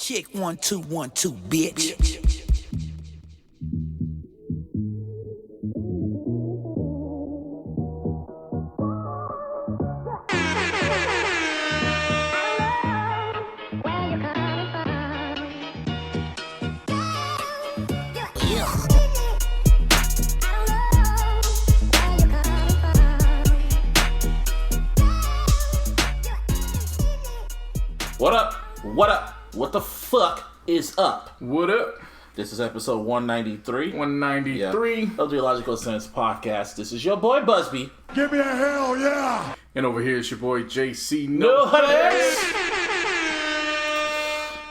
Check 1 2 1 2, bitch. What up? What up? What the fuck is up? What up? This is episode 193. 193. Of the iLLogical Sense podcast. This is your boy Busby. Give me a hell yeah! And over here is your boy JC No Hunters.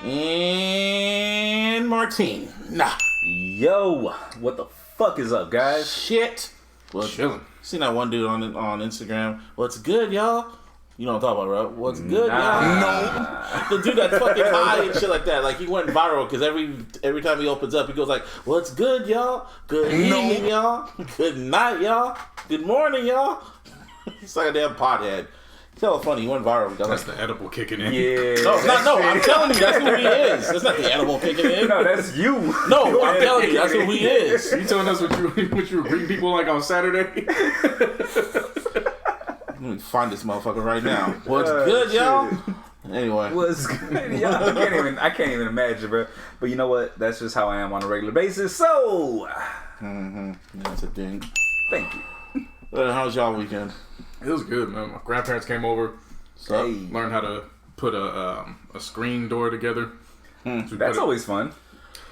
And Martine. Nah. Yo, what the fuck is up, guys? Shit. Well, Chilling. Seen that one dude on Instagram. What's good, y'all? You know what I'm talking about, right? What's good, y'all? No. The dude that's fucking high and shit like that. Like, he went viral because every time he opens up, he goes like, what's good, y'all? Good evening, y'all. Good night, y'all. Good morning, y'all. He's like a damn pothead. It's hella funny. He went viral. That's the edible kicking in. Yeah. No, I'm telling you, that's who he is. That's not the edible kicking in. No, that's you. No, I'm telling you, that's who he is. You telling us what you were greeting people like on Saturday? Let me find this motherfucker right now. What's good, y'all? Anyway. What's good, y'all? I can't even imagine, bro. But you know what? That's just how I am on a regular basis. So, That's a thing. thank you. How's y'all weekend? It was good, man. My grandparents came over. So, Learned how to put a screen door together. So That's always fun.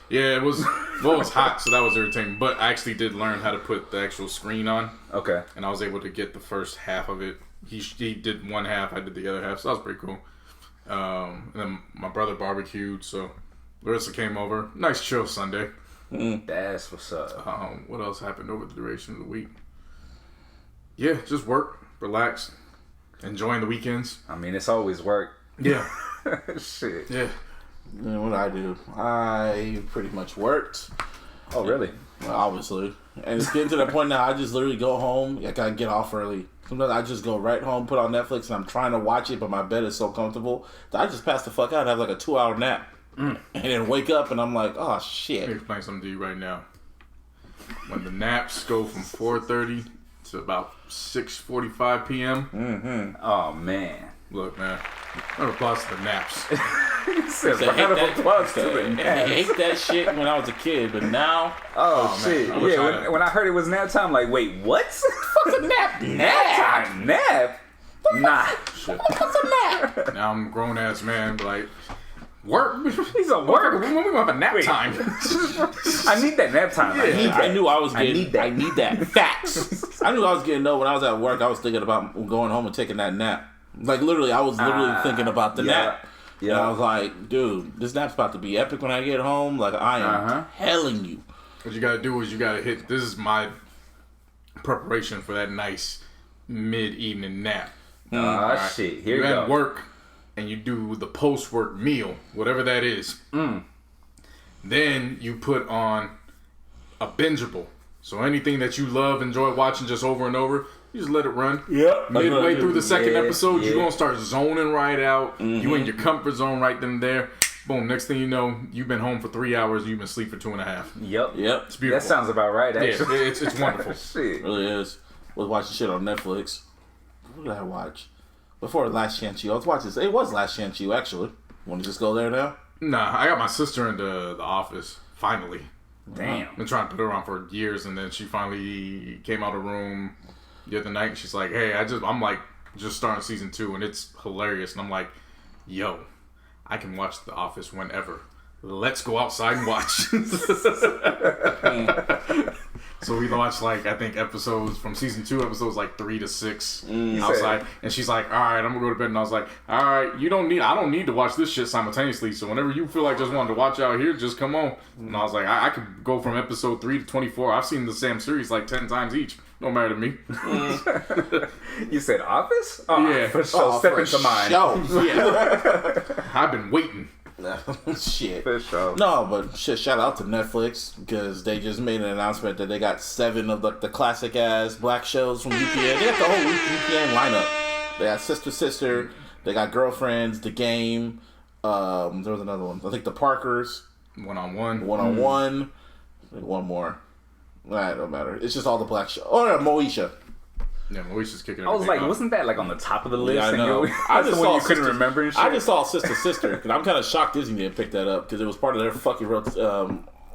Yeah, it was hot, so that was irritating. But I actually did learn how to put the actual screen on. Okay. And I was able to get the first half of it. He did one half, I did the other half, so that was pretty cool. And then my brother barbecued, so Larissa came over. Nice chill Sunday. That's what's up. What else happened over the duration of the week? Yeah, just work, relax, enjoying the weekends. I mean, it's always work. Yeah. Shit. Yeah. what did I do? I pretty much worked. Oh, really? Well, obviously. And it's getting to that point now, I just literally go home. I gotta get off early. Sometimes I just go right home, put on Netflix, and I'm trying to watch it, but my bed is so comfortable that I just pass the fuck out and have like a 2-hour nap. And then wake up and I'm like, oh, shit. Let me explain something to you right now. When the naps go from 4:30 to about 6:45 p.m. Oh, man. Look, man. Round of applause to the naps. He said, I round of applause to the I naps. hate that shit when I was a kid, but now... Oh, shit. man. I wish Yeah, when I heard it was nap time, like, wait, what? What's a nap? Nap time? Nap? Nah. Shit. What's a nap? Now I'm a grown ass man, but like, work? He's a work. When we gonna have a nap time? I need that nap time. I knew I was getting... need that. I need that. Facts. I knew I was getting... No, when I was at work, I was thinking about going home and taking that nap. Like, literally, I was thinking about the nap. Yeah. And I was like, dude, this nap's about to be epic when I get home. Like, I am telling you. What you gotta do is you gotta hit. This is my preparation for that nice mid-evening nap. Right. Shit. Here you you go. at work and you do the post-work meal, whatever that is. Then you put on a bingeable. So anything that you love, enjoy watching just over and over, you just let it run. Yep. Midway through the second episode, yeah. you're going to start zoning right out. You in your comfort zone right then and there. Boom, next thing you know, you've been home for 3 hours, you've been asleep for 2.5. Yep. It's beautiful. That sounds about right, actually. Yeah, it's wonderful. Shit. It really is. Was watching shit on Netflix. What did I watch? Before Last Chance You. I was watching this. It was Last Chance You, actually. Want to just go there now? Nah, I got my sister into the office, finally. Damn. I've been trying to put her on for years, and then she finally came out of the room the other night, and she's like, hey, I'm like, just starting season 2, and it's hilarious. And I'm like, yo, I can watch The Office whenever. Let's go outside and watch. So we watched, like, I think episodes from season 2, episodes like 3 to 6 outside. And she's like, all right, I'm gonna go to bed. And I was like, all right, I don't need to watch this shit simultaneously. So whenever you feel like just wanting to watch out here, just come on. And I was like, I could go from episode 3 to 24. I've seen the same series like 10 times each. Don't matter to me. You said Office? Oh, Yeah. For sure. Step into mine. Yeah. I've been waiting. Shit. For sure. No, but shit, shout out to Netflix because they just made an announcement that they got 7 of the classic ass black shows from UPN. They got the whole UPN lineup. They got Sister, they got Girlfriends, The Game, There was another one. I think the Parkers. One-on-one. One-on-one. One more. It don't matter. It's just all the black show. Oh, yeah, Moesha. Yeah, Moesha's kicking. I was like, off. wasn't that like on the top of the list? Yeah, I know. I just saw you couldn't remember and shit. I just saw Sister, because I'm kind of shocked Disney didn't pick that up because it was part of their fucking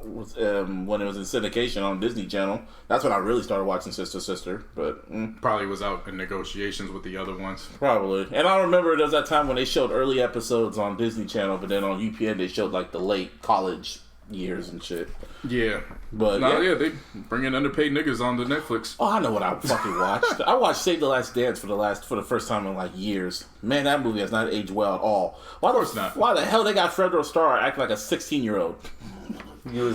when it was in syndication on Disney Channel. That's when I really started watching Sister. But probably was out in negotiations with the other ones. Probably. And I remember there was that time when they showed early episodes on Disney Channel, but then on UPN they showed like the late college years and shit. Yeah. But they bringing underpaid niggas on the Netflix. Oh, I know what I fucking watched. I watched Save the Last Dance for the first time in like years. Man, that movie has not aged well at all. Of course not. Why the hell they got Fredro Starr acting like a 16-year-old? You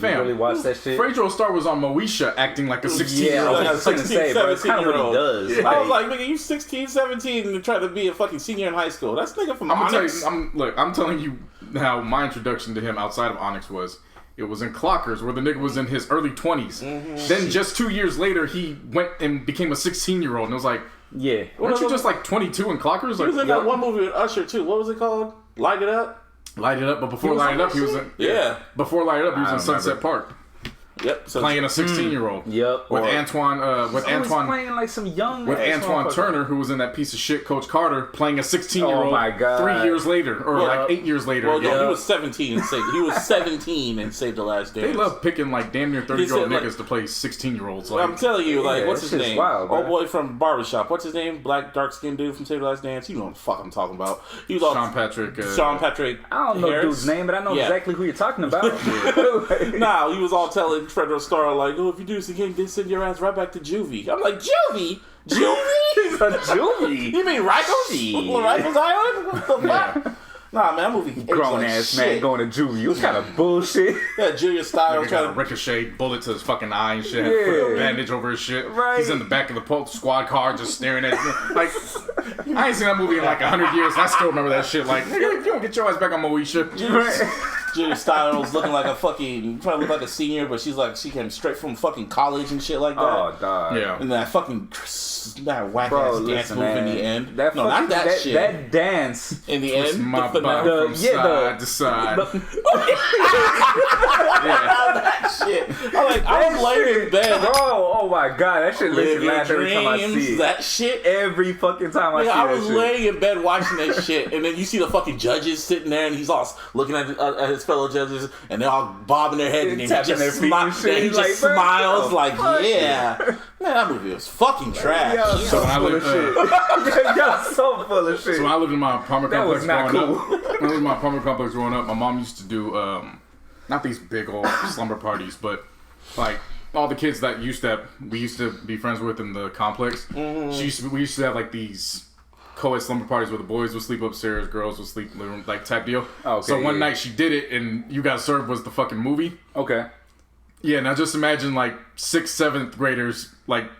really watched that shit? Fredro Starr was on Moesha acting like a 16-year-old. Yeah, I was going to say, bro, it's kind of what he does. Yeah. I was like, nigga, you 16, 17 and try to be a fucking senior in high school. That's nigga from Onyx. I'm telling you how my introduction to him outside of Onyx was. It was in Clockers, where the nigga was in his early 20s. Mm-hmm. Then just 2 years later, he went and became a 16-year-old. And it was like, yeah. Weren't you just like 22 in Clockers? He was in that one movie with Usher, too. What was it called? Light It Up? Light It Up, but before Light It Up, he was in... Yeah. Before Light It Up, he was in Sunset Park. Yep. Playing a 16-year-old. Yep. With Antoine... playing like some young... With Antoine Turner, who was in that piece of shit, Coach Carter, playing a 16-year-old oh my God. 3 years later. Or like 8 years later. Well, no, he was 17 and saved the Last Dance. They love picking like damn near 30-year-old niggas like, to play 16-year-olds. Like, I'm telling you, like, what's his name? Wild, old boy from Barbershop. What's his name? Black, dark-skinned dude from Save the Last Dance. You know what the fuck I'm talking about. He was all Sean Patrick. I don't know dude's name, but I know exactly who you're talking about. Nah, he was all telling Fredro Starr, like, oh, if you do this again, then send your ass right back to juvie. I'm like, juvie? Juvie? He's a juvie? You mean Rikers? Rikers Island? What the fuck? Nah, man, that movie grown ass man going to juvie. You was kind of bullshit. Yeah, Julia Stiles trying to ricochet bullet to his fucking eye and shit. Yeah. Put a bandage over his shit. Right. He's in the back of the squad car just staring at like I ain't seen that movie in like 100 years. And I still remember that shit. Like, nigga, you don't get your ass back on Moesha. Julia Stiles looking like a fucking, trying to look like a senior, but she's like, she came straight from fucking college and shit like that. Oh, dog. Yeah. And that fucking, that whack ass dance move in the end. That no, not that shit. That dance. In the end. My body from side to side. That shit. I was laying in bed. Bro, oh my God. That shit makes me laugh every time I see it. That shit. Every fucking time I see that shit. I was laying in bed watching that shit, and then you see the fucking judges sitting there, and he's all looking at his fellow judges, and they're all bobbing their heads, and he just, he just smiles like, yeah. Man, that movie was fucking trash. Y'all so full of shit. Y'all so full of shit. So when I lived in my apartment complex growing up. When I lived in my apartment complex growing up, my mom used to do not these big old slumber parties, but like all the kids that we used to be friends with in the complex. Mm-hmm. We used to have like these co-ed slumber parties where the boys would sleep upstairs, girls would sleep in the room, like type deal. Okay, so one night she did it, and You Got Served was the fucking movie. Okay. Yeah, now just imagine like 6th, 7th graders like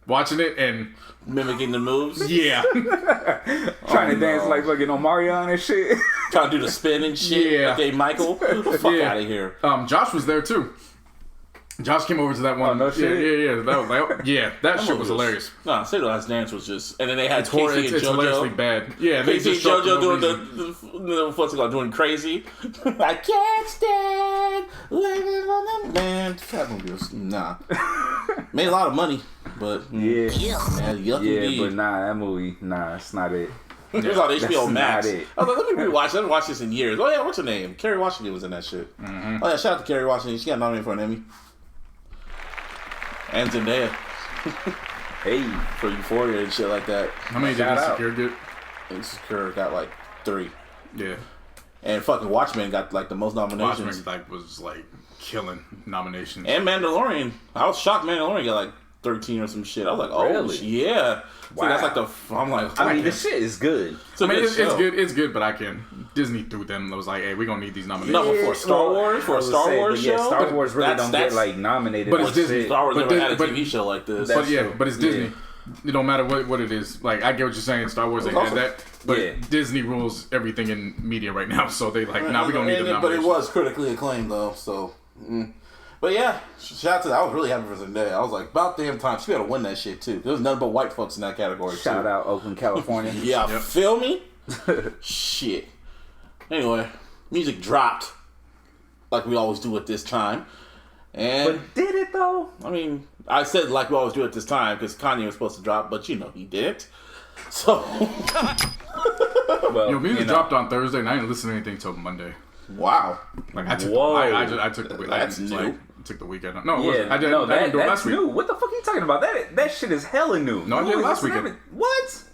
watching it and mimicking the moves. Yeah. Trying to dance like fucking Omarion and shit. Trying to do the spin and shit. Yeah. Okay, Michael. Fuck out of here. Josh was there too. Josh came over to that one. Oh, no shit. That shit was hilarious. No, Say the Last Dance was just, and then they had Casey and JoJo. It's hilariously bad. Yeah, Casey and JoJo doing what's it called? Doing crazy. I can't stand living on the man. That movie was made a lot of money, but yeah, yucky. But that movie, it's not it. It was on HBO Max. I was like, let me rewatch it. I haven't watched this in years. Oh yeah, what's her name? Kerry Washington was in that shit. Mm-hmm. Oh yeah, shout out to Kerry Washington. She got nominated for an Emmy. And Zendaya. Hey. For Euphoria and shit like that. How many did Insecure get? Insecure got like 3. Yeah. And fucking Watchmen got like the most nominations. Watchmen was like killing nominations. And Mandalorian. I was shocked Mandalorian got like 13 or some shit. I was like, oh really? Yeah. So that's like I'm like, I mean, the shit is good. So it's good. It's good, but I can. Disney threw them. It was like, hey, we're gonna need these nominations. No, for Star Wars, for a Star Wars show. Yeah, Star Wars really don't get like nominated. But it's Disney. Star Wars never had a TV show like this. But it's Disney. It don't matter what it is. Like, I get what you're saying. Star Wars ain't had that. But Disney rules everything in media right now. So they like, we don't need the nominations. But it was critically acclaimed though. So. But yeah, shout out to that. I was really happy for Zendaya. I was like, about damn time. She gotta win that shit too. There was nothing but white folks in that category. Shout out Oakland, California. Yeah, feel me? Shit. Anyway, music dropped like we always do at this time. And But did it though? I mean, I said like we always do at this time because Kanye was supposed to drop, but you know he didn't. So, Well, Yo, music dropped on Thursday, and I didn't listen to anything till Monday. Wow. Like I took, Whoa. I took the weekend. That's new. Took the weekend. No, it Yeah, wasn't. I didn't. no, I didn't do it that's last week. new. What the fuck are you talking about? That shit is hella new. No, I did it last weekend. What?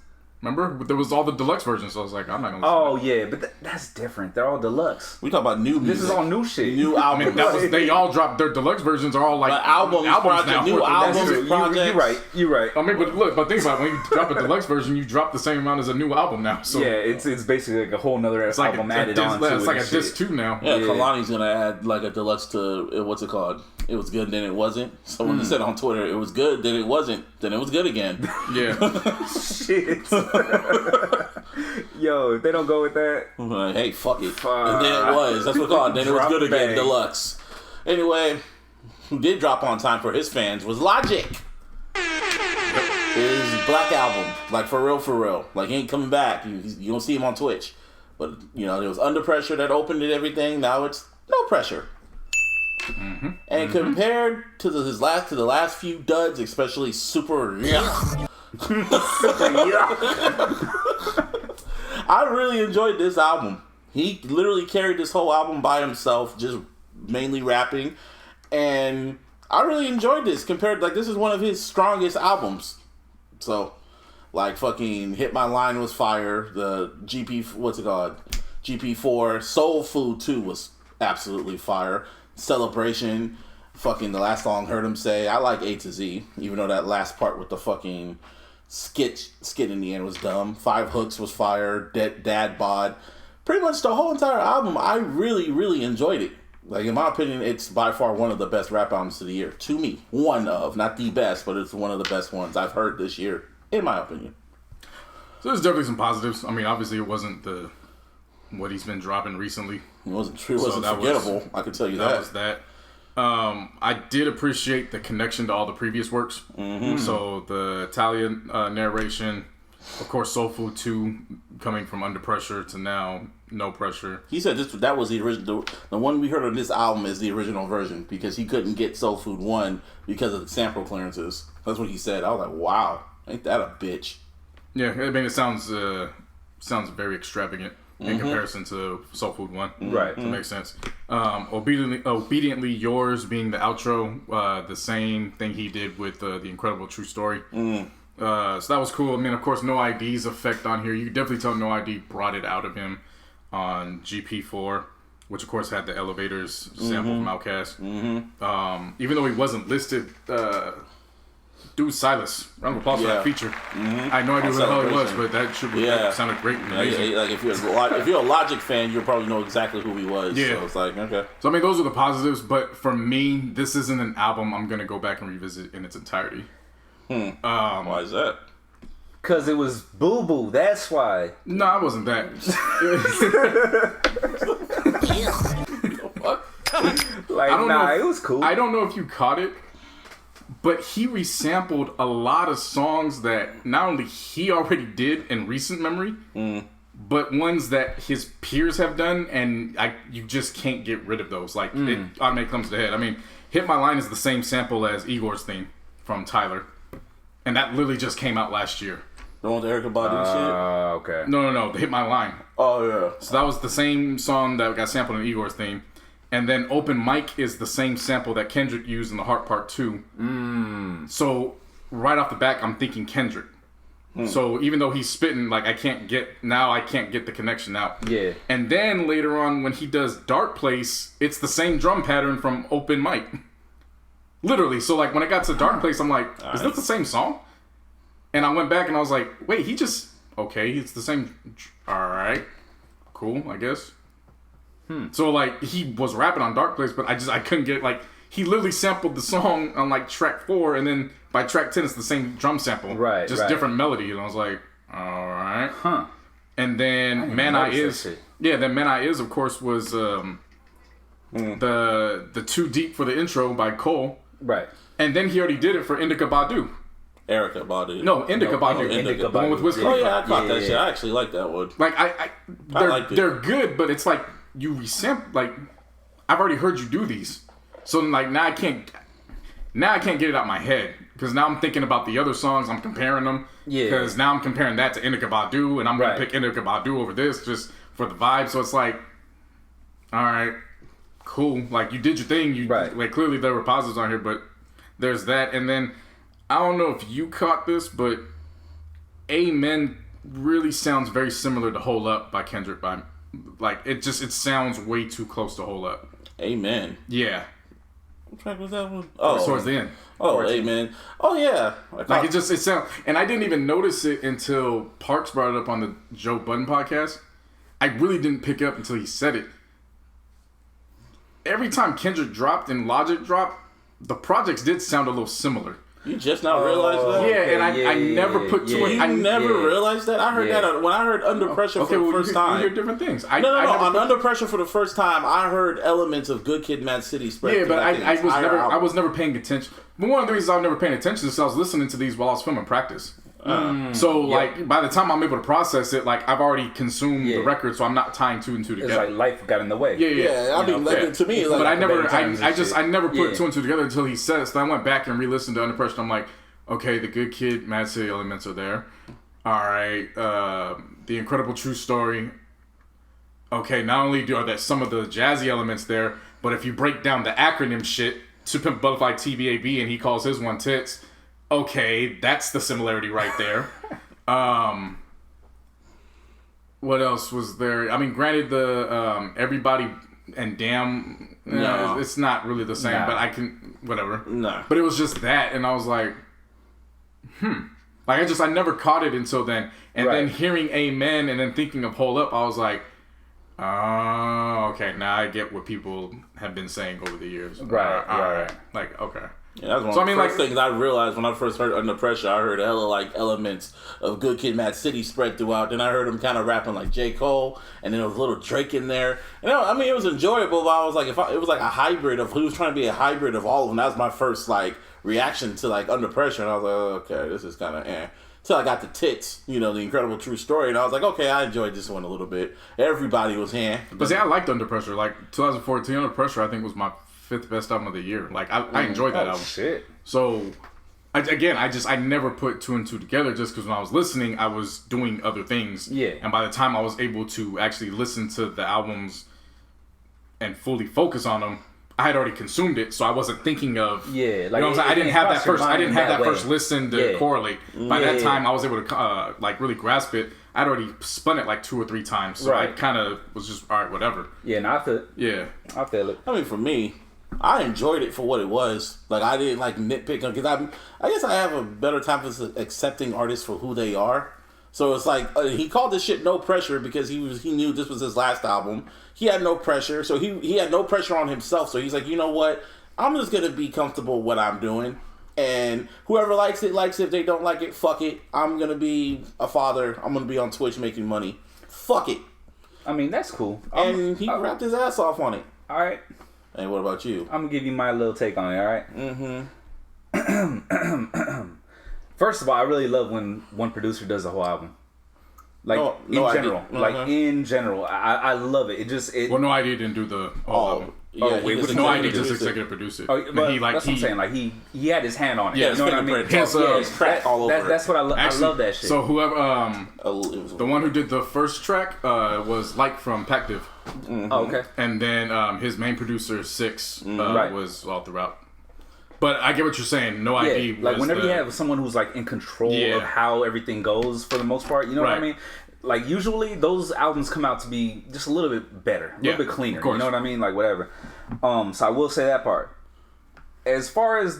Remember, there was all the deluxe versions, so I was like, I'm not gonna. Oh listen yeah, but that's different. They're all deluxe. We talk about new music. This is all new shit. New I albums. mean, that was they all dropped their deluxe versions are all like The albums, project, now. new That's albums, true. projects. You're right. You're right. I mean, but look, but think about it. When you drop a deluxe version, you drop the same amount as a new album now. So Yeah, it's basically like a whole nother it's like album a added disc, on to it. it's like a and disc shit. 2 now. Yeah, Yeah. Kalani's gonna add like a deluxe to what's it called? It was good, then it wasn't. Someone said on Twitter, it was good, then it wasn't, then it was good again. Yeah. Shit. Yo, if they don't go with that, I'm like, hey, fuck it. Fuck. And then it was. That's what it's called. Then it was Drop good again, bang. deluxe. Anyway, who did drop on time for his fans was Logic. His Black album, like for real. Like he ain't coming back. You don't see him on Twitch. But you know, there was Under Pressure that opened it, everything. Now it's No Pressure. And compared to the last few duds, especially Super I really enjoyed this album. He literally carried this whole album by himself, just mainly rapping, and I really enjoyed this. This is one of his strongest albums. So, like fucking Hit My Line was fire. The GP4 Soul Food 2 was absolutely fire. Celebration, fucking the last song Heard Him Say. I like A to Z, even though that last part with the fucking skit in the end was dumb. 5 Hooks was fire. Dad Bod. Pretty much the whole entire album, I really, really enjoyed it. Like, in my opinion, it's by far one of the best rap albums of the year. To me. One of. Not the best, but it's one of the best ones I've heard this year. In my opinion. So there's definitely some positives. I mean, obviously it wasn't what he's been dropping recently. It wasn't true. It wasn't that forgettable. I can tell you that. That was that. I did appreciate the connection to all the previous works. So the Italian narration, of course, Soul Food 2 coming from Under Pressure to now No Pressure. He said that was the original. The one we heard on this album is the original version because he couldn't get Soul Food 1 because of the sample clearances. That's what he said. I was like, wow, ain't that a bitch? Yeah, I mean, it sounds very extravagant in comparison to Soul Food 1. Right. So it makes sense. Obediently Yours being the outro, the same thing he did with The Incredible True Story. So that was cool. I mean, of course, No ID's effect on here. You could definitely tell No ID brought it out of him on GP4, which of course had the Elevators sample from Outkast. Even though he wasn't listed, dude, Silas. Round of applause for that feature. I had no idea who the hell it was, but that sounded great and amazing. Like if you're a Logic fan, you'll probably know exactly who he was. Yeah. So it's like, okay. So I mean, those are the positives, but for me, this isn't an album I'm gonna go back and revisit in its entirety. Why is that? Cause it was Boo Boo. That's why. No, it wasn't that. Like, it was cool. I don't know if you caught it, but he resampled a lot of songs that not only he already did in recent memory, but ones that his peers have done, and you just can't get rid of those. Like, it automatically comes to the head. I mean, Hit My Line is the same sample as Igor's theme from Tyler, and that literally just came out last year. The one with Erykah Badu shit? Okay. No, the Hit My Line. Oh, yeah. So that was the same song that got sampled in Igor's theme. And then Open Mic is the same sample that Kendrick used in The Heart Part 2. So right off the back, I'm thinking Kendrick. So even though he's spitting, like I can't get the connection out. Yeah. And then later on when he does Dark Place, it's the same drum pattern from Open Mic. Literally. So like when I got to Dark Place, I'm like, is that the same song? And I went back and I was like, wait, okay, it's the same. All right, cool, I guess. So like he was rapping on Dark Place, but I couldn't get like he literally sampled the song on like track 4, and then by track 10 it's the same drum sample, just different melody, and I was like, all right, And then Man I Is, then Man I Is of course was the Too Deep for the intro by Cole, right? And then he already did it for Indica Badu. Erica Badu. No, Indica Badu. Indica The one with Badu. Wiz Oh Khalifa. yeah, I caught that Yeah. shit. I actually like that one. Like I liked it. they're good, but it's like you resample. Like I've already heard you do these, so like now I can't get it out my head because now I'm thinking about the other songs. I'm comparing them. Yeah. Because now I'm comparing that to Indica Badu, and I'm gonna Right. pick Indica Badu over this just for the vibe. So it's like, all right, cool. Like you did your thing. You Right. like clearly there were positives on here, but there's that, and then I don't know if you caught this, but Amen really sounds very similar to Hold Up by Kendrick. Like it sounds way too close to Hold Up. Amen. Yeah. What track was that one? Oh, Towards the end. Oh, Amen. Oh yeah. Like it sounds, and I didn't even notice it until Parks brought it up on the Joe Budden podcast. I really didn't pick up until he said it. Every time Kendrick dropped and Logic dropped, the projects did sound a little similar. You just now realized that? Yeah, and I never put two. You never realized that? I heard that when I heard Under Pressure for the first time. You hear different things. No. On Under Pressure for the first time, I heard elements of Good Kid, Mad City spread. Yeah, but I was was never paying attention. But one of the reasons I was never paying attention is I was listening to these while I was filming practice. So like by the time I'm able to process it, like I've already consumed the record, so I'm not tying two and two together. It's like life got in the way. Yeah. I mean, like to me, like, but I never shit. put two and two together until he said it. So I went back and re-listened to Under Pressure. I'm like, okay, the Good Kid, Mad City elements are there. All right, the Incredible True Story. Okay, not only are there some of the jazzy elements there, but if you break down the acronym shit, To Pimp a Butterfly TBAB, and he calls his one Tits. Okay, that's the similarity right there. What else was there? I mean, granted, the Everybody and Damn, it's not really the same, but I can, whatever. No. But it was just that, and I was like, Like, I never caught it until then. And then hearing Amen and then thinking of Hold Up, I was like, oh, okay, now I get what people have been saying over the years. Right. Like, okay. Yeah, that's one of the first things I realized when I first heard Under Pressure. I heard hella like elements of Good Kid, Mad City spread throughout. Then I heard him kind of rapping like J. Cole, and then there was a little Drake in there. And I mean, it was enjoyable. But I was like, it was like a hybrid of, he was trying to be a hybrid of all of them. That was my first like reaction to like Under Pressure, and I was like, oh, okay, this is kind of Till I got the Tits, the Incredible True Story, and I was like, okay, I enjoyed this one a little bit. Everybody was But see, I liked Under Pressure. Like 2014 Under Pressure, I think was my 5th best album of the year. Like I enjoyed that album. Shit. So I never put two and two together just because when I was listening, I was doing other things. Yeah. And by the time I was able to actually listen to the albums and fully focus on them, I had already consumed it, so I wasn't thinking of. Yeah, like, you know what I'm saying? I didn't have that first. I didn't have that first listen to correlate. By that time, I was able to like really grasp it. I'd already spun it like 2 or 3 times, so I kind of was just all right, whatever. Yeah, no, I feel it. Yeah, I feel it. I mean, for me, I enjoyed it for what it was. Like, I didn't like nitpick because I guess I have a better time for accepting artists for who they are. So it's like he called this shit No Pressure because he knew this was his last album. He had no pressure, so he had no pressure on himself. So he's like, you know what? I'm just gonna be comfortable with what I'm doing, and whoever likes it likes it. If they don't like it, fuck it. I'm gonna be a father. I'm gonna be on Twitch making money. Fuck it. I mean, that's cool. And he rapped his ass off on it. All right. And what about you? I'm gonna give you my little take on it. All right. Mm-hmm. First of all, I really love when one producer does a whole album. Like in general, like in general, I love it. Well, No Idea didn't do the whole album. Yeah, wait, No Idea just executive produced it. But that's what I'm saying. Like he had his hand on it. Yeah, you know what I mean? His crack all over. That's what I love. I love that shit. So whoever, the one who did the first track was Like from Pactive. Mm-hmm. Oh, okay. And then his main producer Six was all throughout. But I get what you're saying. No ID. Like whenever you have someone who's like in control of how everything goes for the most part, you know what I mean? Like usually those albums come out to be just a little bit better, a little bit cleaner. You know what I mean? Like whatever. So I will say that part. As far as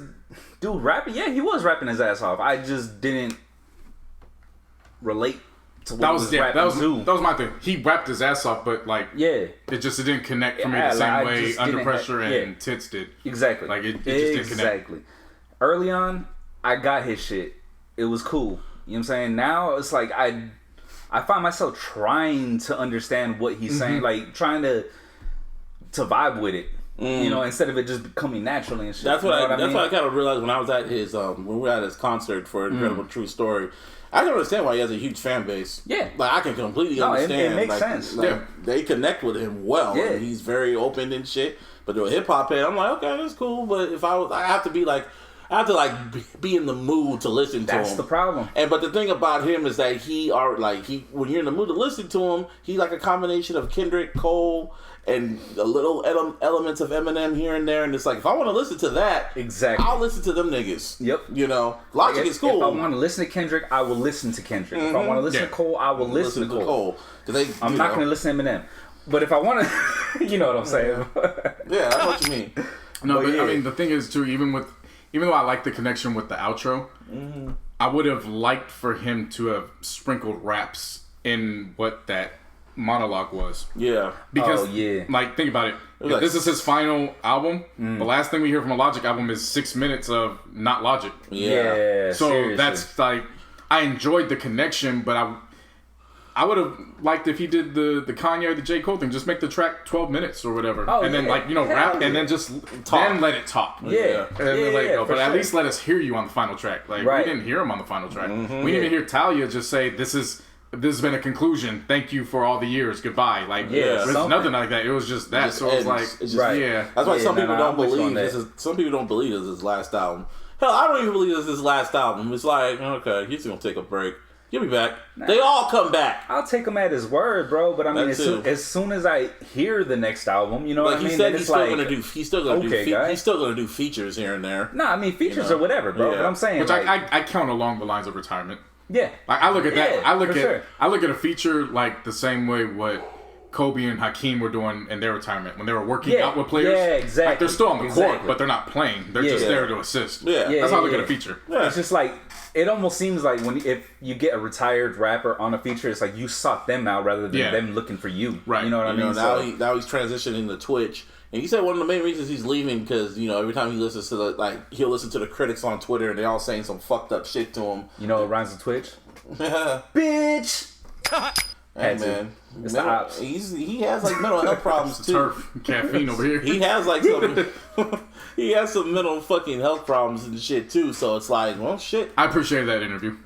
dude rapping, yeah, he was rapping his ass off. I just didn't relate to what he was rapping. That was my thing. He rapped his ass off, but like it didn't connect for me the same way Under Pressure and Tits did. Exactly. Like it just didn't connect. Exactly. Early on, I got his shit. It was cool. You know what I'm saying? Now it's like I find myself trying to understand what he's saying, like trying to vibe with it. You know, instead of it just coming naturally and shit. That's what I mean? That's what I kind of realized when I was at his when we were at his concert for Incredible True Story. I can understand why he has a huge fan base. Yeah, like I can completely understand. It makes sense. Like, they connect with him well. Yeah, and he's very open and shit. But to a hip hop head, I'm like, okay, that's cool. But if I have to be like. I have to be in the mood to listen to him. That's the problem. But the thing about him is that when you're in the mood to listen to him, he's like a combination of Kendrick, Cole, and a little elements of Eminem here and there. And it's like, if I want to listen to that, I'll listen to them niggas. Yep. You know, Logic is cool. If I want to listen to Kendrick, I will listen to Kendrick. If I want to listen to Cole, I will listen to Cole. I'm not going to listen to Eminem. But if I want to, you know what I'm saying? Yeah, I know what you mean. No, but I mean, the thing is, too, even though I like the connection with the outro, I would have liked for him to have sprinkled raps in what that monologue was. Yeah. Because, like, think about it. If this is his final album, the last thing we hear from a Logic album is 6 minutes of not Logic. Yeah. So seriously. That's like, I enjoyed the connection, but I would have liked if he did the Kanye or the J. Cole thing. Just make the track 12 minutes or whatever. And then, rap and then just then let it talk. Yeah. And then but at least let us hear you on the final track. Like, we didn't hear him on the final track. We didn't even hear Talia just say, this has been a conclusion. Thank you for all the years. Goodbye. Like, there's nothing like that. It was just that. So it was like, That's why some people don't believe some people don't believe this is his last album. Hell, I don't even believe this is his last album. It's like, okay, he's going to take a break. He'll be back. They all come back. I'll take him at his word, bro. But I mean, as soon as I hear the next album, you know what I mean? He said he's still gonna do features here and there. No, I mean features or whatever, bro. But I'm saying, which I count along the lines of retirement. Yeah, like I look at that. I look at a feature like the same way what Kobe and Hakeem were doing in their retirement when they were working out with players. Yeah, exactly. Like they're still on the court, but they're not playing. They're just there to assist. That's how I look at a feature. It's just like. It almost seems like if you get a retired rapper on a feature, it's like you sought them out rather than them looking for you. Right. You know what I mean? Now he's transitioning to Twitch. And he said one of the main reasons he's leaving because, every time he listens to he'll listen to the critics on Twitter and they all saying some fucked up shit to him. You know what rhymes with Twitch? Bitch! Hey, man. He has mental health problems too. Turf, caffeine over here. He has he has some mental fucking health problems and shit too. So it's like, well, shit. I appreciate that interview.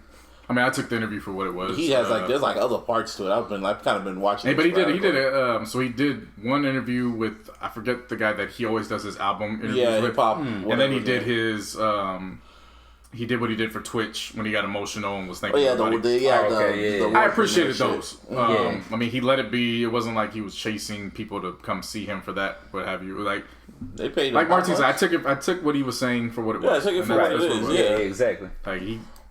I mean, I took the interview for what it was. He has there's other parts to it. I've kind of been watching. Hey, but he did one interview with I forget the guy that he always does his album interviews with. Hip hop. And then he did his he did what he did for Twitch when he got emotional and was thanking everybody. I appreciated those. I mean, he let it be. It wasn't like he was chasing people to come see him for that, what have you. Like they paid. Like Martin said, I took what he was saying for what it was. Yeah, I took it for what it is. Yeah, exactly. Like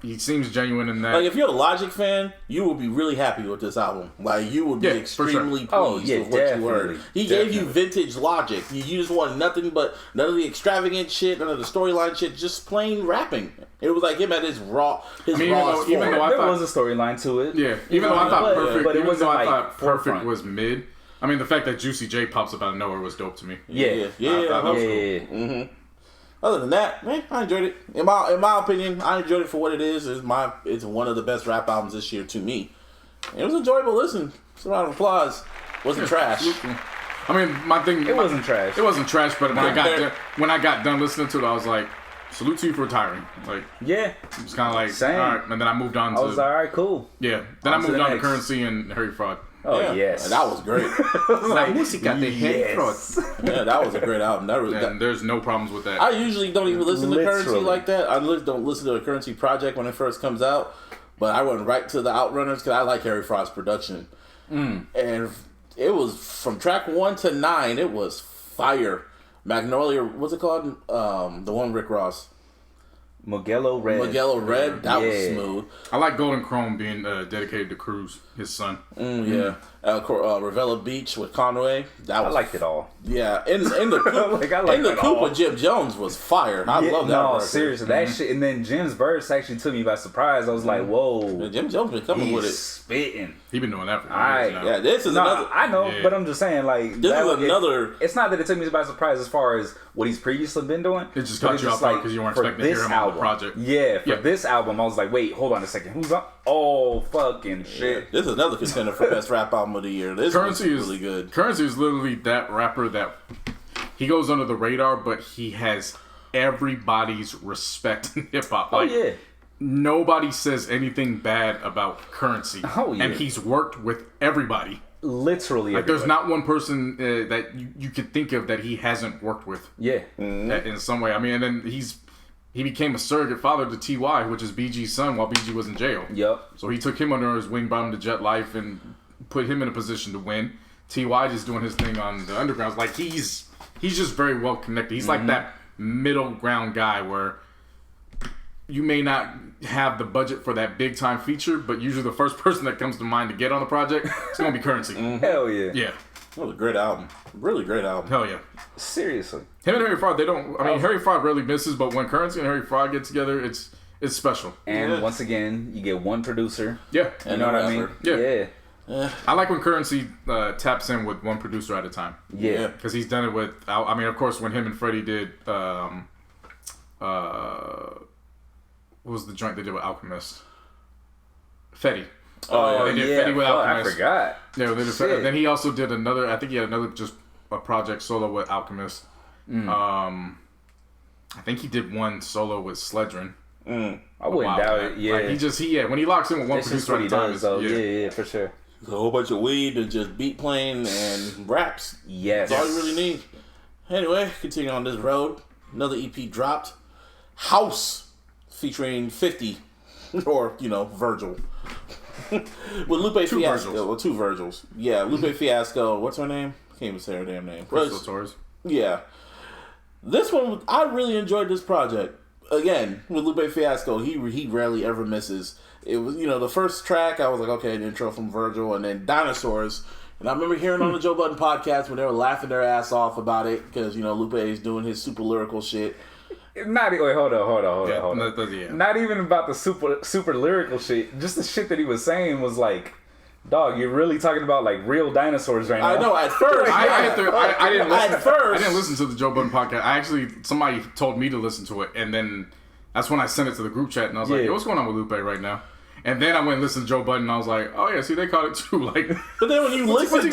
he seems genuine in that. Like if you're a Logic fan, you will be really happy with this album. Like you would be extremely pleased with what you heard. He gave you vintage Logic. You just want none of the extravagant shit, none of the storyline shit, just plain rapping. It was like him at his raw. Even though there was a storyline to it. Yeah, even though I thought Perfect, but it wasn't I thought Perfect was mid. I mean, the fact that Juicy J pops up out of nowhere was dope to me. Yeah. Mm-hmm. Other than that, man, I enjoyed it. In my opinion, I enjoyed it for what it is. It's one of the best rap albums this year to me. It was enjoyable listen. It's a round of applause. Wasn't trash. I mean, my thing. It wasn't trash. It wasn't trash, but when I got done listening to it, I was like, salute to you for retiring. Like, yeah, it was kind of like, same. All right, and then I moved on to. I was like, all right, cool. Yeah, then I moved on to Currency and Harry Fraud. Oh yes, and that was great. La música de Harry Fraud. Yeah, that was a great album. There's no problems with that. I usually don't even listen to Currency like that. I don't listen to a Currency project when it first comes out, but I went right to the OutRunners because I like Harry Fraud's production, and it was from track 1 to 9. It was fire. Magnolia, what's it called? The one Rick Ross. Mugello Red. That was smooth. I like Golden Chrome being dedicated to Cruz, his son. Yeah. Ravella Beach with Conway. I liked it all. Yeah. In the Coop with Jim Jones was fire. I love that. No, seriously. That shit. And then Jim's verse actually took me by surprise. I was like, whoa. Jim Jones been coming with it. Spitting. He been doing that for years now. Yeah, this is another. I know, but I'm just saying, like, this is another. It's not that it took me by surprise as far as what he's previously been doing. It just caught you off guard because you weren't expecting to hear him on the project. Yeah, for this album, I was like, wait, hold on a second. Who's up? Oh, fucking shit. This is another contender for best rap album of the year. This Currency is really good. Currency is literally that rapper that he goes under the radar, but he has everybody's respect in hip hop. Like, yeah. Nobody says anything bad about Currency. Oh, yeah. And he's worked with everybody. Literally like, everybody. there's not one person that you could think of that he hasn't worked with. Yeah. In some way. I mean, and then he became a surrogate father to T.Y., which is BG's son, while BG was in jail. Yep. So he took him under his wing, brought him to Jet Life, and put him in a position to win. T.Y. just doing his thing on the undergrounds. Like, he's just very well connected. He's like that middle ground guy where you may not have the budget for that big time feature, but usually the first person that comes to mind to get on the project is going to be Currency. Hell yeah. Yeah. That was a great album. Really great album. Hell yeah. Seriously. Him and Harry Fraud, Harry Fraud rarely misses, but when Currency and Harry Fraud get together, it's special. And once again, you get one producer. Yeah. You know what I mean? Yeah. Yeah. I like when Currency taps in with one producer at a time. Yeah. Because he's done it with, of course, when him and Freddie did, what was the joint they did with Alchemist? Fetty. Oh, they did Fetty with Alchemist. I forgot. Yeah, they did Fetty. Then he also did another, I think he had another just a project solo with Alchemist. I think he did one solo with Sledgren. I wouldn't doubt it. Yeah. Like when he locks in with one producer at a time. Yeah, for sure. A whole bunch of weed and just beat playing and raps. Yes. That's all you really need. Anyway, continue on this road. Another EP dropped. House, featuring 50, or, Virgil. With Lupe Fiasco. Virgils. Well, 2 Virgils. Yeah, Lupe Fiasco. What's her name? Can't even say her damn name. Crystal Torres. Yeah. This one, I really enjoyed this project. Again, with Lupe Fiasco, he rarely ever misses. It was, the first track, I was like, okay, an intro from Virgil, and then Dinosaurs. And I remember hearing on the Joe Budden podcast when they were laughing their ass off about it, because, Lupe is doing his super lyrical shit. Hold on. Yeah. Not even about the super lyrical shit. Just the shit that he was saying was like, dog, you're really talking about like real dinosaurs right now. I know. At first, I didn't listen. At first, I didn't listen to the Joe Budden podcast. Somebody told me to listen to it, and then that's when I sent it to the group chat, and I was like, "Yo, what's going on with Lupe right now?" And then I went and listened to Joe Budden, and I was like, "Oh yeah, see, they caught it too." Like, but then when you listen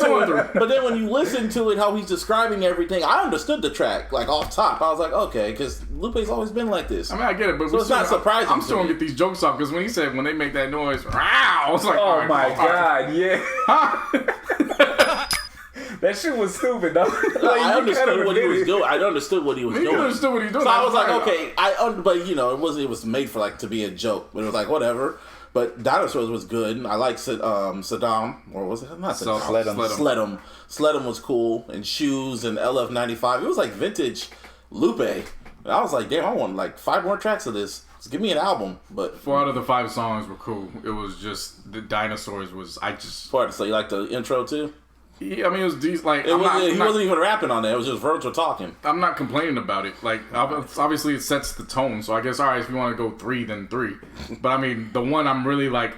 to it, how he's describing everything, I understood the track like off top. I was like, okay, because Lupe's always been like this. I mean, I get it, but so it's not surprising. I'm still gonna get these jokes off because when he said when they make that noise, "Wow," I was like, "Oh my god, yeah." That shit was stupid, though. Like, I understood what he was doing. I understood what he was doing. Understood what he was doing. So I was like, okay, but it was made for like to be a joke, but it was like whatever. But Dinosaurs was good. I like Saddam, or was it not Saddam? Sledum was cool, and Shoes and LF95. It was like vintage Lupe. And I was like, damn, I want like 5 more tracks of this. Just give me an album. But 4 out of the 5 songs were cool. It was just the Dinosaurs was So you like the intro too? Yeah, I mean, it was decent. Like, he wasn't even rapping on it. It was just Virgil talking. I'm not complaining about it. Like, obviously, it sets the tone. So I guess, all right, if you want to go 3, then 3. But I mean, the one I'm really like,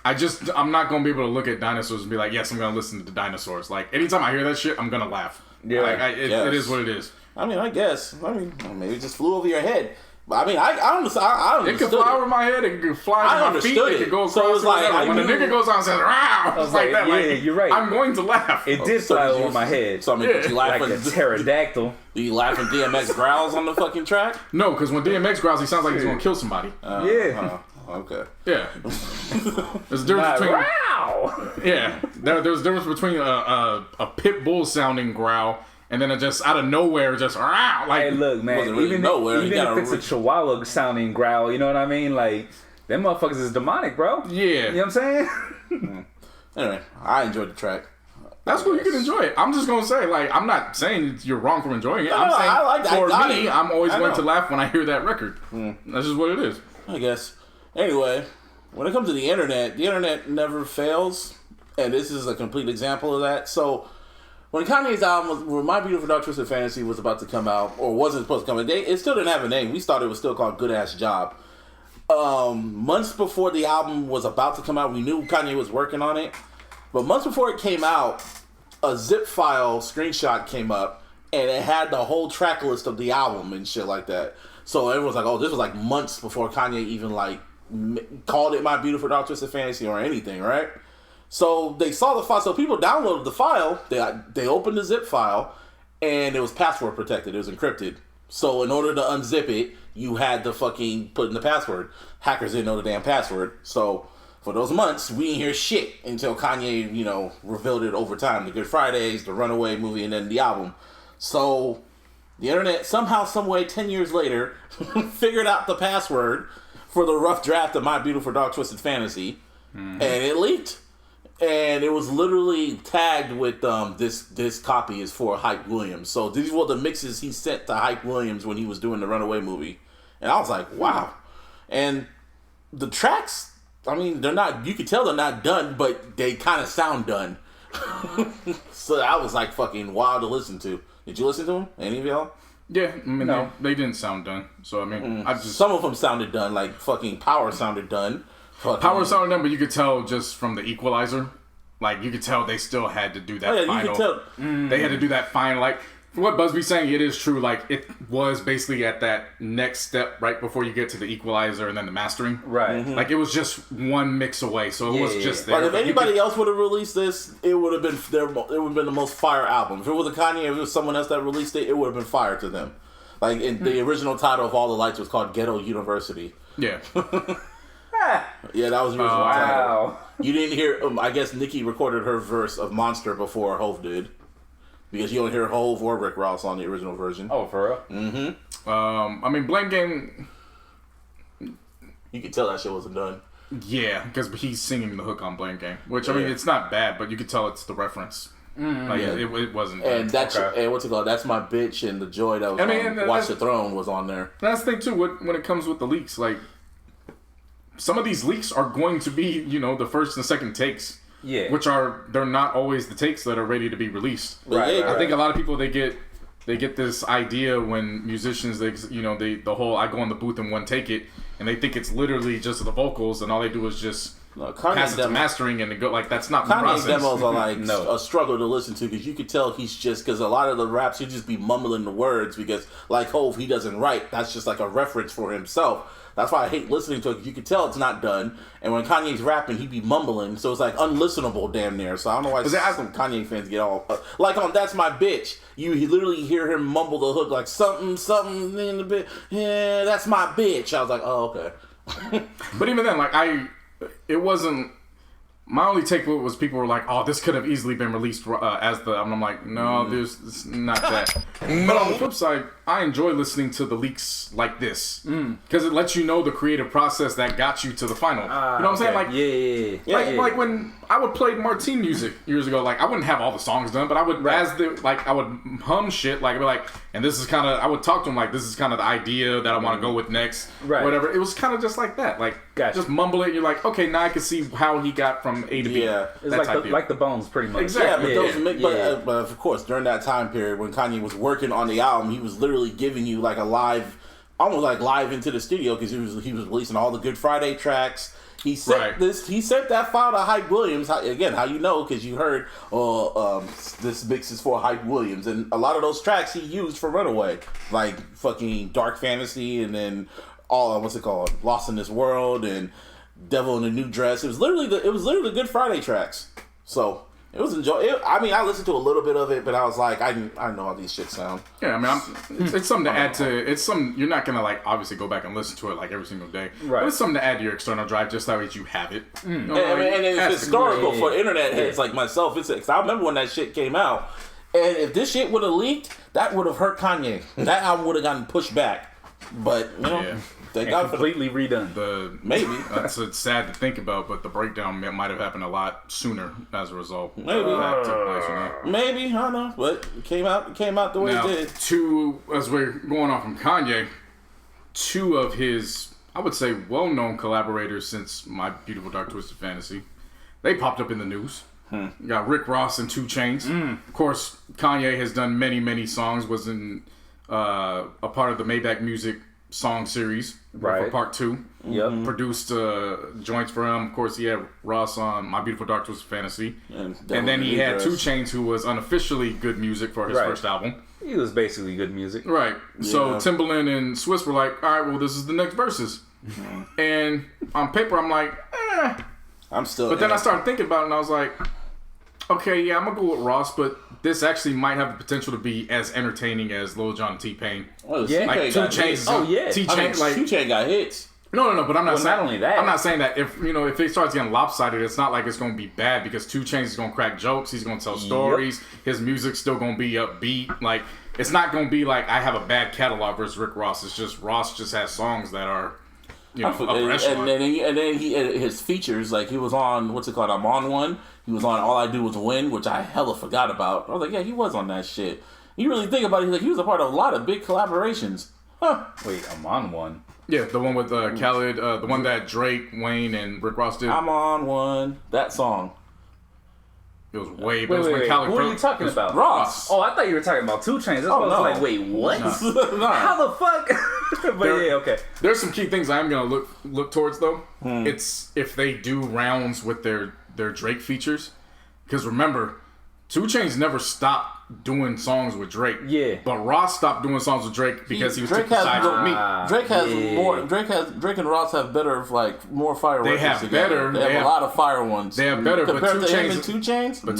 I'm not gonna be able to look at Dinosaurs and be like, yes, I'm gonna listen to the Dinosaurs. Like, anytime I hear that shit, I'm gonna laugh. Yeah, it is what it is. I mean, I guess. Maybe it just flew over your head. I mean, I understood. It could fly over my head. It could fly over my feet. It could go across. So like, when the nigga goes on and says, "Row," it's like that. Yeah, you're right. I'm going to laugh. It did fly over my head. So I mean, did you laugh like a pterodactyl? Do you laugh when DMX growls on the fucking track? No, because when DMX growls, he sounds like he's going to kill somebody. Okay. Yeah. There's a difference between. Wow. Yeah. There's a difference between a pit bull sounding growl. And then it just out of nowhere, just like. Hey, look, man. Really even if it's a Chihuahua sounding growl, you know what I mean? Like, them motherfuckers is demonic, bro. Yeah. You know what I'm saying? Anyway, I enjoyed the track. That's cool. You can enjoy it. I'm just gonna say, like, I'm not saying you're wrong for enjoying it. I'm saying I like that. For me, I'm always going to laugh when I hear that record. That's just what it is. I guess. Anyway, when it comes to the internet never fails, and this is a complete example of that. So. When Kanye's album, My Beautiful Dark Twisted Fantasy, was about to come out, or wasn't supposed to come out, it still didn't have a name. We thought it was still called Good Ass Job. Months before the album was about to come out, we knew Kanye was working on it. But months before it came out, a zip file screenshot came up, and it had the whole track list of the album and shit like that. So everyone's like, oh, this was like months before Kanye even like called it My Beautiful Dark Twisted Fantasy or anything, right? So they saw the file. So people downloaded the file. They opened the zip file, and it was password protected. It was encrypted. So in order to unzip it, you had to fucking put in the password. Hackers didn't know the damn password. So for those months, we didn't hear shit until Kanye, you know, revealed it over time. The Good Fridays, the Runaway movie, and then the album. So the internet, somehow, someway, 10 years later, figured out the password for the rough draft of My Beautiful Dark Twisted Fantasy, and it leaked. And it was literally tagged with this copy is for Hype Williams. So these were the mixes he sent to Hype Williams when he was doing the Runaway movie. And I was like, wow. And the tracks, I mean, they're not, you can tell they're not done, but they kind of sound done. So that was like fucking wild to listen to. Did you listen to them? Any of y'all? Yeah, I mean, no. They didn't sound done. So, I mean, some of them sounded done, like fucking Power sounded done. Power sounded done, but you could tell just from the equalizer. Like, you could tell they still had to do that final. You could tell. They had to do that final, like, for what Busby's saying, it is true. Like, it was basically at that next step right before you get to the equalizer and then the mastering. Right. Mm-hmm. Like, it was just one mix away, so it was just there. Like, if anybody else would have released this, it would have been the most fire album. If it was a Kanye, if it was someone else that released it, it would have been fire to them. Like, the original title of All the Lights was called Ghetto University. Yeah. Yeah, that was the original title. You didn't hear, I guess Nicki recorded her verse of Monster before Hov did. Because you don't hear Hov or Rick Ross on the original version. Oh, for real? Mm-hmm. I mean, Blame Game... You could tell that shit wasn't done. Yeah, because he's singing the hook on Blame Game. Which, I mean, it's not bad, but you could tell it's the reference. Like, it wasn't done. And that's, and what's it called? That's My Bitch and The Joy that was on Watch the Throne was on there. That's the thing, too, when it comes with the leaks. Like, some of these leaks are going to be, you know, the first and second takes. Yeah. Which they're not always the takes that are ready to be released. Right. I think a lot of people, they get this idea when musicians, the whole I go in the booth and one take it, and they think it's literally just the vocals, and all they do is just pass it to mastering, and they go, like, that's not the process. Kanye's demos are like a struggle to listen to, because you could tell he's just, because a lot of the raps, he'd just be mumbling the words, because like Hov, he doesn't write. That's just like a reference for himself. That's why I hate listening to it, because you can tell it's not done. And when Kanye's rapping, he be mumbling, so it's like unlistenable damn near. So I don't know why some Kanye fans get all... like on That's My Bitch, you literally hear him mumble the hook like something in the bit. Yeah, that's my bitch. I was like, oh, okay. But even then, like, it wasn't... My only take was people were like, oh, this could have easily been released as the... And I'm like, no, it's not that. But on the flip side, I enjoy listening to the leaks like this. Because it lets you know the creative process that got you to the final. You know what I'm saying? Like, like when I would play Martine music years ago, like, I wouldn't have all the songs done, but I would, I would hum shit, like, I'd be like, and this is kind of... I would talk to him like, this is kind of the idea that I want to go with next. Right. Whatever. It was kind of just like that. Like, just mumble it. You're like, okay, now I can see how he got from A to B. Yeah. It's like the Bones, pretty much. Exactly. But of course, during that time period when Kanye was working on the album, he was literally giving you like a live, almost like live into the studio, because he was releasing all the Good Friday tracks. He sent He sent that file to Hype Williams. How you know? Because you heard, this mix is for Hype Williams, and a lot of those tracks he used for Runaway, like fucking Dark Fantasy, and then what's it called, Lost in This World, and Devil in a New Dress. It was literally the Good Friday tracks. So it was enjoyable. I mean, I listened to a little bit of it, but I was like, I know how these shit sound. Yeah, I mean, it's something to add to. It's some you're not gonna like obviously go back and listen to it like every single day. Right. But it's something to add to your external drive, just so that you have it. You know, and it's historical for internet heads like myself. Because I remember when that shit came out, and if this shit would have leaked, that would have hurt Kanye. That album would have gotten pushed back. But you know. Yeah. They got completely redone. Maybe that's sad to think about, but the breakdown might have happened a lot sooner as a result. Maybe maybe I don't know, but it came out the way it did. As we're going on from Kanye, two of his, I would say, well-known collaborators since My Beautiful Dark Twisted Fantasy, they popped up in the news. You got Rick Ross and 2 Chainz. Of course, Kanye has done many songs. Was in a part of the Maybach Music song series for part 2. Produced joints for him. Of course, he had Ross on My Beautiful Dark Twisted Fantasy, and then he had 2 Chainz, who was unofficially good music for his first album. He was basically good music, right? So Timbaland and Swiss were like, all right, well, this is the next verses. And on paper, I'm like, I'm still. But then I started thinking about it, and I was like, Okay, yeah, I'm gonna go with Ross, but this actually might have the potential to be as entertaining as Lil Jon and T-Pain. Oh, yeah, like 2 Chainz. Oh yeah, T-Chainz, like 2 Chainz got hits. No, but I'm not saying not only that. I'm not saying that if it starts getting lopsided, it's not like it's gonna be bad because 2 Chainz is gonna crack jokes. He's gonna tell stories. His music's still gonna be upbeat. Like it's not gonna be like I have a bad catalog versus Rick Ross. It's just Ross just has songs that are. Upper echelon. And then his features, like he was on, what's it called? I'm on one. He was on All I Do Was Win, which I hella forgot about. I was like, yeah, he was on that shit. You really think about it, he was a part of a lot of big collaborations. Huh. Wait, I'm on one. Yeah, the one with Khaled, the one that Drake, Wayne, and Rick Ross did. I'm on one. That song. It was way. Wait, Khaled who are you talking about? Ross. Oh, I thought you were talking about 2 Chainz. That's why I was like, wait, what? No. How the fuck? But yeah, okay. There's some key things I'm gonna look towards though. It's if they do rounds with their Drake features, because remember, 2 Chainz never stopped doing songs with Drake. Yeah. But Ross stopped doing songs with Drake because he was taking sides with me. Drake has more. Drake and Ross have better, like more fire. They have better. They have a lot of fire ones. They have better, compared but 2 to him Chainz. and 2 Chainz. But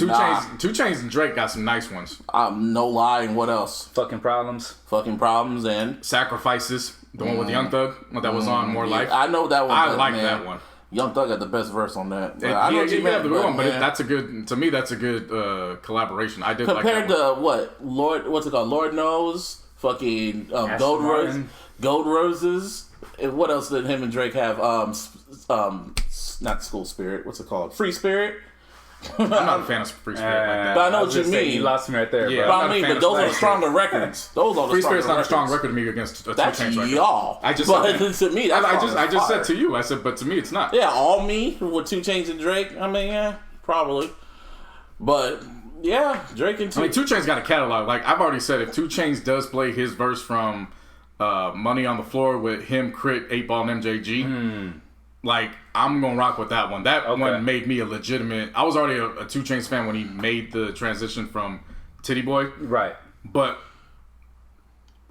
2 Chainz and Drake got some nice ones. No lying. What else? Fucking problems and Sacrifices. The one with Young Thug that was on More Life. I know that one. I like that one. Young Thug got the best verse on that. I know what you meant, but that's a good. To me, that's a good collaboration. I did compared like that to what what's it called? Lord knows, fucking Gold Roses. And what else did him and Drake have? Not School Spirit. What's it called? Free Spirit. I'm not a fan of Free Spirit like that. But I know what you mean. You lost me right there, Yeah, bro. But I mean, but those are the stronger records. Those are the Free stronger Spirit's not a records. strong record to me against a 2 That's Chainz record. y'all. I just but said to me, that's I just fire. said to you. I said, but to me, it's not. Yeah, all me with 2 Chainz and Drake. I mean, yeah, probably. But yeah, Drake and 2. I mean, 2 Chainz got a catalog. Like I've already said, if 2 Chainz does play his verse from "Money on the Floor" with him, Crit, 8 Ball, and MJG. Like, I'm gonna rock with that one. That one made me a legitimate. I was already a 2 Chainz fan when he made the transition from Titty Boy. Right. But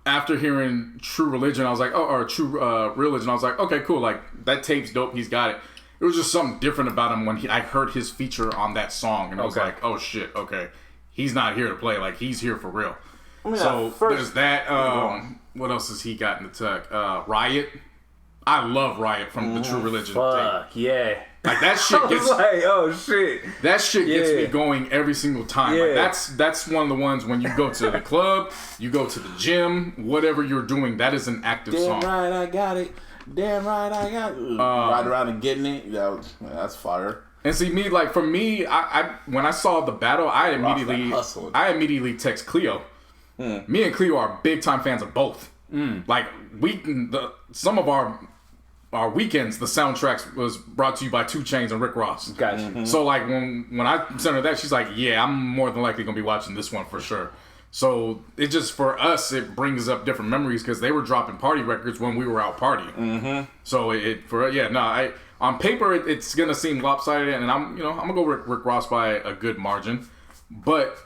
after hearing True Religion, I was like, True Religion, I was like, okay, cool. Like, that tape's dope. He's got it. It was just something different about him when I heard his feature on that song. And I was like, oh, shit, okay. He's not here to play. Like, he's here for real. I mean, so there's that. What else has he got in the tech? Riot. I love Riot from the True Religion Fuck, yeah. Like that shit gets like, oh shit. That shit gets me going every single time. Yeah. Like that's one of the ones when you go to the club, you go to the gym, whatever you're doing, that is an active song. Damn right, I got it. Damn right, I got it. Ride around and getting it. That's fire. And see me, like for me, I when I saw the battle, I immediately text Cleo. Me and Cleo are big time fans of both. Like some of our weekends, the soundtracks was brought to you by 2 Chainz and Rick Ross. Gotcha. So like when I sent her that, she's like, yeah, I'm more than likely gonna be watching this one for sure. So it just, for us, it brings up different memories because they were dropping party records when we were out partying. So on paper it's gonna seem lopsided, and I'm gonna go Rick Ross by a good margin, but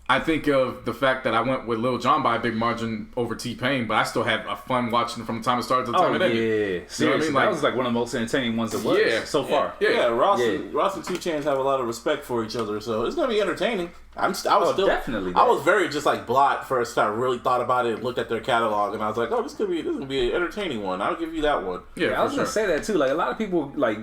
I think of the fact that I went with Lil Jon by a big margin over T-Pain, but I still had a fun watching it from the time it started to the time it ended. Yeah, seriously, I mean? Like, that was like one of the most entertaining ones that was so far. Yeah, Ross and 2 Chainz have a lot of respect for each other, so it's gonna be entertaining. I was very just like blot first. I really thought about it and looked at their catalog, and I was like, oh, this could be an entertaining one. I'll give you that one. Yeah, I was gonna say that too. Like a lot of people like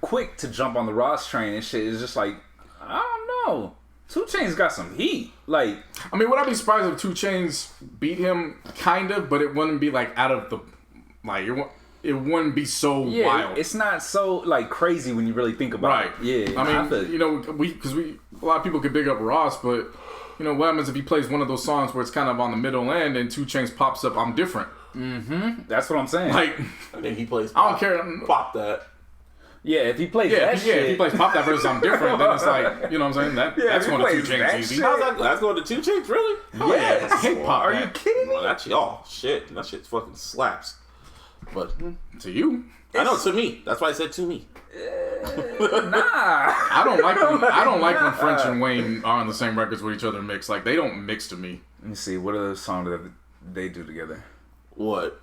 quick to jump on the Ross train and shit. Is just like, I don't know. 2 Chainz got some heat. Like, I mean, would I be surprised if 2 Chainz beat him? Kind of, but it wouldn't be like out of the it wouldn't be so wild. It's not so like crazy when you really think about it. Yeah, I mean, because a lot of people could big up Ross, but what happens if he plays one of those songs where it's kind of on the middle end and 2 Chainz pops up? I'm different. That's what I'm saying. Like, I think he plays. I don't care. Pop that. Yeah, if he plays that shit. If he plays Pop That versus I'm Different, then it's like, you know what I'm saying? That's going to 2 Chainz easy. How's that? That's going to 2 Chainz, really? Yes. I hate Pop Are That. you kidding me? Well, that's y'all. Shit. That shit fucking slaps. But to you. I know, to me. That's why I said to me. Nah. I don't like when French and Wayne are on the same records with each other mixed. Like, they don't mix to me. Let me see. What are the songs that they do together? What?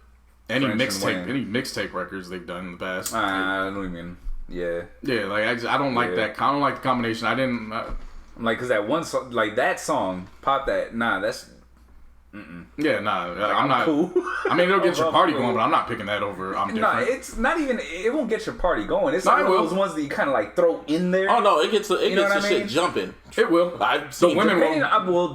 Any mixtape records they've done in the past. I don't even. Yeah. Yeah, like I don't like that. I don't like the combination. I didn't. I'm like, cause that one song, like that song, pop that. Nah, that's. Yeah, nah, I'm not. Cool. I mean, it'll get your party going, but I'm not picking that over. I'm different. Nah, it's not even. It won't get your party going. It's like one of those ones that you kind of like throw in there. Oh no, it gets the shit jumping. It will. The women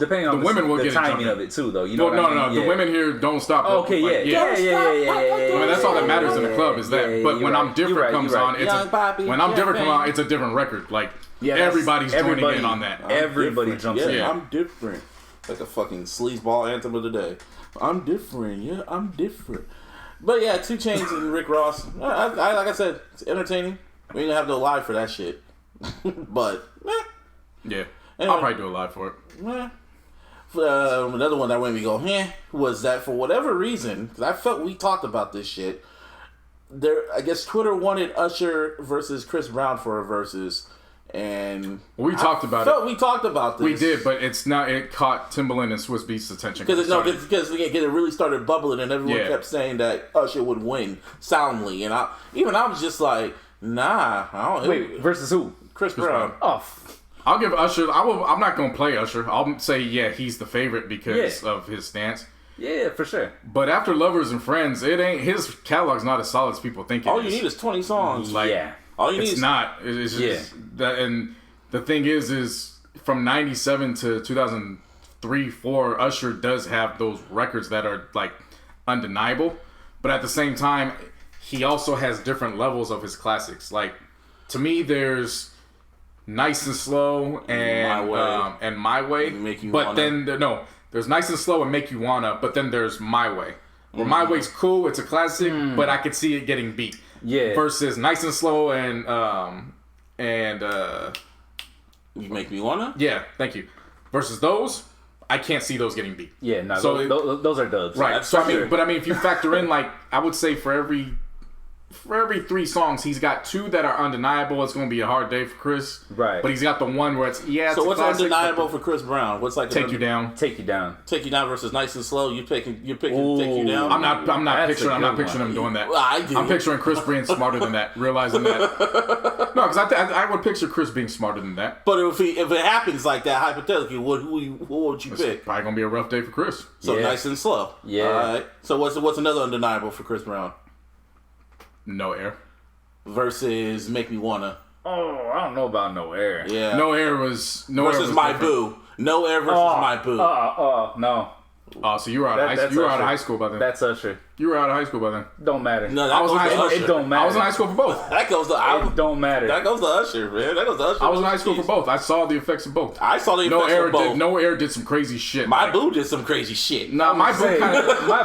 depending on the timing of it too, though. You know what I mean? No. The women here don't stop. Okay, yeah. I mean, that's all that matters in the club is that. But when I'm different comes on, it's a different record. Like everybody's joining in on that. Everybody jumps in. Yeah, I'm different. Like a fucking sleazeball anthem of the day. I'm different. Yeah, I'm different. But yeah, 2 Chainz and Rick Ross. I like I said, it's entertaining. We didn't have no live for that shit. But yeah, anyway, I'll probably do a live for it. Another one that made me go, was that for whatever reason, because I felt we talked about this shit. I guess Twitter wanted Usher versus Chris Brown for a versus. And we talked about it. We talked about this. We did, but it's not. It caught Timbaland and Swiss Beats' attention because it really started bubbling, and everyone kept saying that Usher would win soundly, and I was just like, nah, I don't. Wait, versus who? Chris Brown. Oh, I'll give Usher. I'm not gonna play Usher. I'll say he's the favorite because of his stance. Yeah, for sure. But after Lovers and Friends, his catalog's not as solid as people think it is. All you need is 20 songs. All you need is not. It's just that, and the thing is from '97 to 2003, 4, Usher does have those records that are like undeniable, but at the same time, he also has different levels of his classics. Like to me, there's Nice and Slow and My Way, there's Nice and Slow and Make You Wanna, but then there's My Way. Where My Way's cool, it's a classic, but I could see it getting beat. Yeah. Versus Nice and Slow and You Make Me Wanna? Yeah, thank you. Versus those, I can't see those getting beat. Yeah, no, so those are dubs. Right. So if you factor in, like, I would say for every 3 songs, he's got 2 that are undeniable. It's going to be a hard day for Chris. Right. But he's got the one where it's So what's classic, undeniable for Chris Brown? What's like Take You Down? Take You Down. Take You Down versus Nice and Slow. You're picking Take You Down. I'm not picturing him doing that. I do. I'm picturing Chris being smarter than that, realizing that. No, because I would picture Chris being smarter than that. But if it happens like that, hypothetically, who would you pick? Probably gonna be a rough day for Chris. So Nice and Slow. Yeah. All right. So what's another undeniable for Chris Brown? No Air. Versus Make Me Wanna. Oh, I don't know about No Air. Yeah. No Air versus My Boo. No Air versus My Boo. No. Oh, so you were out of high school by then. That's Usher. You were out of high school by then. Don't matter. No, I was in high school. It don't matter. I was in high school for both. That goes to It don't matter. That goes to Usher, man. That goes to Usher. I was in high school for both. I saw the effects of both. I saw the effects of both. No Air did some crazy shit. My Boo did some crazy shit. Nah, My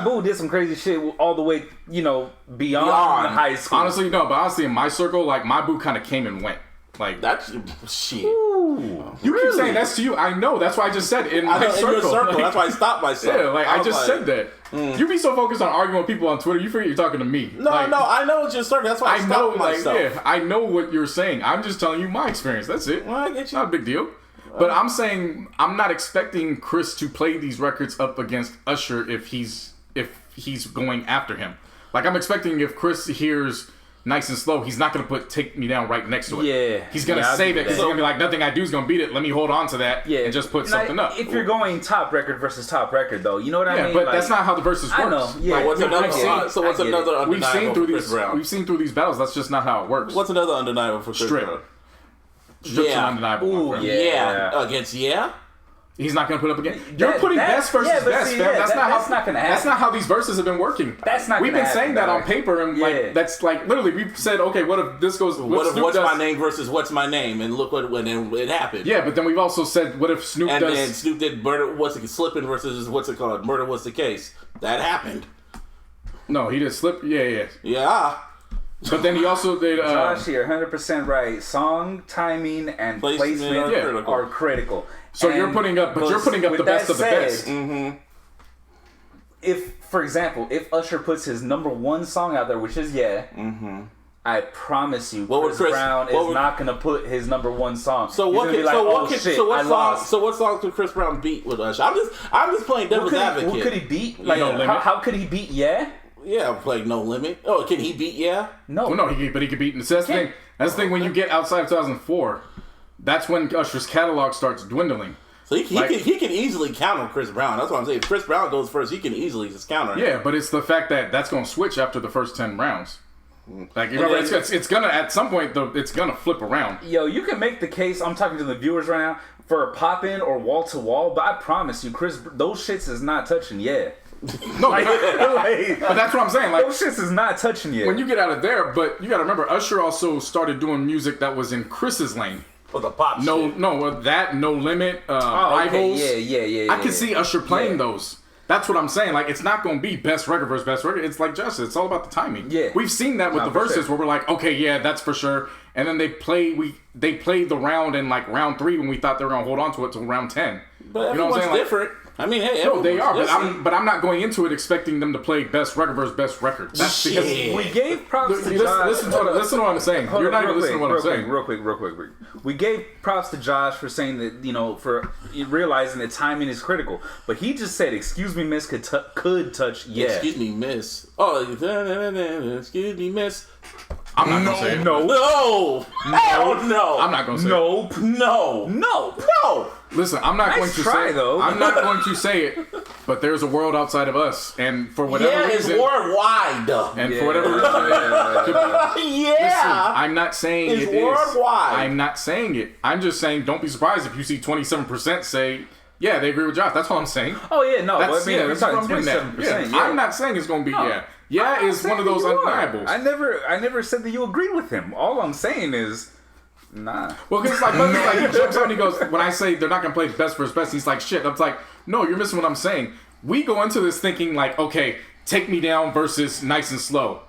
Boo did some crazy shit all the way, beyond high school. Honestly, in my circle, like My Boo kind of came and went. Like that's shit. Ooh, you keep saying that's to you. I know. That's why I just said in my circle. In your circle. That's why I stopped myself. Yeah, I just said that. You be so focused on arguing with people on Twitter, you forget you're talking to me. No, I know it's your circle. That's why I stopped myself. I know what you're saying. I'm just telling you my experience. That's it. Well, I get you. Not a big deal. But I'm saying I'm not expecting Chris to play these records up against Usher if he's going after him. Like I'm expecting if Chris hears Nice and Slow, he's not going to put Take Me Down right next to it. Yeah. He's going to save it because he's going to be like, nothing I do is going to beat it. Let me hold on to that and just put something up. If you're going top record versus top record, though, you know what I mean? Yeah, but that's not how the verses works. I know. Yeah. What's another undeniable for Chris Brown? We've seen through these battles. That's just not how it works. What's another undeniable for Chris Brown? Strip's an undeniable. Against He's not going to put up again. You're putting best versus best, fam. That's not going to happen. That's not how these verses have been working. That's not. We've been saying that on paper, and that's like literally we've said, okay, what if this goes? What if What's My Name versus What's My Name, and look when it happened. Yeah, but then we've also said, what if Snoop does? And then Snoop did Murder What's It Slipping versus what's it called? Murder What's the Case. That happened. No, he did Slip. Yeah. But then he also did. Josh, you're 100% right. Song, timing, and placement are critical. So you're putting up the best of the best. Mm-hmm. If, for example, if Usher puts his number 1 song out there, which is I promise you, Chris Brown is not going to put his number 1 song. So what songs could Chris Brown beat with Usher? I'm just playing devil's advocate. What could he beat? Like how could he beat? Yeah, like No Limit. Oh, can he beat? Yeah. No, well, no, but he could beat. That's the thing. That's the thing when you get outside of 2004. that's when Usher's catalog starts dwindling. So he can easily counter Chris Brown. That's what I'm saying. If Chris Brown goes first, he can easily just counter him. Yeah, but it's the fact that that's going to switch after the first 10 rounds. Like, you remember, it's going to, at some point, it's going to flip around. Yo, you can make the case, I'm talking to the viewers right now, for a pop-in or wall-to-wall, but I promise you, those shits is not touching yet. No, but that's what I'm saying. Like, those shits is not touching yet. When you get out of there, but you got to remember, Usher also started doing music that was in Chris's lane. For the pop shit. No Limit, Rivals. Okay. Yeah. I can see Usher playing those. That's what I'm saying. Like, it's not going to be best record versus best record. It's like Justice. It's all about the timing. Yeah. We've seen that with the verses where we're like, okay, yeah, that's for sure. And then they played the round in like round 3 when we thought they were going to hold on to it till round 10. But you know what I'm saying? Different. I mean, hey, no, they are, but I'm not going into it expecting them to play best record versus best record. That's because we gave props to Josh. Listen to what I'm saying. You're not even listening to what I'm saying. Real quick. We gave props to Josh for saying that, for realizing that timing is critical. But he just said, "Excuse me, miss," could touch. Yeah. Excuse me, miss. Oh, excuse me, miss. I'm not gonna say it. No. Hell no. I'm not gonna say it. No. Listen, I'm not going to say it. I'm not going to say it, but there's a world outside of us, and for whatever reason, it's worldwide. And for whatever reason, listen, I'm not saying it's worldwide. I'm not saying it. I'm just saying, don't be surprised if you see 27% say, yeah, they agree with Josh. That's all I'm saying. Oh yeah, no. That's what I'm getting at. Yeah. I'm not saying it's going to be Yeah, is one of those undeniables. I never said that you agreed with him. All I'm saying is, nah. Well, because it's like he jumps out and he goes, when I say they're not going to play best versus best, he's like, shit. I'm like, no, you're missing what I'm saying. We go into this thinking like, okay, Take Me Down versus Nice and Slow.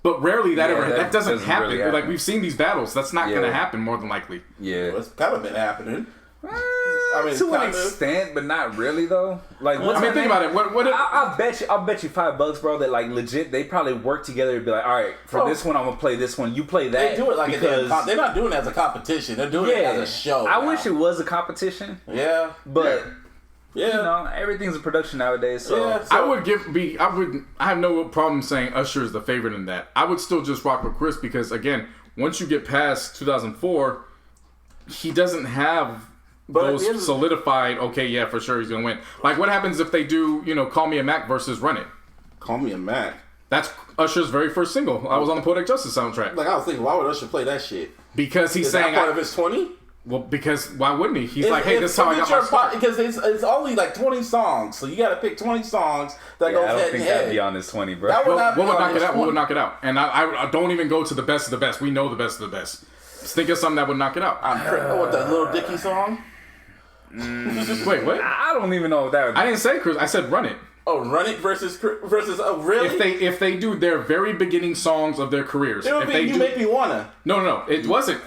But rarely that doesn't happen. Really happen. Like, we've seen these battles. That's not going to happen more than likely. Yeah. Well, it's kind of been happening. To an extent, but not really though. Like, think about it. I'll bet you $5, bro. That like legit, they probably work together and be like, all right, for this one, I'm gonna play this one. You play that. They do it like they're not doing it as a competition. They're doing it as a show. I wish it was a competition. Yeah, but everything's a production nowadays. So, I have no problem saying Usher is the favorite in that. I would still just rock with Chris because again, once you get past 2004, he doesn't have those solidified, okay, yeah, for sure he's going to win. Like, what happens if they do, Call Me a Mac versus Run It? Call Me a Mac? That's Usher's very first single. I was on the Poetic Justice soundtrack. Like, I was thinking, why would Usher play that shit? Because he's saying... That part of his 20? Well, because why wouldn't he? He's like, hey, this is how I got my start. Because it's only like 20 songs, so you got to pick 20 songs that goes head to head. I don't think that'd be on this 20, bro. What would knock it out? What would knock it out? And I don't even go to the best of the best. We know the best of the best. Just think of something that would knock it out. What, that Little Dicky song? Wait, what? I don't even know that. I didn't say Chris. I said Run It. Oh, Run It versus really? If they do their very beginning songs of their careers, You Make Me Wanna. No, it wasn't.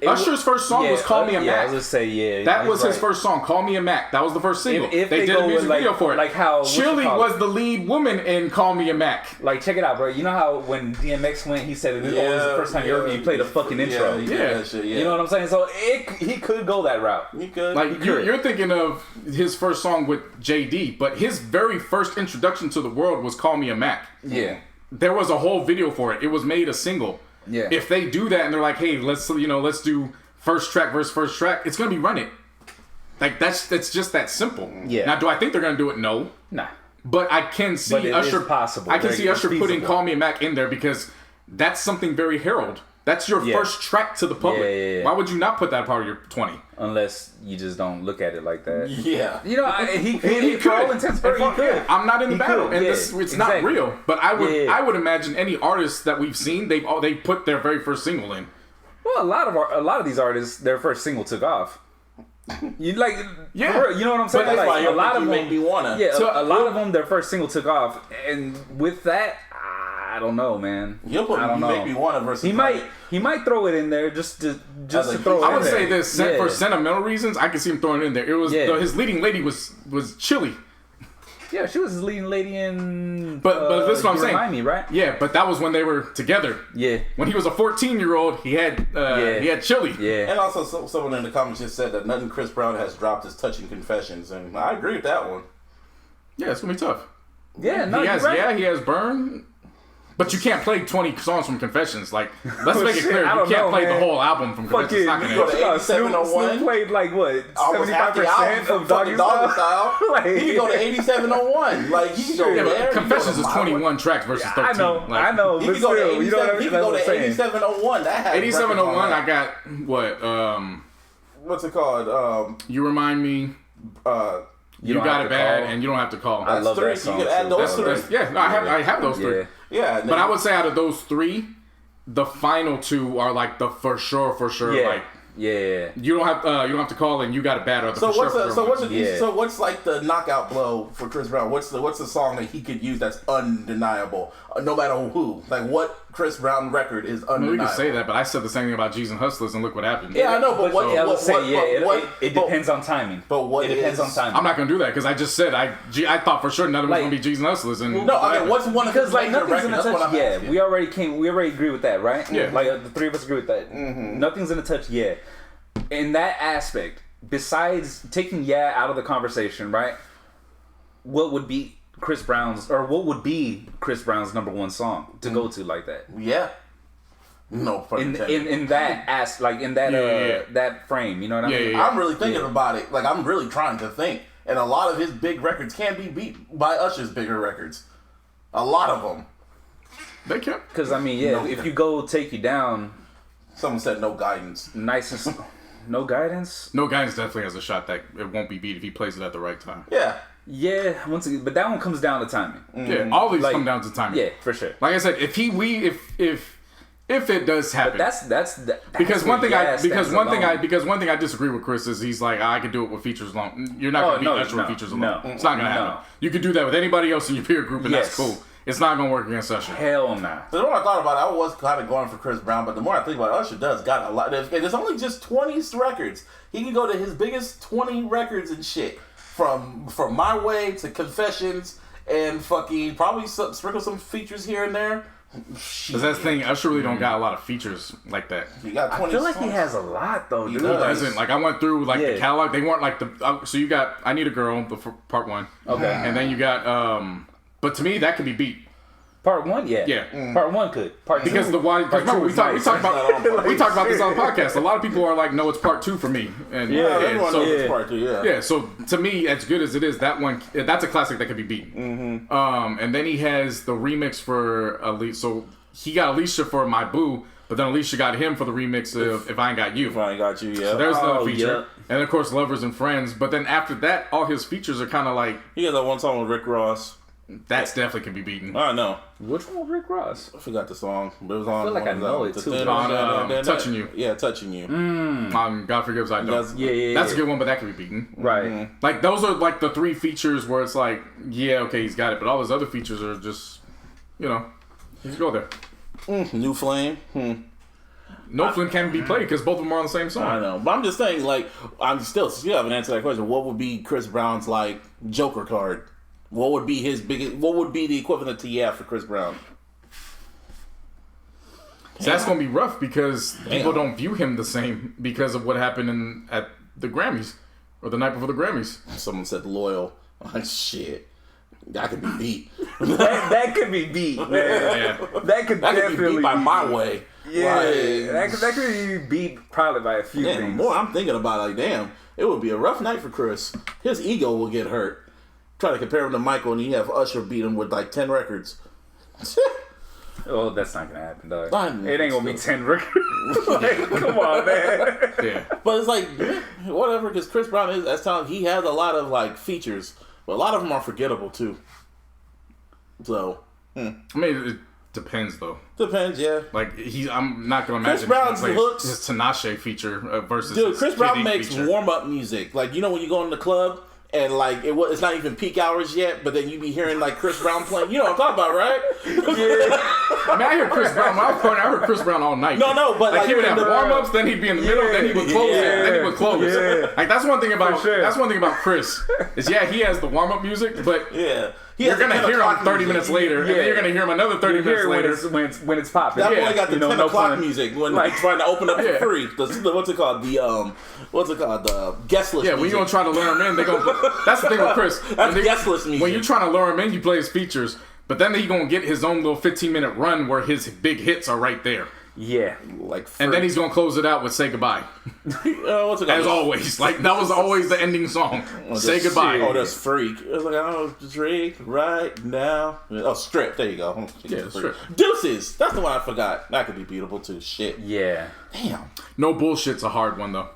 Usher's first song was Call Me a Mac. Yeah, I was gonna say, that was his first song, Call Me a Mac. That was the first single. If they did a music video for it. Like how Chili was the lead woman in Call Me a Mac. Like, check it out, bro. You know how when DMX went, he said, this was the first time you heard me play the fucking intro. Yeah. You know what I'm saying? So he could go that route. He could. Like, you're thinking of his first song with JD, but his very first introduction to the world was Call Me a Mac. Yeah. There was a whole video for it. It was made a single. Yeah. If they do that and they're like, hey, let's do first track versus first track, it's gonna be Run It. Like, that's just that simple. Yeah. Now, do I think they're gonna do it? No. Nah. But I can see Usher. Possible. I can see Usher putting "Call Me a Mac" in there because that's something very herald. That's your first track to the public. Yeah. Why would you not put that part of your 20? Unless you just don't look at it like that. Yeah. He could. For all intents and purposes, he could. I'm not in the battle, and it's not real. But I would imagine any artist that we've seen, they put their very first single in. Well, a lot of these artists, their first single took off. You know what I'm saying? But like, a lot of them make me wanna. Yeah, a lot of them, their first single took off, and with that, I don't know, man. He'll put Make Me Wanna versus. He might throw it in there just to throw it in there. I would say this for sentimental reasons. I could see him throwing it in there. It was his leading lady was Chili. Yeah, she was his leading lady in. But this is what I'm saying. Remind me, right? Yeah, but that was when they were together. Yeah. When he was a 14-year-old, he had Chili. Yeah. And also, someone in the comments just said that nothing Chris Brown has dropped is touching confessions, and I agree with that one. Yeah, it's gonna be tough. Yeah, no, you're right. He has Burn. But you can't play 20 songs from Confessions. Like, let's make it clear. You can't play the whole album from Confessions. You go to 8701. Snoop played like what? 75% of Doggy Style. Like, he can go to 8701. Like, he can go there. Confessions is 21 tracks versus 13. I know. But still, you know he can go to 8701. That has 8701. I got what? What's it called? You Remind Me. You Got It Bad, and You Don't Have to Call. I love that song. You can add those three. I have those three. Yeah, but I would say out of those three, the final two are like the for sure. Like, you don't have to call, and You Got It Bad are the for sure. So what's like the knockout blow for Chris Brown? What's the song that he could use that's undeniable, no matter who? Like, what Chris Brown record is undeniable? We can say that, but I said the same thing about G's and Hustlers, and look what happened. Yeah, I know, but it depends on timing. But what it depends on timing. I'm not gonna do that because I just said I thought for sure none of it was gonna be G's and Hustlers. And what's one of his major Nothing's records? Gonna Touch. Yeah, we already agree with that, right? Yeah, like the three of us agree with that. Mm-hmm. Nothing's Gonna Touch. Yeah. In that aspect, besides taking out of the conversation, right? What would be Chris Brown's number one song to go to like that? Yeah. No fucking in that that frame, you know what I mean? I'm really thinking about it. Like, I'm really trying to think. And a lot of his big records can be beat by Usher's bigger records. A lot of them. They can. Because, I mean, if you go Take You Down... Someone said No Guidance. Nice and... No Guidance? No Guidance definitely has a shot that it won't be beat if he plays it at the right time. Yeah, once again, but that one comes down to timing. Mm-hmm. Yeah, all these come down to timing. Yeah, for sure. Like I said, if it does happen, but that's because one thing I disagree with Chris is he's like, I can do it with features alone. You're not gonna beat Usher with features alone. It's not gonna happen. You could do that with anybody else in your peer group, and that's cool. It's not gonna work against Usher. Hell no. The more I thought about it, I was kind of going for Chris Brown, but the more I think about it, Usher got a lot. There's only just 20 records. He can go to his biggest 20 records and shit, from My Way to Confessions, and fucking probably sprinkle some features here and there. Because that's the thing, Usher really don't got a lot of features like that. He got 20 I feel like songs. He has a lot though, dude. He doesn't. Like, I went through the catalog. They weren't like the. So you got I Need a Girl, part one. Okay. And then you got. But to me, that could be beat. Part one, yeah. Part one could. Part because two, the why? Because remember we talked about this on the podcast. A lot of people are like, no, it's part two for me. And everyone knows it's part two. Yeah. So to me, as good as it is, that's a classic that could be beaten. Mm-hmm. And then he has the remix for Alicia. So he got Alicia for My Boo, but then Alicia got him for the remix of If I Ain't Got You. If I Ain't Got You, yeah. So there's another feature. And of course, Lovers and Friends. But then after that, all his features are kind of like. He has that one song with Rick Ross. That's definitely can be beaten. I know. Which one was Rick Ross? I forgot the song, but it was on. I feel like I know it too. On Touching You. Yeah, Touching You. God Forgives I Don't. That's a good one, but that can be beaten. Right. Mm-hmm. Like, those are like the three features where it's like, okay, he's got it, but all his other features are just, just go there. New Flame. No Flame can't be played because both of them are on the same song. I know, but I'm just saying, like, still haven't answered that question. What would be Chris Brown's like Joker card? What would be his biggest? What would be the equivalent to for Chris Brown? So that's gonna be rough because people don't view him the same because of what happened at the Grammys or the night before the Grammys. Someone said Loyal. Shit, that could be beat. that could be beat, man. That could definitely be beat by My Way. Yeah, that could be beat probably by a few things. The more I'm thinking about it, like, damn, it would be a rough night for Chris. His ego will get hurt. Try to compare him to Michael, and you have Usher beat him with like 10 records. Oh, that's not gonna happen, dog. It ain't gonna be 10 records. Come on, man. Yeah, but it's like whatever, because Chris Brown is as talented. He has a lot of like features, but a lot of them are forgettable too. So, I mean, it depends though. Depends, yeah. Like I'm not gonna imagine Chris Brown's hooks. His Tinashe feature versus. Dude, Chris Brown makes warm up music. Like, when you go in the club. And like it's not even peak hours yet, but then you be hearing like Chris Brown playing. You know what I'm talking about, right? Yeah. I mean, I hear Chris Brown. When I was partying, I heard Chris Brown all night. No, but like he would have warm ups, then he'd be in the middle, then he would close it, then he would close. Yeah. Like that's one thing about Chris is he has the warm up music, but you're gonna hear him 30 minutes later, and then you're gonna hear him another 30 minutes later when it's popping. That boy got the 10 o'clock music when he's trying to open up for free. What's it called? The guest list. Yeah, when you gonna try to lure him in, they gonna. That's the thing with Chris. That's guest list music. When you're trying to lure him in, you play his features. But then he gonna get his own little 15-minute run where his big hits are right there. Yeah. Like, and then he's gonna close it out with "Say Goodbye." What's it As always, like that was always the ending song. "Say Goodbye." Oh, that's Freak. It was like, oh, Drake right now. Oh, Strip. There you go. Yeah, Strip. Deuces. That's the one I forgot. That could be beautiful too. Shit. Yeah. Damn. No Bullshit's a hard one though.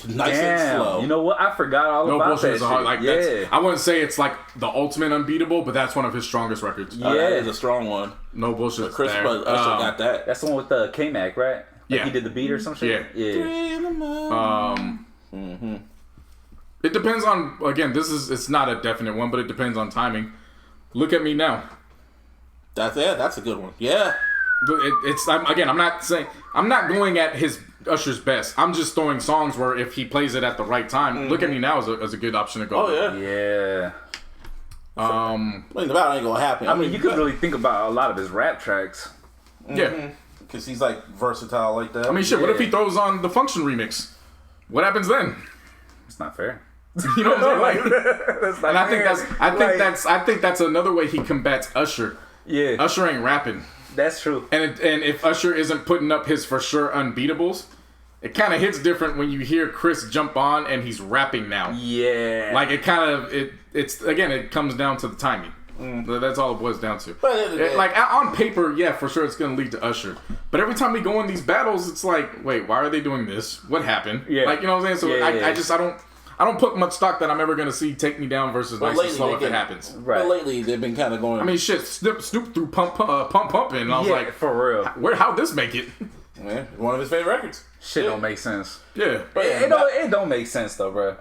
Nice and slow. You know what? I forgot all No about Bullshit that is a hard. shit. Like that's, I wouldn't say it's like the ultimate unbeatable, but that's one of his strongest records. Yeah, that is a strong one. No Bullshit. Chris Usher got that. That's the one with the K-Mac, right? Like yeah, he did the beat or some shit. Yeah. It depends on. Again, it's not a definite one, but it depends on timing. Look at Me Now. That's a good one. Yeah. I'm not going at his Usher's best. I'm just throwing songs where if he plays it at the right time, Look at Me Now is a good option to go. Oh yeah. Yeah. I mean, the battle ain't gonna happen. I mean, you could really think about a lot of his rap tracks. Yeah. Because he's like versatile like that. I mean, shit. What if he throws on the Function remix? What happens then? It's not fair. You know what I'm saying? Like, and I think that's another way he combats Usher. Yeah. Usher ain't rapping. That's true. And if Usher isn't putting up his for sure unbeatables, it kind of hits different when you hear Chris jump on and he's rapping now. Yeah. Like it kind of it comes down to the timing. That's all it boils down to. Like on paper, yeah, for sure it's gonna lead to Usher. But every time we go in these battles, it's like, wait, why are they doing this? What happened? Yeah. Like, you know what I'm saying? So I don't put much stock that I'm ever gonna see Take Me Down versus Nice and Slow if it happens. Right. But lately they've been kind of going. I mean, shit, Snoop threw Pump Pumpin', and I was like, for real. How'd this make it? Yeah, one of his favorite records. Shit don't make sense. Yeah. But It don't make sense though, bro.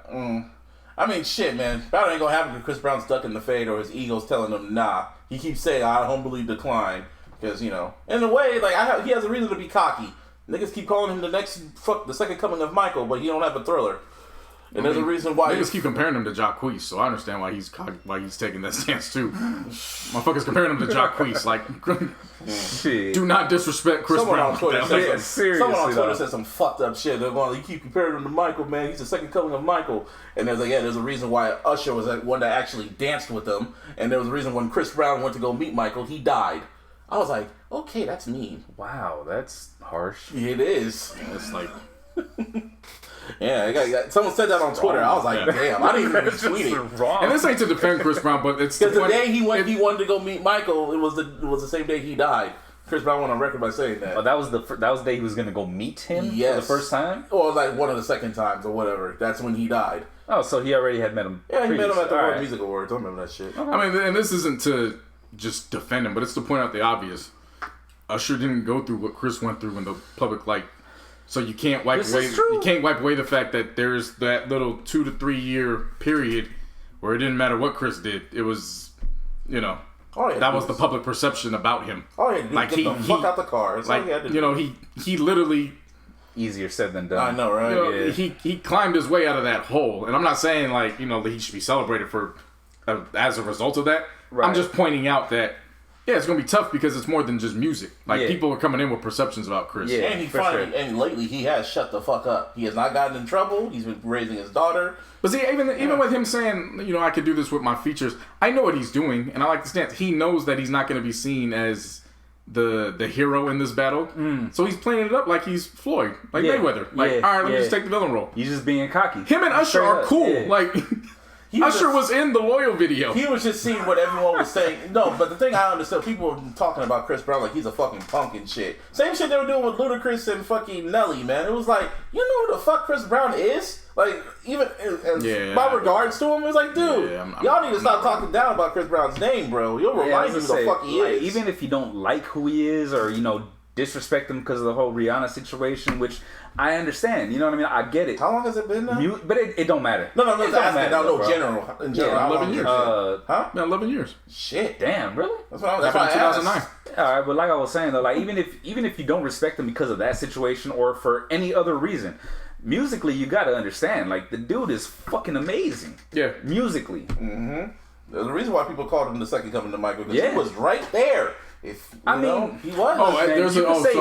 I mean, shit, man. Battle ain't gonna happen because Chris Brown's stuck in the fade or his ego's telling him, nah. He keeps saying, I humbly decline. Because, you know, in a way, like, he has a reason to be cocky. Niggas keep calling him the second coming of Michael, but he don't have a Thriller. And there's a reason why niggas keep comparing him to Jacquees, so I understand why he's taking that stance too. Motherfuckers comparing him to Jacquees, like, shit. Do not disrespect Chris Brown. Someone on Twitter said some fucked up shit. They're going, you keep comparing him to Michael, man. He's the second coming of Michael. And there's there's a reason why Usher was one that actually danced with him. And there was a reason when Chris Brown went to go meet Michael, he died. I was like, okay, that's mean. Wow, that's harsh. It is. It's like. Yeah, someone said that on Twitter. I was like, damn, I didn't even retweet it. And this ain't to defend Chris Brown, but it's because the day he wanted to go meet Michael, it was the same day he died. Chris Brown went on record by saying that. Oh, that was the day he was gonna go meet him for the first time, or like one of the second times or whatever. That's when he died. Oh, so he already had met him. Yeah, he met him at the World Music Awards. I remember that shit. Okay. I mean, and this isn't to just defend him, but it's to point out the obvious. Usher didn't go through what Chris went through in the public light. So you can't wipe away the fact that there's that little 2 to 3 year period where it didn't matter what Chris did. It was, that was the public perception about him. Oh yeah, like get the fuck out the car. It's like he literally. Easier said than done. I know, right? He climbed his way out of that hole, and I'm not saying he should be celebrated for as a result of that. Right. I'm just pointing out that. Yeah, it's gonna be tough because it's more than just music. Like people are coming in with perceptions about Chris. Yeah, and lately he has shut the fuck up. He has not gotten in trouble. He's been raising his daughter. But see, even with him saying, I could do this with my features, I know what he's doing, and I like the stance. He knows that he's not gonna be seen as the hero in this battle, so he's playing it up like he's Floyd, like Mayweather. Like, all right, let me just take the villain role. He's just being cocky. Him and Usher are cool. Yeah. Like. Usher was in the Loyal video. He was just seeing what everyone was saying. No, but the thing I understood, people were talking about Chris Brown like he's a fucking punk and shit. Same shit they were doing with Ludacris and fucking Nelly, man. It was like, you know who the fuck Chris Brown is? Like, even my regards to him, it's like, dude, y'all need to stop talking down about Chris Brown's name, bro. You'll remind you who the fuck he is. Even if you don't like who he is or, disrespect him because of the whole Rihanna situation, which I understand. You know what I mean? I get it. How long has it been now? But it don't matter. No, let's ask it. In general. 11 years. Huh? 11 years. Shit. Damn, really? That's what I 2009. All right, but like I was saying though, like even if you don't respect him because of that situation or for any other reason, musically you gotta understand, like the dude is fucking amazing. Yeah. Musically. Mm-hmm. There's a reason why people called him the second coming to Michael, because he was right there. If he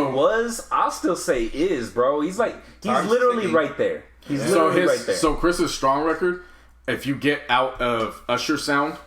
was. I'll still say is, bro. He's literally right there. He's literally right there. So Chris's strong record, if you get out of Usher sound,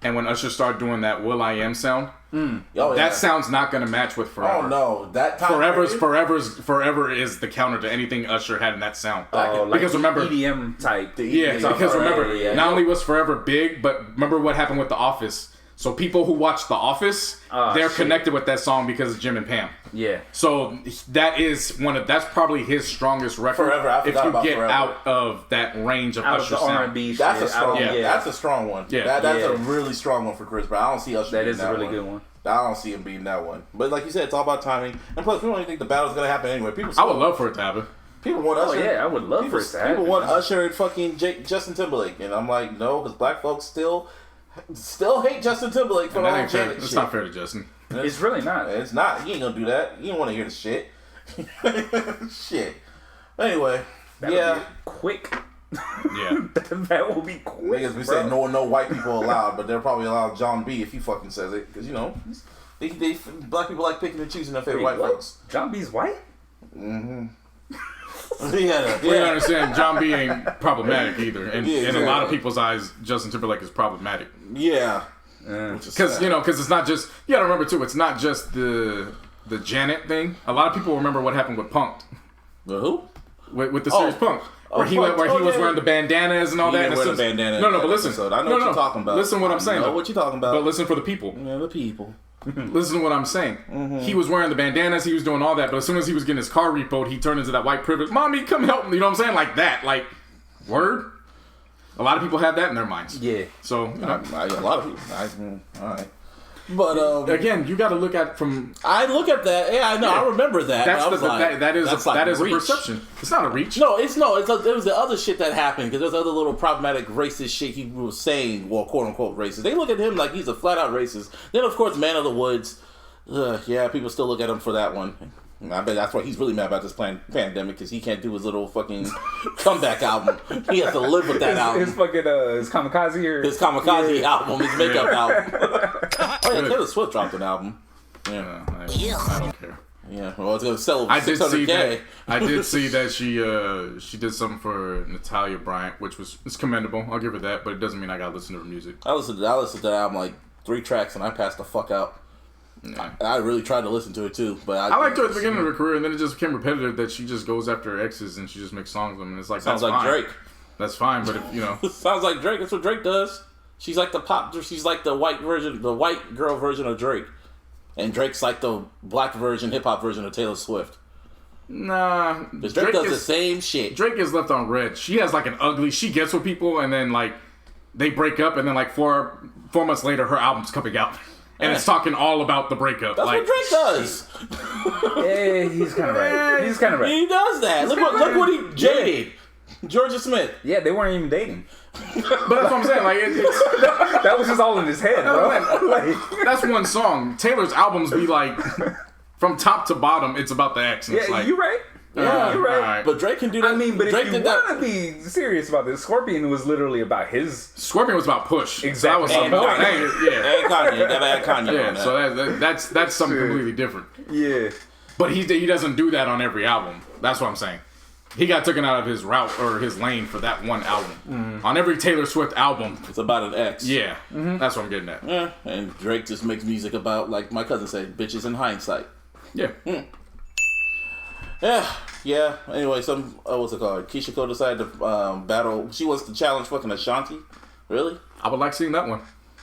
and when Usher started doing that Will.I.am sound, that sound's not going to match with Forever. Oh no, that time Forever is the counter to anything Usher had in that sound. Because remember, EDM type. Because remember, not only was Forever big, but remember what happened with The Office. So people who watch The Office, they're connected with that song because of Jim and Pam. Yeah. So that's probably his strongest record. Forever, if you get out of that range of Usher sound. R&B shit. That's a strong one. That's a strong one. Yeah. That's a really strong one for Chris Brown. I don't see Usher beating that one. That is a really good one. I don't see him beating that one. But like you said, it's all about timing. And plus, we don't even think the battle's going to happen anyway. I would love for it to happen. People want Usher. Oh yeah, I would love for it to happen. People want Usher and fucking Justin Timberlake. And I'm like, no, because black folks still hate Justin Timberlake for all Janet shit. It's not fair to Justin. It's really not. It's not. You ain't gonna do that. You don't want to hear the shit. Shit. Anyway, That'll be quick. Yeah. That will be quick. Niggas be saying no white people allowed, but they'll probably allow John B if he fucking says it, because they black people like picking and choosing their favorite white folks. John B's white? Mm-hmm. Yeah. We understand John B ain't problematic either, and in a lot of people's eyes, Justin Timberlake is problematic. Yeah, because it's not just. You gotta remember too, it's not just the Janet thing. A lot of people remember what happened with Punk'd. The who? With the series Punk'd. Where he was wearing the bandanas and all that. Wear the bandana. No, but listen. I know what you're talking about. Listen what I'm saying. I know what you're talking about. But listen for the people. Yeah, the people. Listen to what I'm saying. Mm-hmm. He was wearing the bandanas. He was doing all that. But as soon as he was getting his car repoed, he turned into that white privilege. Mommy, come help me. You know what I'm saying? Like that. Like, word. A lot of people have that in their minds. Yeah. So, a lot of people. All right. But again, you got to look at from. I look at that. Yeah, I know. Yeah. I remember that. That is a perception. It's not a reach. No, it was the other shit that happened because there's other little problematic racist shit he was saying. Well, quote unquote racist. They look at him like he's a flat out racist. Then of course, Man of the Woods. People still look at him for that one. I bet that's why he's really mad about this pandemic because he can't do his little fucking comeback album. He has to live with that album. His fucking his kamikaze album, his makeup album. Taylor Swift dropped an album. Yeah, I don't care. Yeah, well, it's gonna sell 600K. I did see that she did something for Natalia Bryant, which it's commendable. I'll give her that, but it doesn't mean I gotta listen to her music. I listened to that album like 3 tracks and I passed the fuck out. Yeah. I really tried to listen to it too, but I liked her at the beginning of her career, and then it just became repetitive that she just goes after her exes and she just makes songs with them. And it's like sounds like fine. Drake. That's fine, but if sounds like Drake. That's what Drake does. She's like the pop. She's like the white girl version of Drake, and Drake's like the black version, hip hop version of Taylor Swift. Nah, because Drake does the same shit. Drake is left on red. She has like an ugly. She gets with people, and then like they break up, and then like 4 months later, her album's coming out. And it's talking all about the breakup. That's what Drake does. Yeah, he's kind of right. He's kind of right. He does that. Look what he jaded. Georgia Smith. Yeah, they weren't even dating. But that's what I'm saying. Like that was just all in his head, bro. That's one song. Taylor's albums be like from top to bottom. It's about the ex. Yeah, like, you're right. Yeah, you're right. But Drake can do that. I mean, but Drake if you want to be serious about this, Scorpion was literally about his. Scorpion was about Push. Exactly. And Kanye. Gotta add Kanye. Yeah. So that's something completely different. Yeah. But he doesn't do that on every album. That's what I'm saying. He got taken out of his route or his lane for that one album. Mm-hmm. On every Taylor Swift album, it's about an ex. Yeah. Mm-hmm. That's what I'm getting at. Yeah. And Drake just makes music about, like my cousin said, bitches in hindsight. Yeah. Yeah. Anyway, what's it called? Keisha Cole decided to battle. She wants to challenge fucking Ashanti. Really? I would like seeing that one.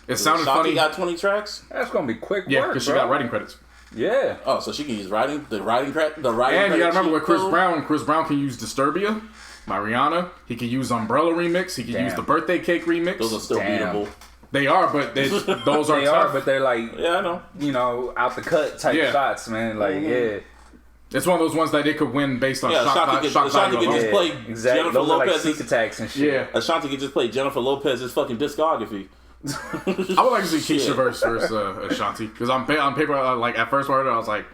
It sounded Ashanti funny. Got 20 tracks. That's gonna be quick. Yeah, because she got writing credits. Yeah. Oh, so she can use writing And credit. you gotta remember with Chris Brown. Chris Brown can use Disturbia by Rihanna. He can use Umbrella remix. He can use the Birthday Cake remix. Those are still beatable. They are, but those are they tough. are, but they're like I know, out the cut type shots, man. Like It's one of those ones that they could win based on Ashanti could just play exactly. Jennifer Those Lopez. Are like sneak attacks and shit. Yeah, Ashanti could just play Jennifer Lopez's fucking discography. I would like to see Keisha versus Ashanti because on paper, like at first I heard it, I was like,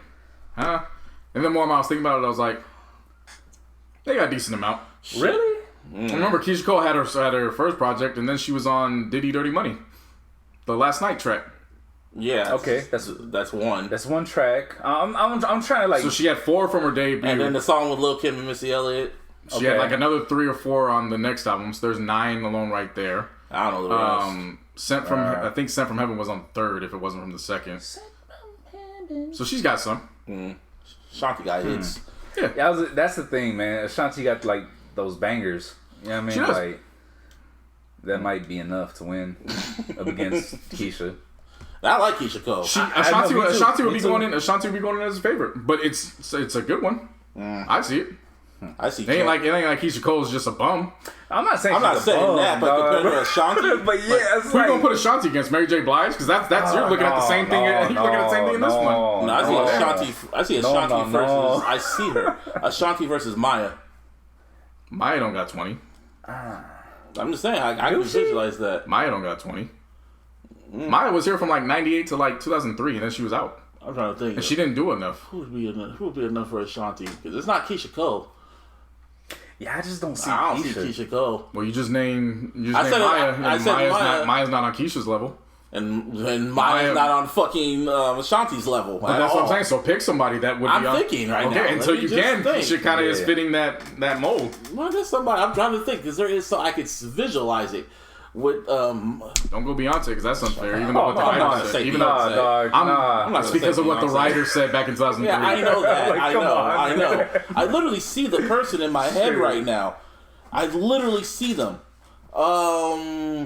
huh? And then more when I was thinking about it, I was like, they got a decent amount. Really? I remember Keisha Cole had her first project, and then she was on Diddy Dirty Money, the Last Night track. Yeah. Okay. That's one. That's one track. I'm trying to like. So she had 4 from her debut, and then the song with Lil Kim and Missy Elliott. She had like another 3 or 4 on the next album. So there's 9 alone right there. I don't know the rest. Sent from Heaven was on third if it wasn't from the second. So she's got some. Shanti got hits. Yeah, that's the thing, man. Ashanti got like those bangers. You know what I mean? Like that might be enough to win up against Keisha. I like Keisha Cole. Ashanti would be going in as a favorite, but it's a good one. I see it. I see. It ain't like Keisha Cole is just a bum. I'm not saying that, but compared to Ashanti, but yeah, who you gonna put Ashanti against? Mary J. Blige? Because that's you're looking at the same thing. You're looking at the same thing in this one. No, I see Ashanti versus. I see her Ashanti versus Maya. Maya don't got 20. I'm just saying, I can visualize that. Maya don't got 20. Maya was here from like 98 to like 2003, and then she was out. I'm trying to think. And she didn't do enough. Who would be enough for Ashanti? Because it's not Keisha Cole. Yeah, I just don't see I don't Keisha. see Keisha Cole. Well, you just name Maya. Maya's not on Keisha's level. And Maya's not on fucking Ashanti's level. But that's what I'm saying. So pick somebody that would be on. I'm thinking right now. Okay, until you can. Keisha kind of is fitting that mold. Well, there's somebody. I'm trying to think because there is so I could visualize it. With don't go Beyonce because that's unfair. Even though what the writer said. I'm not because of what the writer said back in 2003. Yeah, I know that. I know. I literally see the person in my head right now. I literally see them.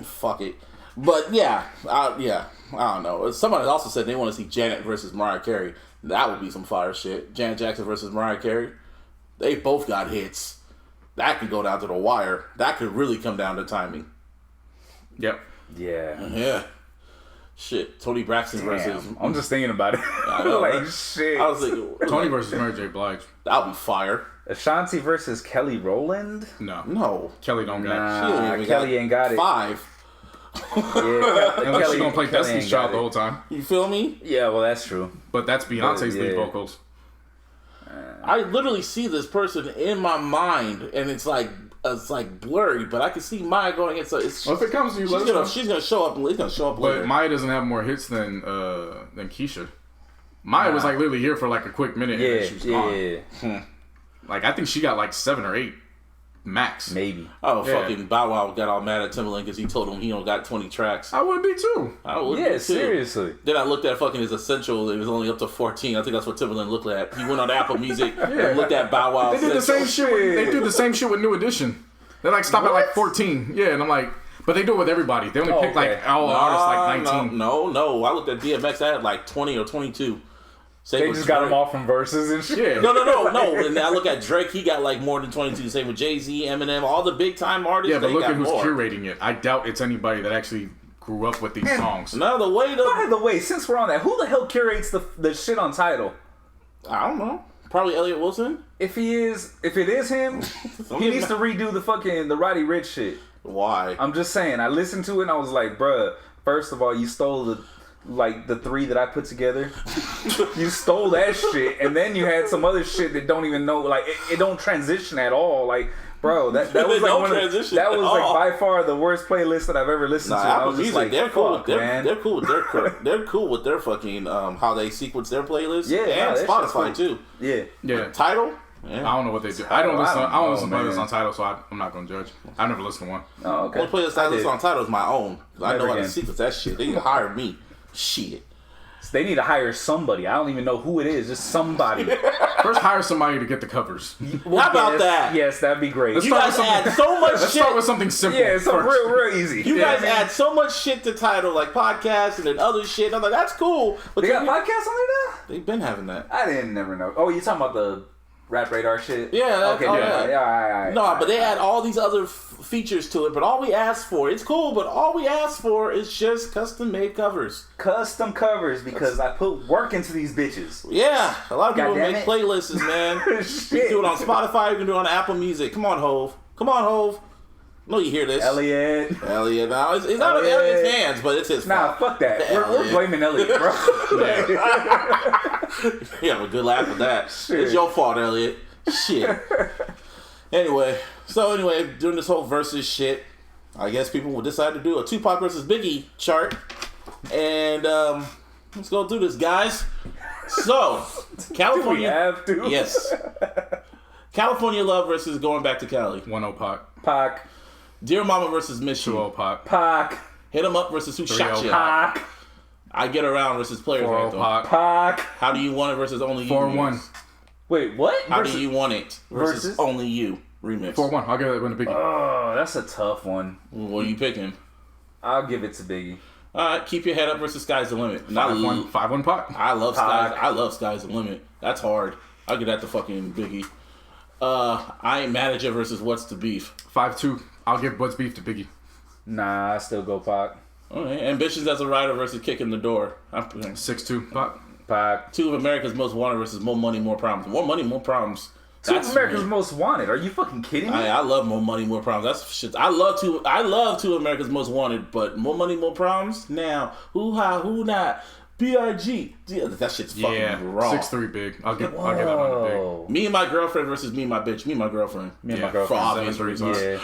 Fuck it. But yeah, I don't know. Somebody also said they want to see Janet versus Mariah Carey. That would be some fire shit. Janet Jackson versus Mariah Carey. They both got hits. That could go down to the wire. That could really come down to timing. Yep. Yeah. Shit. Tony Braxton versus. I'm just thinking about it. I know, like shit. I was thinking Tony versus Mary J. Blige. That'll be fire. Ashanti versus Kelly Rowland. No. Kelly don't got it. Kelly ain't got it. 5. Unless she's gonna play Destiny's Child the whole time. You feel me? Yeah, well that's true. But that's Beyonce's lead vocals. I literally see this person in my mind, and it's like blurry, but I can see Maya going in. So it's. Well, if it comes to you, she's gonna show up. It's gonna show up later. But Maya doesn't have more hits than Keisha. Maya was like literally here for like a quick minute, and then she was gone. Like I think she got like 7 or 8 max, maybe. Fucking Bow Wow got all mad at Timbaland because he told him he don't got 20 tracks. I would be too. I would be too. Seriously. Then I looked at fucking his Essential. It was only up to 14. I think that's what Timbaland looked at. He went on Apple Music and looked at Bow Wow. They did the same shit. They do the same shit with New Edition. They like stop at like 14. Yeah, and I'm like, but they do it with everybody. They only pick like all artists like 19. No. I looked at DMX. I had like 20 or 22. They just got them all from Versus and shit. Yeah. No. And I look at Drake, he got like more than 22. Same with Jay-Z, Eminem, all the big time artists. Yeah, but look at who's curating it. I doubt it's anybody that actually grew up with these songs. No, by the way, since we're on that, who the hell curates the shit on Tidal? I don't know. Probably Elliot Wilson. If it is him, he needs to redo the Roddy Ricch shit. Why? I'm just saying. I listened to it and I was like, bruh, first of all, you stole the 3 that I put together. You stole that shit, and then you had some other shit that don't even know, like it don't transition at all. Like, bro, that was like by far the worst playlist that I've ever listened to. I was just like, they're cool with their fucking how they sequence their playlist. Yeah, and Spotify too. Yeah. Tidal. Yeah. I don't know what they do. I don't listen to playlists on Tidal, so I'm not gonna judge. I never listened to one. Oh, okay. One playlist I listen on Tidal is my own. I know how to sequence that shit. They can hire me. Shit. They need to hire somebody. I don't even know who it is. Just somebody. First, hire somebody to get the covers. How about that? Yes, that'd be great. You guys add so much shit. Let's start with something simple. Yeah, it's real easy. You guys add so much shit to Tidal, like podcasts and then other shit. I'm like, that's cool. But they got podcasts on there now? They've been having that. I didn't never know. Oh, you talking about the Rap Radar shit? Yeah. Okay. Yeah. No, but they add all these other features to it. But all we ask for, it's cool. But all we ask for is just custom made covers. Custom covers because I put work into these bitches. Yeah, a lot of people make playlists, man. You can do it on Spotify. You can do it on Apple Music. Come on, Hove. No, you hear this. Elliot. Now, it's not in Elliot's hands, but it's his fault. Nah, fuck that. We're blaming Elliot, bro. You have a good laugh at that. Shit. It's your fault, Elliot. Shit. Anyway, during this whole versus shit, I guess people will decide to do a Tupac versus Biggie chart. And let's go through this, guys. So, California. Do we have to? Yes. California Love versus Going Back to Cali. 1-0 Pac. Pac. Dear Mama versus Miss You. 2-0 Pac. Pac. Hit 'em up versus Who Shot You. Pac. I Get Around versus Players Anthem. Pac. How Do You Want It versus Only You. 4-1. Wait, what? How Do You Want It versus Only You remix. 4-1. I'll give it one to Biggie. Oh, that's a tough one. What are you picking? I'll give it to Biggie. All right, Keep Your Head Up versus Sky's the Limit. 5-1 Pac. I love Sky's the Limit. That's hard. I'll give that to fucking Biggie. I Ain't Mad at You versus What's the Beef. 5-2. I'll give What's Beef to Biggie. Nah, I still go Pac. Okay, Ambitions as a Writer versus Kicking the Door. 6-2 Pac. Pac. 2 of America's Most Wanted versus More Money, More Problems. More Money, More Problems. 2 of America's Most Wanted. Are you fucking kidding me? I love More Money, More Problems. That's shit. I love 2 of America's Most Wanted, but More Money, More Problems? Now, who high, who not? B.I.G. That shit's fucking wrong. 6-3 Big. I'll give that one to Big. Me and My Girlfriend versus Me and My Bitch. Me and My Girlfriend. Me and My Girlfriend. For obvious reasons. Yeah.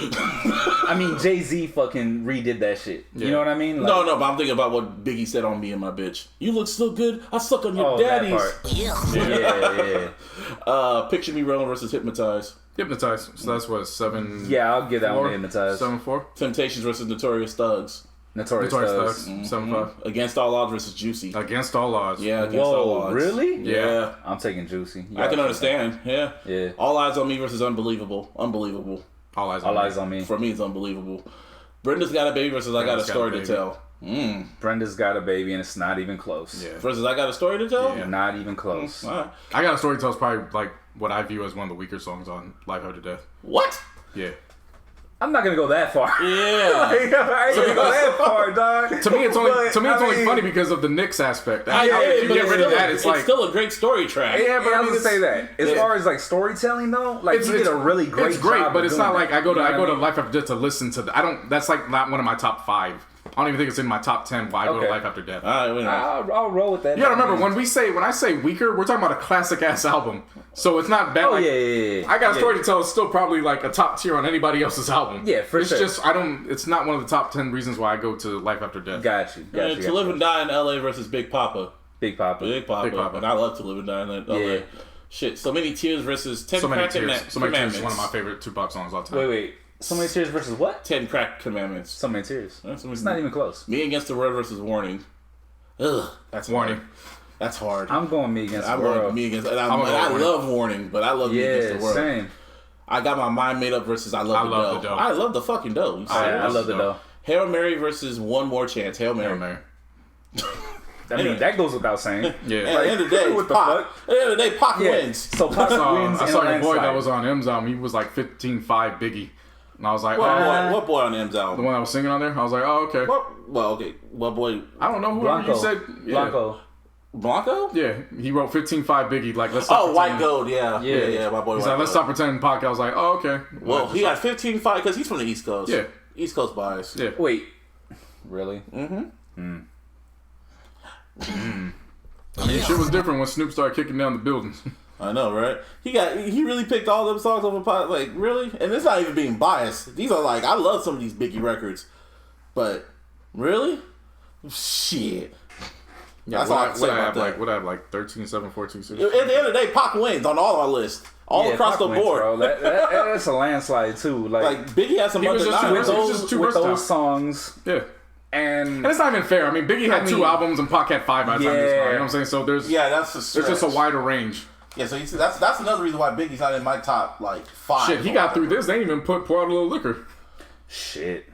I mean, Jay-Z fucking redid that shit. Yeah. You know what I mean? Like, No, but I'm thinking about what Biggie said on Me and My Bitch. You look so good, I suck on your daddies. That part. Yeah. Picture Me Rolling versus Hypnotize. Hypnotize. So that's what, 7. Yeah, I'll give that one to Hypnotize. 7-4. Temptations versus Notorious Thugs. Notorious Thugs. Thugs. 7-5. Against All Odds versus Juicy. Against All Odds. Yeah, Against All Odds. Really? Yeah. I'm taking Juicy. I can understand. Yeah. Yeah. All Eyes on Me versus Unbelievable. Unbelievable. All Eyes on Me. For me, it's unbelievable. Brenda's Got a Baby versus I Got a Story to Tell. Brenda's Got a Baby and it's not even close. Yeah. Versus I Got a Story to Tell? Yeah. Not even close. All right. I Got a Story to Tell is probably like what I view as one of the weaker songs on Life After Death. What? Yeah. I'm not gonna go that far. Yeah. I ain't gonna go that far, dog. To me, it's only funny because of the Knicks aspect. If you get rid of that, it's like still a great story track. Yeah, but I was gonna say that. As far as like storytelling though, like you did a really great It's great, job but of it's not doing like I go to Life After Death to listen to that's like not one of my top 5. I don't even think it's in my top 10 why I go to Life After Death. I'll roll with that. You gotta remember, when I say weaker, we're talking about a classic ass album. So it's not bad. Oh, yeah. I Got a Story to Tell is still probably like a top tier on anybody else's album. Yeah, for it's sure. It's just, it's not one of the top 10 reasons why I go to Life After Death. Got you. To Live and Die in LA versus Big Papa. Big Papa. And I love To Live and Die in LA. Yeah. Shit, So Many Tears versus 10 So Many Crack Tears. So Many Tears is Commandments. one of my favorite Tupac songs of all time. Wait. So Many Tears versus what? 10 Crack Commandments. So Many Tears. It's not even close. Me Against the World versus Warning. Ugh, that's Warning. hard. That's hard. I'm going Me Against the I'm World. going Me Against. And I love Warning, but I love Me Against the World. Same. I Got My Mind Made Up versus I Love the Dough. I love the fucking dough. I love the dough. Hail Mary versus One More Chance. Hail Mary. I mean, that goes without saying. Yeah. At the end of the day, what the Pac. fuck? At the end of the day, Pac wins. So Pac wins. I saw your boy that was on M's album. He was like 15.5 Biggie. And I was like, what boy on M's album? The one that was singing on there? I was like, oh, okay. What boy? I don't know who Blanco. you said. Yeah. Blanco? Yeah, he wrote 15.5 Biggie. Like, let's stop White Gold, yeah, my boy. He's like, let's stop pretending Pac. I was like, oh, okay. Well, he got 15.5 because he's from the East Coast. Yeah. East Coast bias. Yeah. Wait. Really? I mean, shit was different when Snoop started kicking down the buildings. I know, right? He really picked all them songs over Pac. Like, really? And it's not even being biased. These are like, I love some of these Biggie records, but really, shit. Yeah, That's all I can say about that. What I have, like 13-7, 14-6? At the end of the day, Pac wins on all our lists. Across Pac the wins, board. Bro. That's a landslide, too. Like Biggie has some other with those songs. Yeah. And it's not even fair. I mean, Biggie had 2 albums and Pac had 5 by the time this. You know what I'm saying? So there's just a wider range. Yeah, so that's another reason why Biggie's not in my top 5. Shit, he got through this. They didn't even pour out a little liquor. Shit.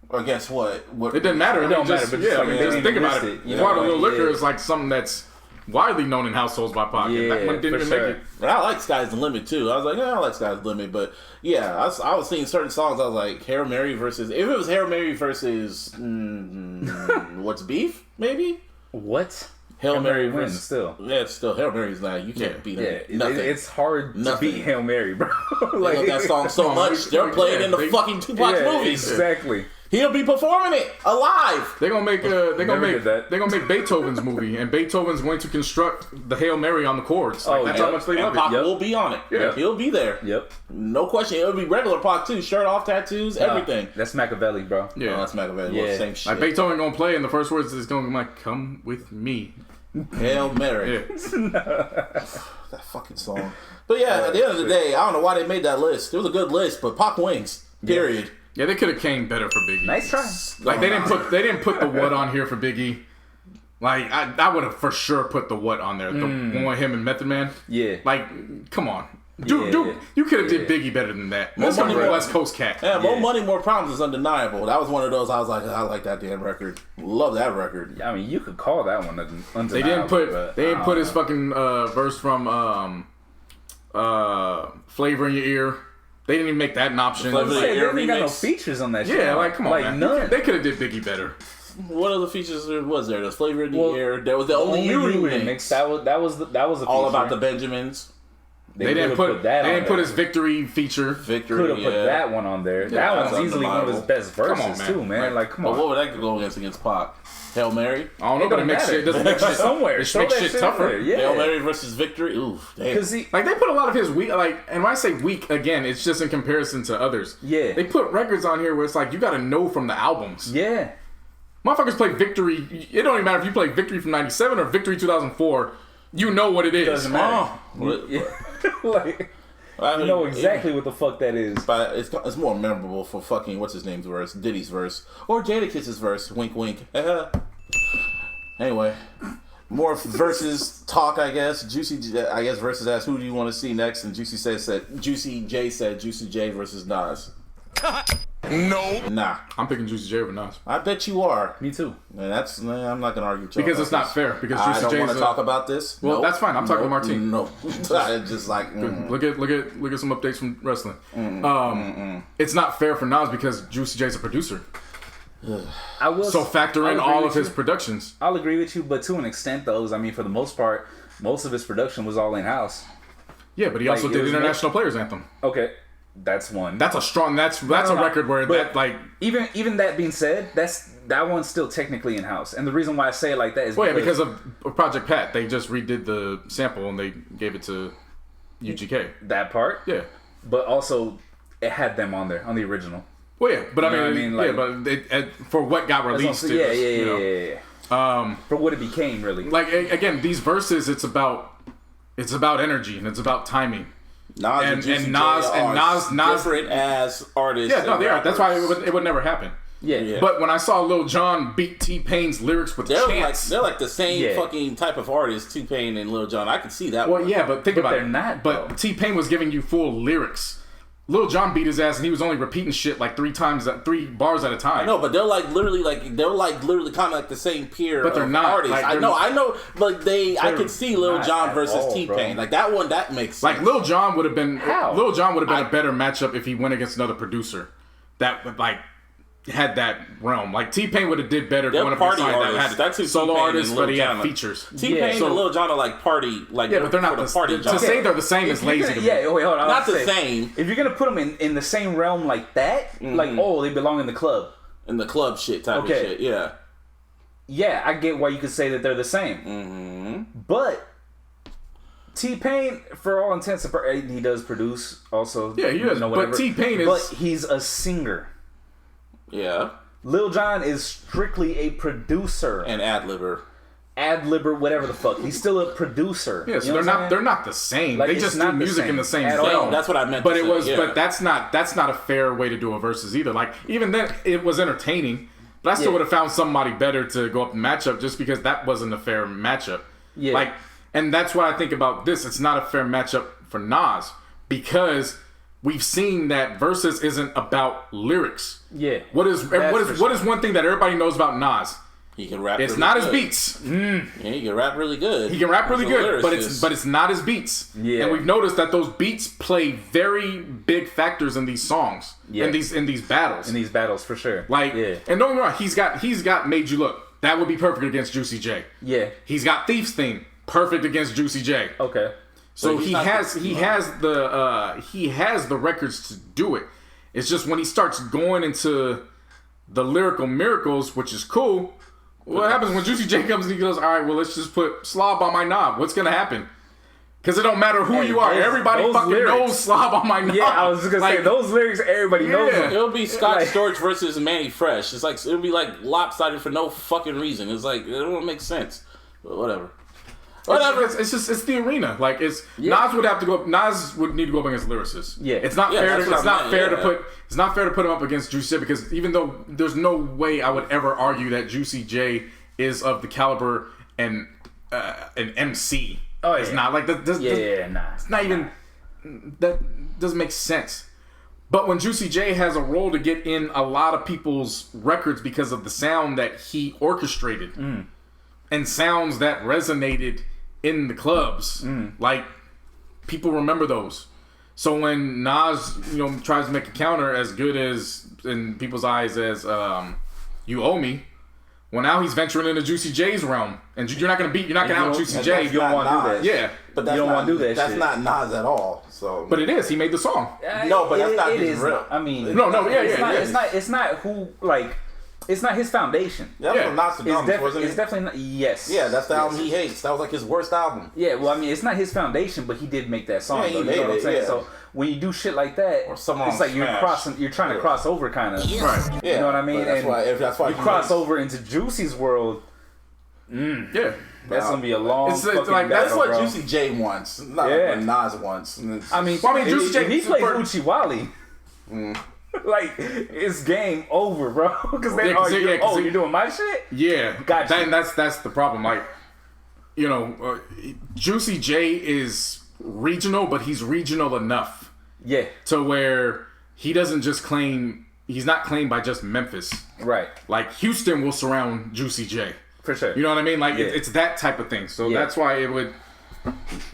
Or guess what? It didn't matter. It don't matter. But just think about it. Pour out a little liquor is like something that's widely known in households by Pac. Yeah, that one didn't even make it. But I like Sky's the Limit too. I was like, yeah, I like Sky's the Limit. But yeah, I was seeing certain songs. I was like, Hail Mary versus. If it was Hail Mary versus What's Beef, maybe. What? Hail Mary wins versus, still. Yeah, it's still Hail Mary's not. You can't beat it. Nothing. It's hard to beat Hail Mary, bro. They love that song so much. They're playing in the fucking Tupac movies. Exactly. He'll be performing it alive. They're gonna make Beethoven's movie, and Beethoven's going to construct the Hail Mary on the chords. That's how much they love it. Pac will be on it. Yeah. He'll be there. Yep. No question. It'll be regular Pac too. Shirt off, tattoos, everything. That's Machiavelli, bro. Yeah, that's Machiavelli. Yeah. Same shit. Like Beethoven gonna play, and the first words is gonna be like, "Come with me." Hail Mary. Yeah. That fucking song. But yeah, at the end of the day, I don't know why they made that list. It was a good list, but Pac wins. Period. Yeah, they could have came better for Biggie. Nice try. Like they didn't put the what on here for Biggie. Like I would have for sure put the what on there. The one with him and Method Man. Yeah. Like, come on. Dude, you could have did Biggie better than that. More money, more West Coast cat. Yeah, More Money, More Problems is undeniable. That was one of those I was like, I like that damn record. Love that record. I mean, you could call that one undeniable. They didn't put his fucking verse from Flavor in Your Ear. They didn't even make that an option. Flavor in Your Ear They got no remix. features on that shit. Yeah, like come on, man. None. They could have did Biggie better. What other features was there? The Flavor in the Ear. There was the Only You remix. That was a All feature. About the Benjamins. They didn't put that. They didn't put his Victory feature. Victory. Could have put that one on there. Yeah, that one's easily one of his best verses too, man. Like, come on. But what would that go against Pac? Hail Mary? I don't know, but it makes shit somewhere. It makes shit tougher. Yeah. Hail Mary versus Victory? Oof, damn. Like, they put a lot of his weak, like, and when I say weak, again, it's just in comparison to others. Yeah. They put records on here where it's like, you gotta know from the albums. Yeah. Motherfuckers play Victory. It don't even matter if you play Victory from 97 or Victory 2004. You know what it is. Doesn't matter. Like, you know exactly what the fuck that is. But it's more memorable for fucking what's his name's verse, Diddy's verse, or Jadakiss's verse. Wink, wink. Anyway, more versus talk, I guess. Juicy, I guess versus asked, who do you want to see next? And Juicy J said Juicy J versus Nas. No. Nah. I'm picking Juicy J over Nas. I bet you are. Me too. And I'm not gonna argue with you because it's not fair. Because I Juicy don't J's want to talk about this. Well, that's fine. I'm talking to Martine. No, I just like look at some updates from wrestling. It's not fair for Nas because Juicy J's a producer. So factor in all of his productions. I'll agree with you, but to an extent, though, I mean, for the most part, most of his production was all in house. Yeah, but he also did International Players Anthem. Okay. That's one. That's a strong. That's a record where that like even that being said, that one's still technically in house, and the reason why I say it like that is because of Project Pat. They just redid the sample and they gave it to UGK. That part, yeah, but also it had them on there on the original. Well, yeah, but I mean, like, but for what got released, yeah. For what it became, really. Like again, these verses, it's about energy and it's about timing. Nas and Nas different as artists. Yeah, no, they are. That's why it would never happen. Yeah. But when I saw Lil Jon beat T-Pain's lyrics with Chance, they're like the same fucking type of artist, T-Pain and Lil Jon. I can see that. Well, yeah, but think about they're not. But T-Pain was giving you full lyrics. Lil Jon beat his ass, and he was only repeating shit like 3 bars at a time. I know, but they're literally kind of like the same peer. But they're not artists. Like, I know, but I could see Lil Jon versus T-Pain. Like that one, that makes sense. Like Lil Jon would have been a better matchup if he went against another producer that had that realm. Like T-Pain would have did better going up against somebody that had solo artists, but he had features. T-Pain and Lil Jon are like party, like but they're not the party. To say they're the same is lazy to me. Yeah, wait, hold on. Not the same. If you're gonna put them in the same realm like that, like they belong in the club. In the club shit type of shit, yeah. Yeah, I get why you could say that they're the same. But T-Pain, for all intents and purposes, he does produce also. Yeah, he does. But T-Pain is. But he's a singer. Yeah. Lil Jon is strictly a producer. And ad-libber, whatever the fuck. He's still a producer. Yeah, so they're not the same. Like, they just do music in the same realm. That's what I meant. But but that's not a fair way to do a versus either. Like even then, it was entertaining. But I still would have found somebody better to go up and match up just because that wasn't a fair matchup. Yeah. Like, and that's why I think about this. It's not a fair matchup for Nas because we've seen that versus isn't about lyrics. Yeah. What is one thing that everybody knows about Nas? He can rap. It's really not good. his beats. Yeah, he can rap really good. He can rap really good, but it's not his beats. Yeah. And we've noticed that those beats play very big factors in these songs. Yeah. In these battles. In these battles, for sure. Like, and don't get me wrong, he's got Made You Look. That would be perfect against Juicy J. Yeah. He's got Thief's Theme. Perfect against Juicy J. Okay. So he has the records to do it. It's just when he starts going into the lyrical miracles, which is cool. What happens when Juicy J comes and he goes, all right, well, let's just put Slob on my knob. What's gonna happen? Because it don't matter who you are. Everybody fucking knows Slob on my knob. Yeah, I was just gonna say those lyrics. Everybody knows them. It'll be Scott Storch versus Manny Fresh. It's it'll be lopsided for no fucking reason. It's it don't make sense. But whatever. Whatever. It's the arena. Like Nas would need to go up against lyricists. Yeah. It's not fair. It's not fair to put him up against Juicy J, because even though there's no way I would ever argue that Juicy J is of the caliber and an MC. Oh, it's not like that. Nah. It's not even. That doesn't make sense. But when Juicy J has a role to get in a lot of people's records because of the sound that he orchestrated and sounds that resonated in the clubs, like people remember those. So when Nas, tries to make a counter as good as in people's eyes as You Owe Me, well, now he's venturing into Juicy J's realm, and you're not gonna out Juicy J. You don't want to do that. Yeah, but you don't want to do that. That's not Nas at all. So, but it is. He made the song. No, but that's not his real. I mean, It's not who like. It's not his foundation. That was Nostradamus, wasn't it? It's definitely not. Yes. Yeah, that's the album he hates. That was like his worst album. Yeah, well, I mean, it's not his foundation, but he did make that song. Yeah, he made it. What I'm saying? Yeah. So when you do shit like that, or it's like you're trying to cross over, kind of. Right. Yeah. You know what I mean? That's why you cross over into Juicy's world. Yeah. That's gonna be a long. It's like that's what Juicy J wants, not what Nas wants. I mean, Juicy J. If he plays Uchi Wally. Like, it's game over, bro. Because they you're doing my shit? Yeah. Gotcha. And that's the problem. Like, Juicy J is regional, but he's regional enough. Yeah. To where he doesn't just he's not claimed by just Memphis. Right. Like, Houston will surround Juicy J. For sure. You know what I mean? Like, it's that type of thing. So that's why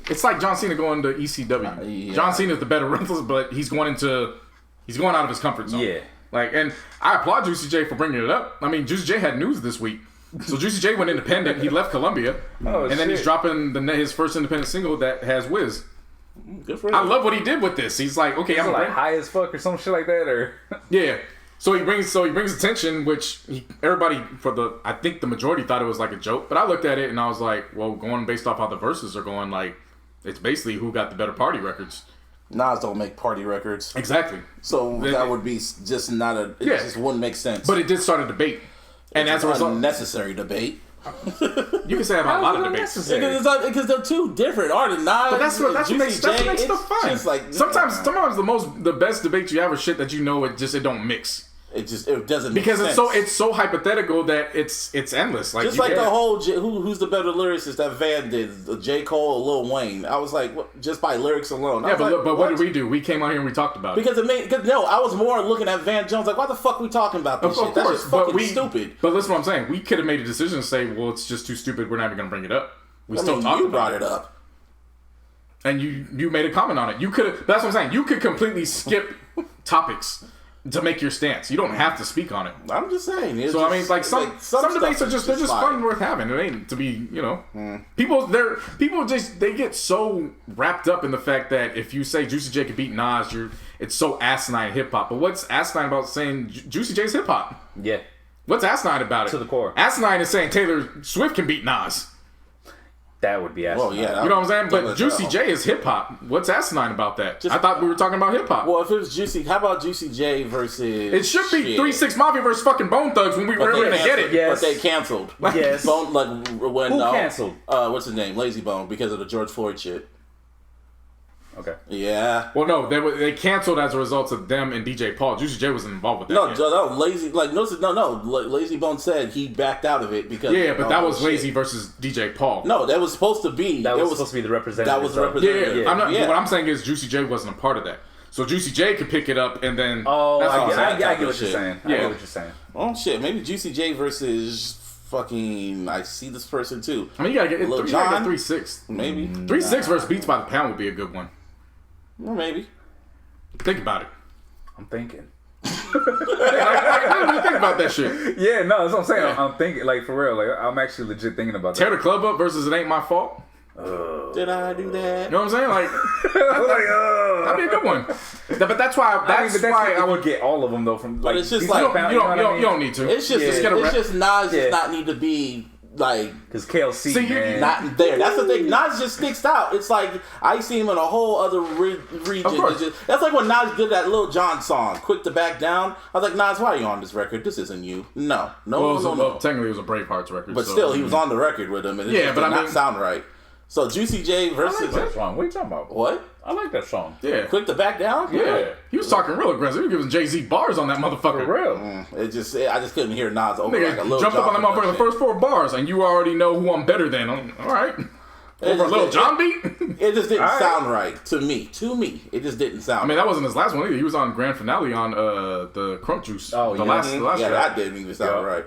it's like John Cena going to ECW. John Cena's the better wrestler, but he's going out of his comfort zone. Yeah. Like, and I applaud Juicy J for bringing it up. I mean, Juicy J had news this week. So Juicy J went independent. He left Columbia. Then he's dropping his first independent single that has Wiz. Good for him. I love what he did with this. He's like, okay, I'm like high as fuck or some shit like that, or yeah. So he brings attention, which I think the majority thought it was like a joke. But I looked at it and I was like, well, going based off how the verses are going, like, it's basically who got the better party records. Nas don't make party records. Exactly. So that would be just not it just wouldn't make sense. But it did start a debate. And as a result, unnecessary debate. You can say about a lot of debates. Because they're two different artists. Nas, but that's what makes stuff fun. Like, sometimes the best debates you have are shit that it don't mix. It doesn't make because sense. it's so hypothetical that it's endless. Like, just like the whole who's the better lyricist that Van did, J. Cole or Lil Wayne. I was like, what, just by lyrics alone. Yeah, but what did we do? We came out here and we talked about it. Because I was more looking at Van Jones like, why the fuck we talking about this shit? That's just fucking stupid. But listen, what I'm saying, we could have made a decision to say, well, it's just too stupid. We're not even gonna bring it up. We still talked about it. You brought it up, and you made a comment on it. You could. That's what I'm saying. You could completely skip topics to make your stance. You don't have to speak on it. I'm just saying. I mean, like some debates are just fun, worth having. It ain't to be, people they get so wrapped up in the fact that if you say Juicy J could beat Nas, it's so asinine hip hop. But what's asinine about saying Juicy J's hip hop? Yeah. What's asinine about it? To the core. Asinine is saying Taylor Swift can beat Nas. That would be asinine. Well, yeah, you know what I'm saying? But Juicy J is hip hop. What's asinine about that? I thought we were talking about hip hop. Well, if it was Juicy, how about Juicy J versus? It should be 3-6 Mafia versus fucking Bone Thugs when we were going to get it. Yes. But they canceled. Yes. Who canceled? What's his name? Lazy Bone, because of the George Floyd shit. Okay. Yeah. Well, no, they canceled as a result of them and DJ Paul. Juicy J wasn't involved with that. Lazy Bone said he backed out of it because but that was Lazy versus DJ Paul. No, that was supposed to be the representative. That was the representative. What I'm saying is Juicy J wasn't a part of that. So Juicy J could pick it up and then. Oh, I get what you're saying. I get what you're saying. Oh shit, maybe Juicy J versus fucking. I see this person too. I mean, you gotta get 3-6. Maybe 3-6 versus Beats by the Pound would be a good one. Well, maybe. Think about it. I'm thinking. Think about that shit. Yeah, no, that's what I'm saying. Yeah. I'm thinking, like, for real. Like, I'm actually legit thinking about that. Tear the Club Up versus It Ain't My Fault. Did I do that? You know what I'm saying? Like, that'd be a good one. But that's why. I would get all of them though. From like, but it's just you don't need to. It's just Nas does not need to be. Like, because KLC, man. Not there. That's the thing. Nas just sticks out. It's like I see him in a whole other region. That's like when Nas did that Lil Jon song, "Quick to Back Down." I was like, Nas, why are you on this record? This isn't you. No. Well, technically, it was a Bravehearts record, but still, he was on the record with him, and it did not sound right. So Juicy J versus. I like that song. What are you talking about? What? I like that song. Yeah. Quick to back down? Yeah. He was talking real aggressive. He was giving Jay-Z bars on that motherfucker. For real. I just couldn't hear Nas over Nigga, like a little jumped up on that motherfucker the first 4 bars, and you already know who I'm better than. All right. Over a little John beat? It just didn't sound right to me. It just didn't sound I mean, that wasn't his last one either. He was on grand finale on the Crunk Juice. Oh, the last track. that didn't even sound right.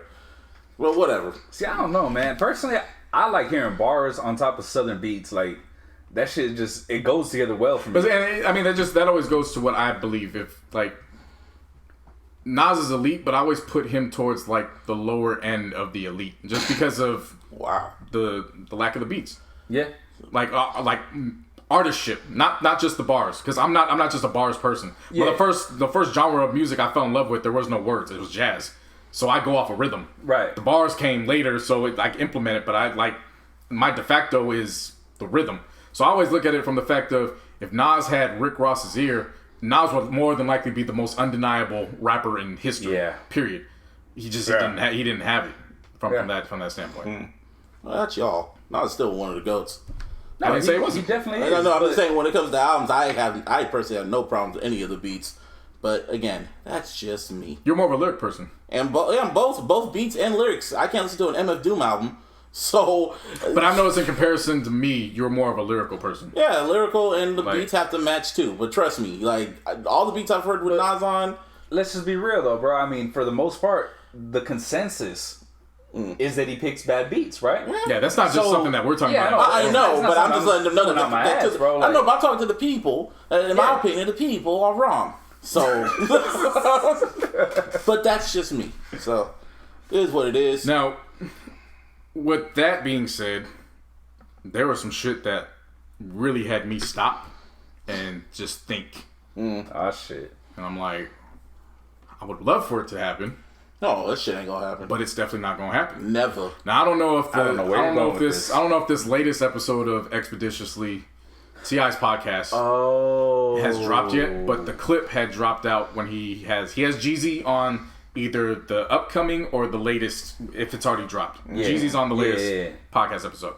Well, whatever. See, I don't know, man. Personally, I like hearing bars on top of Southern beats. Like, that shit just, it goes together well for me. But, I mean, that always goes to what I believe. If, like, Nas is elite, but I always put him towards, like, the lower end of the elite. Just because of the lack of the beats. Yeah. Like artistship, not just the bars. Because I'm not just a bars person. Yeah. Well, the first genre of music I fell in love with, there was no words. It was jazz. So I go off of rhythm. Right. The bars came later, so it like implement it. But I like my de facto is the rhythm. So I always look at it from the fact of if Nas had Rick Ross's ear, Nas would more than likely be the most undeniable rapper in history. Yeah. Period. He just he didn't have it from that standpoint. Well, that's y'all. Nas is still one of the GOATs. No, I didn't say it wasn't. He definitely is. No, I'm just saying when it comes to albums, I personally have no problems with any of the beats. But again, that's just me. You're more of a lyric person. And both beats and lyrics. I can't listen to an MF Doom album. So, but I noticed in comparison to me, you're more of a lyrical person. Yeah, lyrical and the beats have to match too. But trust me, like all the beats I've heard with Nas on. Let's just be real though, bro. I mean, for the most part, the consensus is that he picks bad beats, right? Yeah, that's not just something that we're talking about. I know, but I'm just letting them know that. Bro, I know, but I'm talking to the people, and in my opinion, the people are wrong. So, but that's just me. So, it is what it is. Now, with that being said, there was some shit that really had me stop and just think. Shit. And I'm like, I would love for it to happen. No, that shit ain't gonna happen. But it's definitely not gonna happen. Never. Now I don't know if this latest episode of Expeditiously T.I.'s podcast has dropped yet, but the clip had dropped out when he has Jeezy on either the upcoming or the latest, if it's already dropped. Yeah. Jeezy's on the latest podcast episode.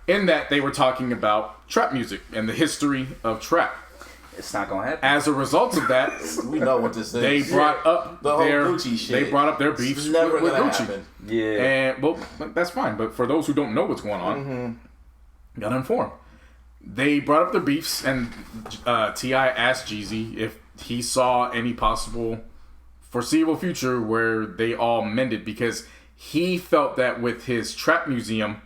In that, they were talking about trap music and the history of trap. It's not gonna happen. As a result of that, we know what this is. They brought up the whole Gucci shit. They brought up their beefs with Gucci. Happen. Yeah, and well, that's fine. But for those who don't know what's going on, gotta inform. They brought up their beefs, and T.I. asked Jeezy if he saw any possible foreseeable future where they all mended, because he felt that with his trap museum,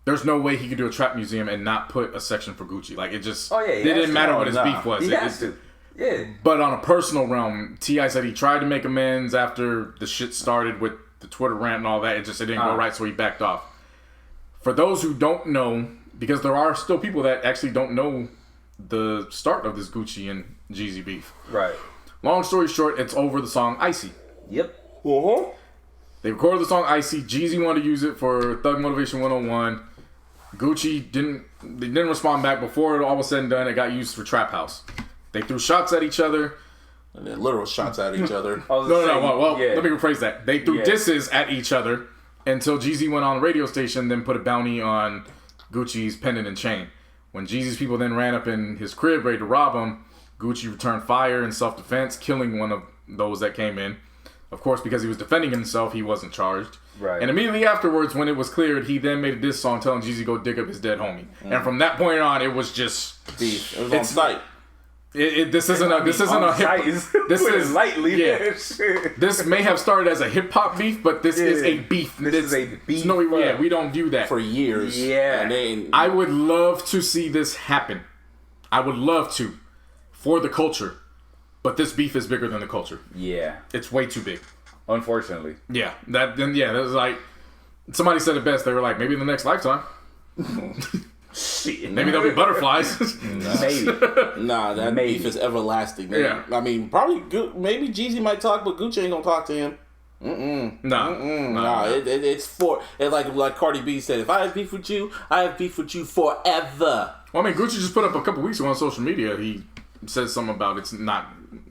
there's no way he could do a trap museum and not put a section for Gucci. Like, it just... it didn't matter what his beef was. He has to. Yeah. But on a personal realm, T.I. said he tried to make amends after the shit started with the Twitter rant and all that. It didn't go right, so he backed off. For those who don't know, because there are still people that actually don't know the start of this Gucci and Jeezy beef. Right. Long story short, it's over the song Icy. Yep. They recorded the song Icy. Jeezy wanted to use it for Thug Motivation 101. Gucci didn't respond back. Before it all was said and done, it got used for Trap House. They threw shots at each other. And then literal shots at each other. Let me rephrase that. They threw disses at each other until Jeezy went on the radio station, then put a bounty on Gucci's pendant and chain. When Jeezy's people then ran up in his crib ready to rob him, Gucci returned fire in self-defense, killing one of those that came in. Of course, because he was defending himself, he wasn't charged. Right. And immediately afterwards, when it was cleared, he then made a diss song telling Jeezy go dig up his dead homie. And from that point on, it was just beef. It was on site. This isn't a hip. This is lightly. Yeah. This may have started as a hip hop beef, but this is a beef. This is a beef. We don't do that for years. Yeah. I would love to see this happen. I would love to, for the culture. But this beef is bigger than the culture. Yeah. It's way too big. Unfortunately. Yeah. That was like, somebody said it best. They were like, maybe in the next lifetime. Shit. Maybe there'll be butterflies. Maybe. That beef is everlasting, man. Yeah. I mean, maybe Jeezy might talk, but Gucci ain't gonna talk to him. It's like Cardi B said, if I have beef with you, I have beef with you forever. Well, I mean, Gucci just put up a couple weeks ago on social media, he says something about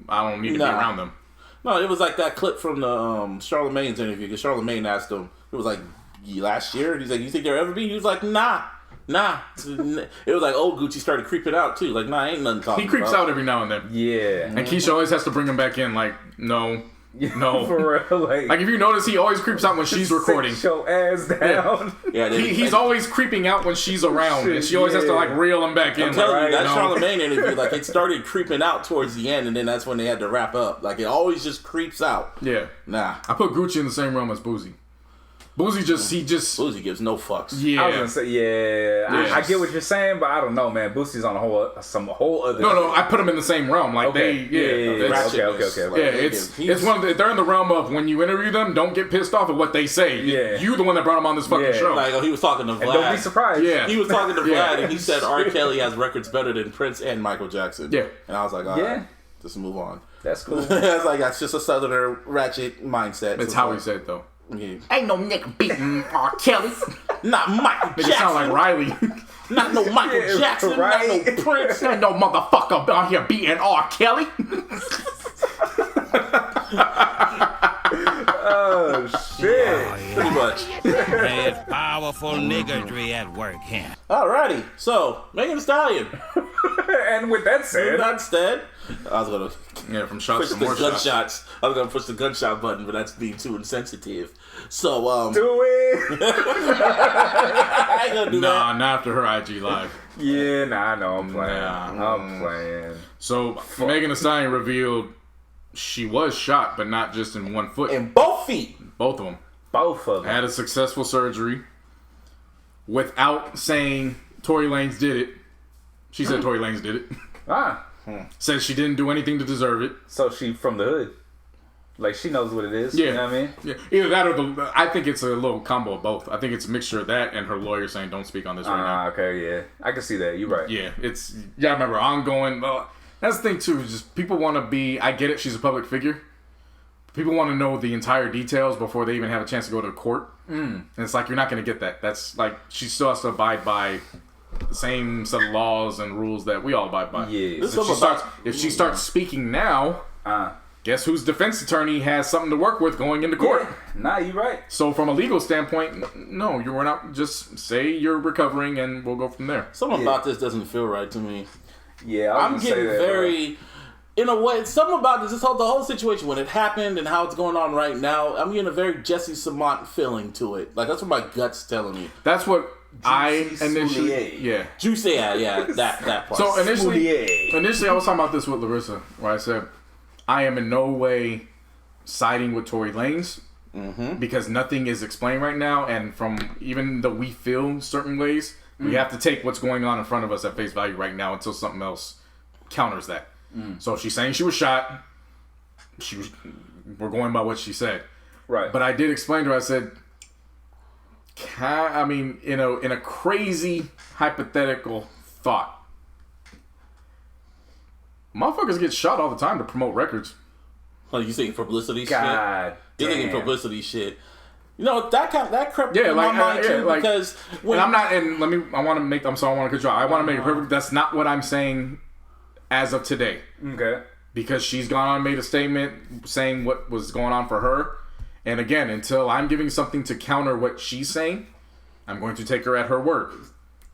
I don't need to be around them. No, it was like that clip from the Charlamagne's interview, because Charlamagne asked him, it was like last year, he's like, you think there'll ever be? He was like, nah. Nah. It was like old Gucci started creeping out too. Like, nah, ain't nothing talking He creeps about. out every now and then. Yeah. And Keisha always has to bring him back in. Like, no. For real. Like if you notice, he always creeps out when she's recording. Sit your ass down. Yeah, he's always creeping out when she's around, and she always has to like reel him back in. I'm telling you, that Charlamagne interview, like it started creeping out towards the end, and then that's when they had to wrap up. Like it always just creeps out. Yeah. Nah. I put Gucci in the same realm as Boozy. Boozy Boozy gives no fucks. Yeah. I was gonna say, I get what you're saying, but I don't know, man. Boosie's on some whole other. No, I put him in the same realm. Like okay. Okay. It's one of the, they're in the realm of when you interview them, don't get pissed off at what they say. Yeah. You the one that brought him on this fucking show. Like he was talking to Vlad. And don't be surprised. Yeah. He was talking to Vlad, and he said R. Kelly has records better than Prince and Michael Jackson. Yeah. And I was like, all right, just move on. That's cool. I was like, that's just a southerner ratchet mindset. That's how he said though. Yeah. Ain't no nigga beating R. Kelly. Not Michael Jackson. It sound like Riley. Not no Michael Jackson. Right. Not no Prince. Ain't no motherfucker out here beating R. Kelly. Oh shit! Pretty much. It's powerful niggardry at work here. Alrighty, so Megan Thee Stallion. And with that said, I was gonna from shots push to the more gunshots. I was gonna push the gunshot button, but that's being too insensitive. So do it. I ain't gonna do that. Not after her IG live. Yeah, I know. I'm playing. I'm playing. So Megan Thee Stallion revealed she was shot, but not just in one foot. In both feet. Both of them. Both of them. Had a successful surgery without saying Tory Lanez did it. She said Tory Lanez did it. Said she didn't do anything to deserve it. So she from the hood. Like she knows what it is. Yeah. You know what I mean? Yeah. Either that or I think it's a little combo of both. I think it's a mixture of that and her lawyer saying don't speak on this right now. Okay, yeah. I can see that. You're right. Yeah. I remember ongoing. Well, that's the thing too, is just people want to be, I get it, she's a public figure. People want to know the entire details before they even have a chance to go to court. And it's like, you're not going to get that. That's like, she still has to abide by the same set of laws and rules that we all abide by. Yeah. If she starts speaking now, guess whose defense attorney has something to work with going into court? Yeah. Nah, you're right. So from a legal standpoint, no, you're not. Just say you're recovering and we'll go from there. Something about this doesn't feel right to me. Yeah, I'm getting very... In a way, something about the whole situation, when it happened and how it's going on right now, I'm getting a very Jesse Samant feeling to it. Like, that's what my gut's telling me. That's what I initially... Yeah. Juicy, yeah, that part. So initially I was talking about this with Larissa, where I said, I am in no way siding with Tory Lanez, because nothing is explained right now, and from even though we feel certain ways, we have to take what's going on in front of us at face value right now until something else counters that. So she's saying she was shot. We're going by what she said. Right. But I did explain to her, I said, in a crazy hypothetical thought, motherfuckers get shot all the time to promote records. Oh, you thinking publicity God shit? You're thinking publicity shit. You know, that crept in like, my mind too, because when... And I'm not, and I want to make it perfect. That's not what I'm saying as of today. Okay. Because she's gone on and made a statement saying what was going on for her. And again, until I'm giving something to counter what she's saying, I'm going to take her at her word.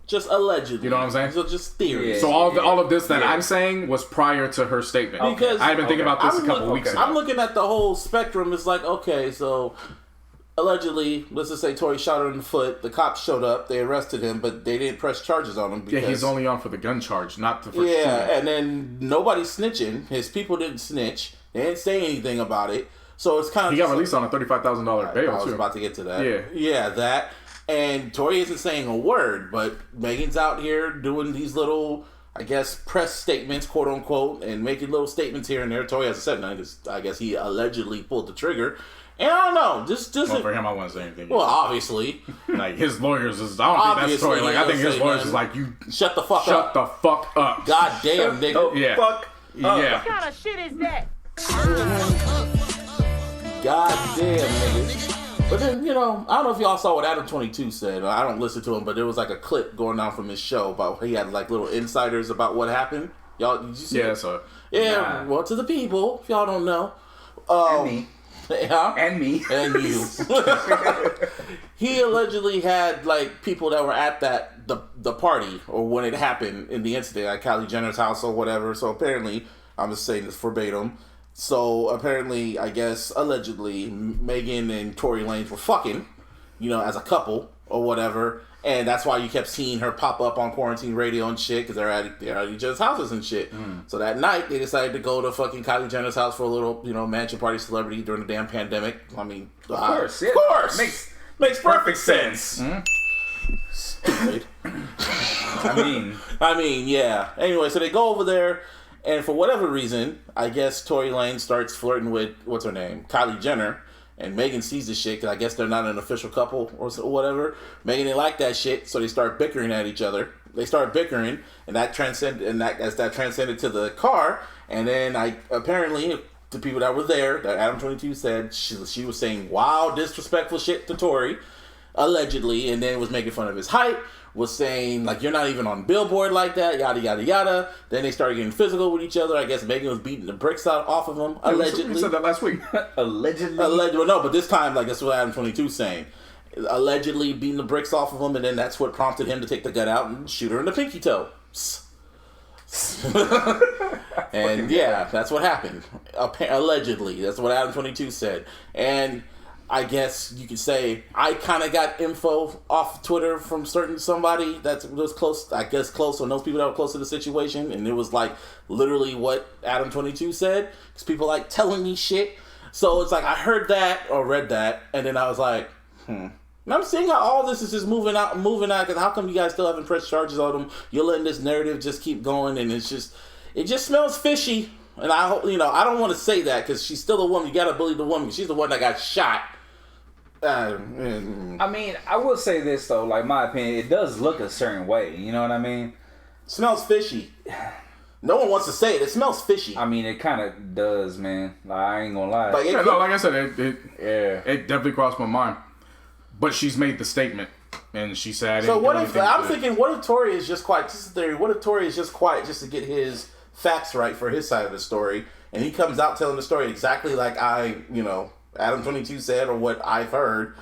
Just allegedly. You know what I'm saying? So just theory. Yeah. So all of this that I'm saying was prior to her statement. Because I've been thinking about this a couple weeks ago. I'm looking at the whole spectrum. It's like, okay, so... Allegedly, let's just say Tory shot her in the foot. The cops showed up. They arrested him, but they didn't press charges on him. Because, he's only on for the gun charge, not the first shooting. And then nobody's snitching. His people didn't snitch. They didn't say anything about it. So it's kind of... He got released on a $35,000 bail, too. I was about to get to that. Yeah. Yeah, that. And Tory isn't saying a word, but Megan's out here doing these little... I guess press statements, quote unquote, and making little statements here and there. Tory hasn't said nothing because I guess he allegedly pulled the trigger. And I don't know, just well, for him, I wouldn't say anything. Well, obviously, like his lawyers is. I don't think that's Tory. Like I think his lawyers is like you. Shut the fuck up. Shut the fuck up. God damn, nigga. Yeah. Fuck. Yeah. What kind of shit is that? God damn, nigga. But then, you know, I don't know if y'all saw what Adam 22 said. I don't listen to him, but there was like a clip going down from his show about he had like little insiders about what happened. Y'all, did you see? Yeah, it? so. Yeah, well, to the people, if y'all don't know. Yeah. And me. And you. He allegedly had, like, people that were at the party, or when it happened in the incident at Kylie Jenner's house or whatever. So apparently, I'm just saying this verbatim. So apparently, I guess, allegedly, Megan and Tory Lanez were fucking, as a couple or whatever. And that's why you kept seeing her pop up on quarantine radio and shit, because they're at each other's houses and shit. So that night, they decided to go to fucking Kylie Jenner's house for a little, mansion party celebrity during the damn pandemic. I mean, of course. Makes perfect sense. Stupid. I mean, yeah. Anyway, so they go over there, and for whatever reason, I guess Tory Lanez starts flirting with, what's her name? Kylie Jenner. And Megan sees this shit, because I guess they're not an official couple or whatever. Megan didn't like that shit, so they start bickering at each other. They start bickering, and that transcended to the car. And then apparently, the people that were there, that Adam 22 said, she was saying wild, disrespectful shit to Tory, allegedly, and then was making fun of his height. Was saying, like, you're not even on Billboard like that, yada, yada, yada. Then they started getting physical with each other. I guess Megan was beating the bricks off of him, allegedly. You said that last week. Allegedly? Well, no, but this time, like, that's what Adam 22's saying. Allegedly beating the bricks off of him, and then that's what prompted him to take the gun out and shoot her in the pinky toe. And, yeah, that's what happened. Allegedly. That's what Adam 22 said. And I guess you could say I kind of got info off Twitter from somebody that was close, I guess close, or those people that were close to the situation, and it was like literally what Adam 22 said, because people like telling me shit. So it's like I heard that or read that, and then I was like, And I'm seeing how all this is just moving out, because how come you guys still haven't pressed charges on them? You're letting this narrative just keep going, and it just smells fishy. And I hope, I don't want to say that, because she's still a woman. You got to believe the woman. She's the one that got shot. I mean, I will say this though, like my opinion, it does look a certain way. You know what I mean? Smells fishy. No one wants to say it. It smells fishy. I mean, it kind of does, man. Like, I ain't gonna lie. Like I said, it definitely crossed my mind. But she's made the statement, and she said. So what if what if Tory is just quiet? This is the theory. What if Tory is just quiet just to get his facts right for his side of the story, and he comes out telling the story exactly like Adam 22 said, or what I've heard,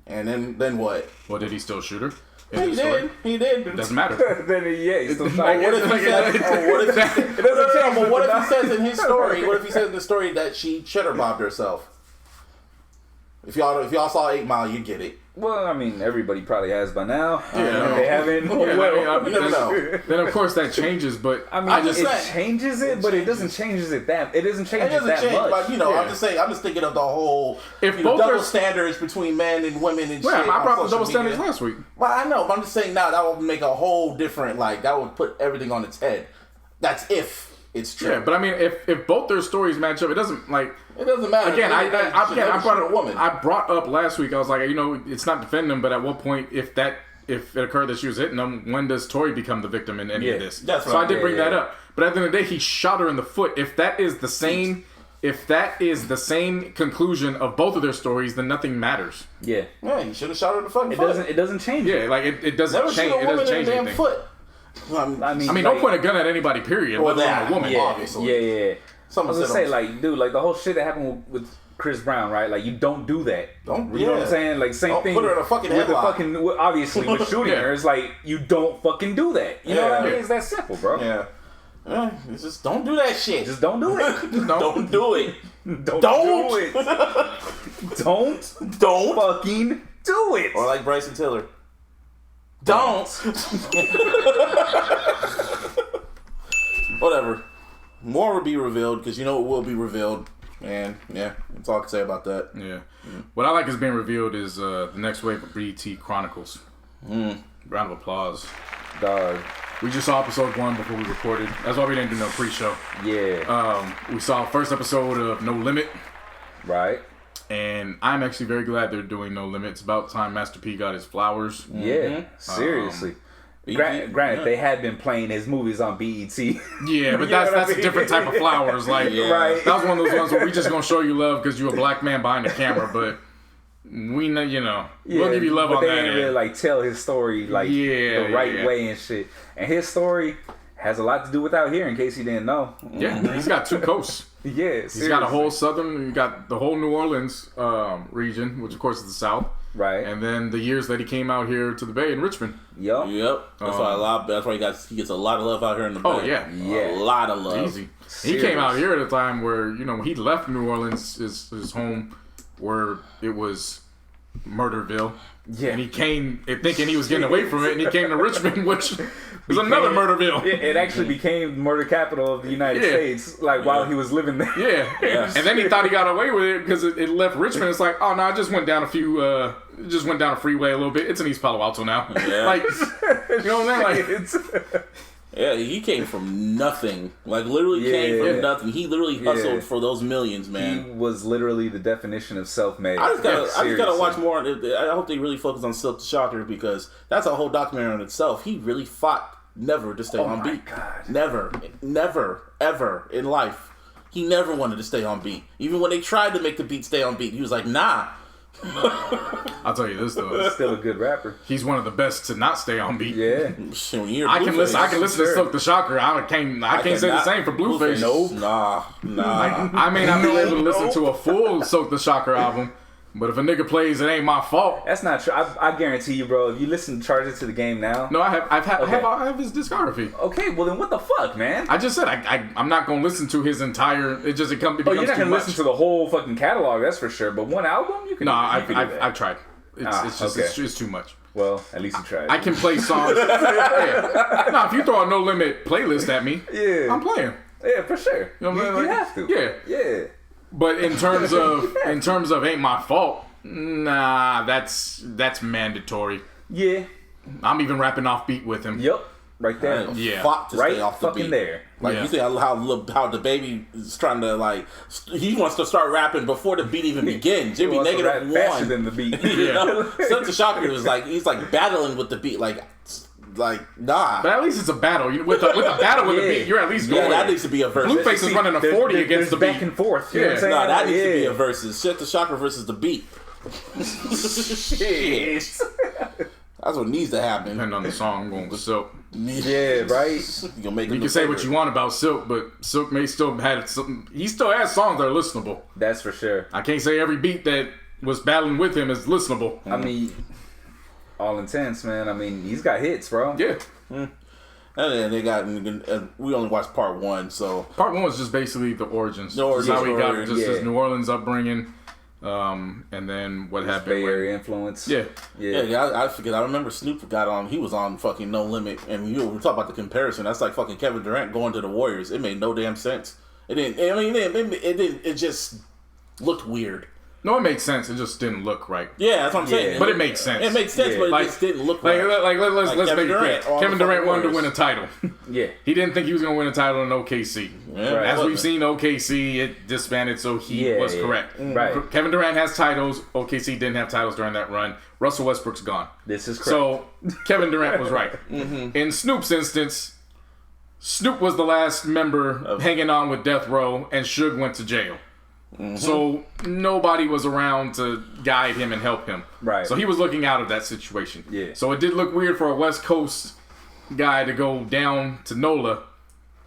and then what? Well, did he still shoot her? He did. It doesn't matter. Then he's still shot. What if he says? It doesn't tell. But what if he says in his story? What if he says in the story that she cheddar bobbed herself? If y'all saw 8 Mile, you get it. Well, I mean, everybody probably has by now. Yeah, they haven't. You never know. Then of course that changes, but it changes it, but it doesn't change it that. It doesn't change it that much. But I'm just saying. I'm just thinking of the whole double standards between men and women and shit. I brought the double standards last week. Well, I know, but I'm just saying now that would make a whole different. Like that would put everything on its head. That's if it's true. Yeah, but I mean, if both their stories match up, it doesn't matter. Again, I brought up last week. I was like, it's not defending them, but at what point, if it occurred that she was hitting them, when does Tory become the victim in any of this? That's right. So I did bring that up. But at the end of the day, he shot her in the foot. If that is the same conclusion of both of their stories, then nothing matters. Yeah. Yeah, he should have shot her in the fucking foot. It doesn't change. Yeah, like it doesn't change. It doesn't change anything. Foot. I mean, don't point a gun at anybody. Period. Well, let alone a woman. Obviously. Yeah. I was gonna say, like, dude, like the whole shit that happened with Chris Brown, right? Like, you don't do that. You know what I'm saying? Like, same thing. Put her in a fucking headlock. Obviously, with shooting her, it's like you don't fucking do that. You know what I mean? It's that simple, bro. Yeah. Just don't do that shit. Just don't do it. Don't do it. Don't do it. Don't fucking do it. Or like Bryson Tiller. Don't. Whatever. More will be revealed, because it will be revealed. And yeah, that's all I can say about that. Yeah. What I like is being revealed is the next wave of BET Chronicles. Round of applause. Dog. We just saw episode 1 before we recorded. That's why we didn't do no pre-show. Yeah. We saw first episode of No Limit. Right. And I'm actually very glad they're doing No Limit. It's about time Master P got his flowers. Yeah. Seriously. Granted, they had been playing his movies on BET. Yeah, but that's a different type of flowers. Like, right. That was one of those ones where we just gonna show you love because you're a black man behind the camera, but we know, we'll give you love on that. But they didn't really tell his story the right way and shit. And his story has a lot to do with out here, in case you didn't know. Yeah, he's got 2 coasts. Yeah, he's got a whole southern. You got the whole New Orleans region, which of course is the South. Right. And then the years that he came out here to the Bay in Richmond. Yep. That's why he gets a lot of love out here in the Bay. Oh yeah, a lot of love. Easy. He came out here at a time where he left New Orleans, his home, where it was Murderville. Yeah. And he came thinking he was getting away from it, and he came to Richmond, which is another Murderville. It actually became murder capital of the United States, while he was living there. Yeah. And then he thought he got away with it because it left Richmond. It's like, oh no, I just went down a freeway a little bit. It's in East Palo Alto now. Yeah. Like, you know what I mean? Like, yeah, he came from nothing. Like, literally came from nothing. He literally hustled for those millions, man. He was literally the definition of self-made. I just gotta watch more. I hope they really focus on Silk the Shocker, because that's a whole documentary on itself. He really fought never to stay on beat. God. Never, ever in life. He never wanted to stay on beat. Even when they tried to make the beat stay on beat, he was like, nah. I'll tell you this though, he's still a good rapper. He's one of the best to not stay on beat. Yeah, I can listen to Silk the Shocker. I can't say the same for Blueface. Nope. Nah. I may not be able to listen to a full Silk the Shocker album, but if a nigga plays, it ain't my fault. That's not true. I guarantee you, bro. If you listen to Charge It to the Game now, no, I have his discography. Okay, well then what the fuck, man? I just said I'm not gonna listen to his entire. It becomes you're not gonna listen to the whole fucking catalog, that's for sure. But one album, you can. No, I've tried. It's too much. Well, at least you tried. I can play songs. No, if you throw a No Limit playlist at me, I'm playing. Yeah, for sure. You know what I mean? You have to. Yeah. But in terms of ain't my fault, nah, that's mandatory. Yeah. I'm even rapping off beat with him. Yep. Right there. Yeah. Fought to stay off the fucking beat. There. Like, you see how the baby is trying to, like, he wants to start rapping before the beat even begins. Jimmy -1. Faster than the beat. You know? Silk the Shocker was like, he's like battling with the beat, like nah. But at least it's a battle. With a battle with the beat, you're at least going. Yeah, that needs to be a versus. Blueface is running a 40 against the beat. Back and forth. You know what I'm saying? Nah, that needs to be a versus. Silk the Shocker versus the beat. Shit. That's what needs to happen. Depending on the song, I'm going with Silk. Yeah, right. You can say what you want about Silk, but Silk may still have something. He still has songs that are listenable. That's for sure. I can't say every beat that was battling with him is listenable. I mean, all intense, man. I mean, he's got hits, bro. Yeah. And then they got. We only watched part 1, so part 1 was just basically the origins. The origins. How he got his New Orleans upbringing. And then what happened? Bay Area influence. Yeah. I forget. I remember Snoop got on. He was on fucking No Limit, and we talk about the comparison. That's like fucking Kevin Durant going to the Warriors. It made no damn sense. It didn't. I mean, it didn't. It just looked weird. No, it made sense. It just didn't look right. Yeah, that's what I'm saying. But it makes sense. It makes sense, but it just didn't look right. Let's make it clear. Kevin Durant wanted to win a title. Yeah. He didn't think he was going to win a title in OKC. Yeah, right. As we've seen, OKC, it disbanded, so he was correct. Right. Kevin Durant has titles. OKC didn't have titles during that run. Russell Westbrook's gone. This is correct. So Kevin Durant was right. In Snoop's instance, Snoop was the last member hanging on with Death Row, and Suge went to jail. So nobody was around to guide him and help him. Right. So he was looking out of that situation. Yeah. So it did look weird for a West Coast guy to go down to NOLA,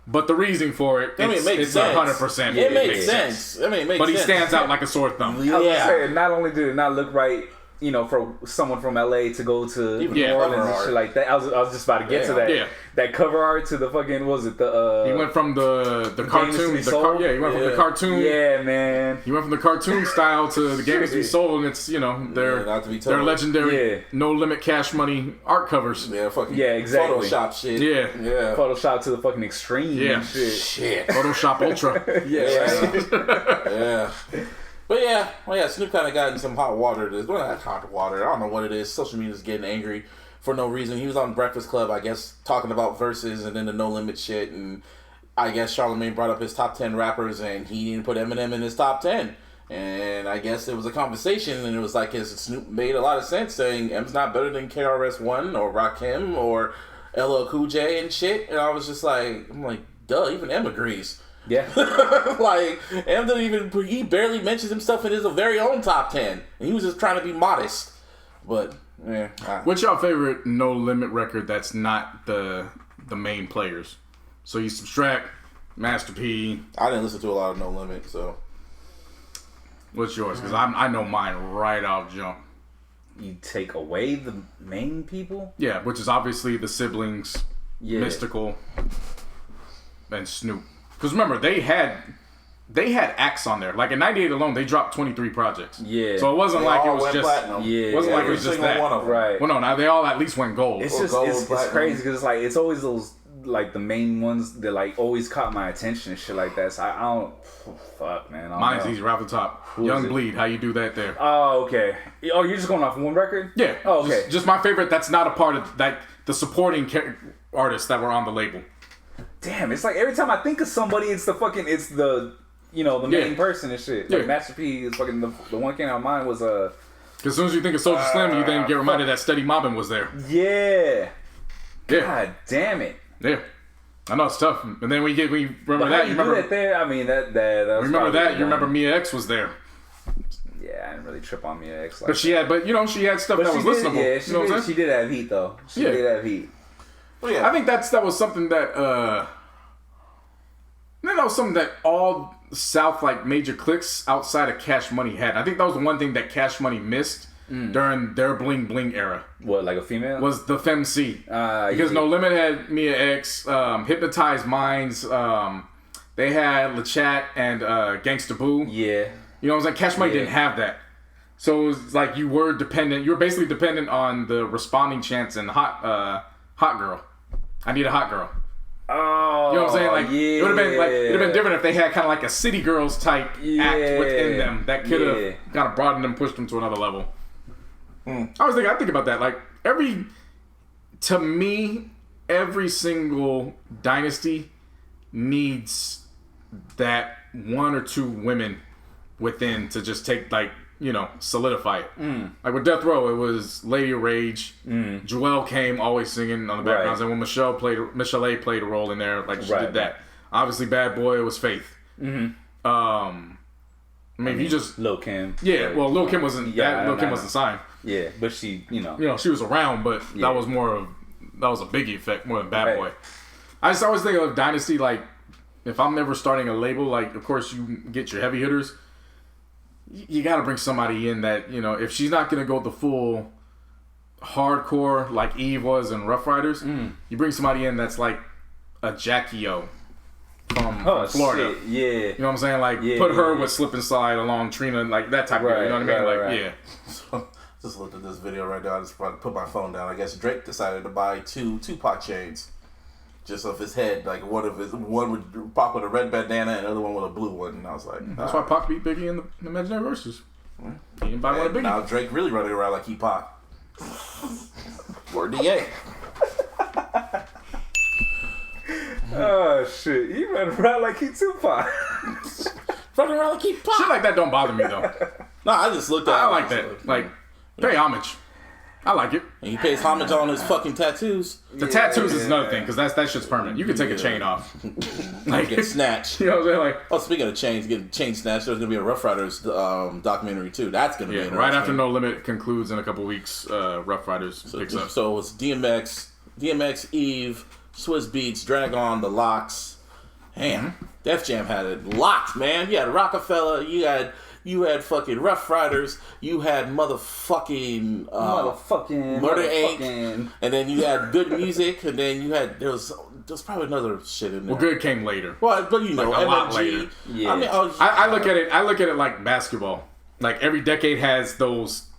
but the reasoning for it, it's 100%. It makes sense. I mean, it makes sense. But he stands out like a sore thumb. Yeah. I was saying, not only did it not look right, you know, for someone from LA to go to New Orleans and shit like that. I was just about to get to that. Yeah. That cover art to the fucking, what was it, the he went from the cartoon. He went from the cartoon. Yeah, man. He went from the cartoon style to the Game is to be sold, and it's, you know, their legendary No Limit Cash Money art covers. Yeah, fucking exactly. Photoshop shit. Yeah. Photoshop to the fucking extreme. Yeah. Shit. Photoshop Ultra. Yeah. But Snoop kind of got in some hot water. Well, not hot water. I don't know what it is. Social media's getting angry for no reason. He was on Breakfast Club, I guess, talking about VERZUZ and then the No Limit shit. And I guess Charlamagne brought up his top 10 rappers, and he didn't put Eminem in his top 10. And I guess it was a conversation, and it was like Snoop made a lot of sense, saying M's not better than KRS-One or Rakim or LL Cool J and shit. And I was just like, duh, even M agrees. Yeah. Like, M he barely mentions himself in his very own top 10. And he was just trying to be modest. But, What's your favorite No Limit record that's not the main players? So you subtract Master P. I didn't listen to a lot of No Limit, so. What's yours? Because I know mine right off jump. You take away the main people? Yeah, which is obviously the siblings, Mystical, and Snoop. Because remember, they had acts on there. Like in '98 alone, they dropped 23 projects. Yeah. So it wasn't like it was just. Platinum. Yeah. It wasn't like it was just that. One of them. Right. Well, no, now they all at least went gold. It's just it's crazy because it's like it's always those like the main ones that like always caught my attention and shit like that. So I don't. Fuck, man. Mine's easy right off the top. Young Bleed. How you do that there? Oh, okay. Oh, you're just going off one record? Yeah. Oh, okay. Just my favorite. That's not a part of like the supporting artists that were on the label. Damn, it's like every time I think of somebody, it's the main person and shit. Like Master P is fucking the one came out of mine was Because as soon as you think of Soulja Slim, you then get reminded that Steady Mobbin was there. Yeah. God damn it. Yeah. I know it's tough. And then we remember that. You remember that there? I mean that was remember that? You remember Mia X was there. Yeah, I didn't really trip on Mia X. But she had stuff that was listenable. Yeah, she did have heat though. She did have heat. Well, yeah. I think that was something that all South like major cliques outside of Cash Money had. I think that was the one thing that Cash Money missed during their bling bling era. What, like a female? Was the FemC. Because No Limit had Mia X, Hypnotized Minds, they had LeChat and Gangsta Boo. Yeah. You know what I'm saying? Cash Money didn't have that. So it was like you were basically dependent on the responding chants and Hot Girl. I Need a Hot Girl. Oh, you know what I'm saying? Like it would have been different if they had kind of like a City Girls type act within them that could have kind of broadened them, pushed them to another level. I think about that. Like every single dynasty needs that one or two women within to just take solidify it. Like with Death Row, it was Lady Rage. Joelle came always singing on the backgrounds, and when Michelle A played a role in there, like she did that. Obviously, Bad Boy, it was Faith. You just Lil Kim. Yeah, well, Lil Kim wasn't. Lil Kim wasn't signed. Yeah, but she, she was around, but that was a Biggie effect more than Bad Boy. I just always think of Dynasty like if I'm never starting a label, like of course you get your heavy hitters. You got to bring somebody in that, if she's not going to go the full hardcore like Eve was in Rough Riders, you bring somebody in that's like a Jackie O from Florida. Shit. Yeah. You know what I'm saying? Like, put her with Slip and Slide along Trina, like that type of, you know what I mean? So, just looked at this video right now. I just put my phone down. I guess Drake decided to buy 2 Tupac chains. Just off his head, like one would Pac with a red bandana and the other one with a blue one, and I was like, that's why Pac beat Biggie in the Imaginary Versus. He didn't buy one of Biggie. Now Drake really running around like he Pac. Word DA. Oh shit, he running around like he Tupac. Running around like he Pac. Shit like that don't bother me though. No, I just looked at. I like that. Like, pay homage. I like it. And he pays homage on his fucking tattoos. The tattoos is another thing, because that shit's permanent. You can take a chain off. Like get snatched. You know what I'm saying? Speaking of chains, getting chain snatched, there's going to be a Rough Riders documentary too. That's going to be interesting. Right after No Limit concludes in a couple weeks, Rough Riders picks up. So it's DMX, Eve, Swizz Beatz, Drag-On, The Lox. Damn. Def Jam had it locked, man. You had Rockefeller, you had fucking Rough Riders. You had motherfucking Murder Inc. And then you had Good Music. And then you had there was probably another shit in there. Well, Good came later. Well, but a lot later. Yeah. I mean, I look at it like basketball. Like every decade has those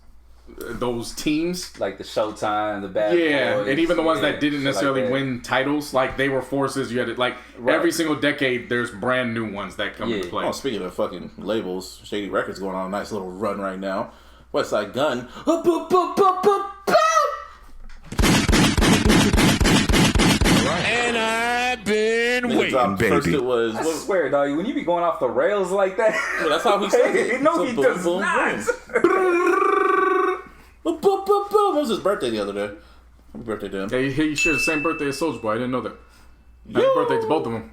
teams, like the Showtime, the Bad Boys, and even the ones that didn't necessarily win titles, like they were forces. You had it every single decade. There's brand new ones that come into play. Oh, speaking of fucking labels, Shady Records going on a nice little run right now. Westside Gun. And I've been waiting, baby. First it was, I swear, dog, when you be going off the rails like that, that's how he said it. No, he does not. Boom, boom, boom, boom. It was his birthday the other day. Happy birthday to him. Yeah, he shared the same birthday as Soulja Boy. I didn't know that. Happy birthday to both of them.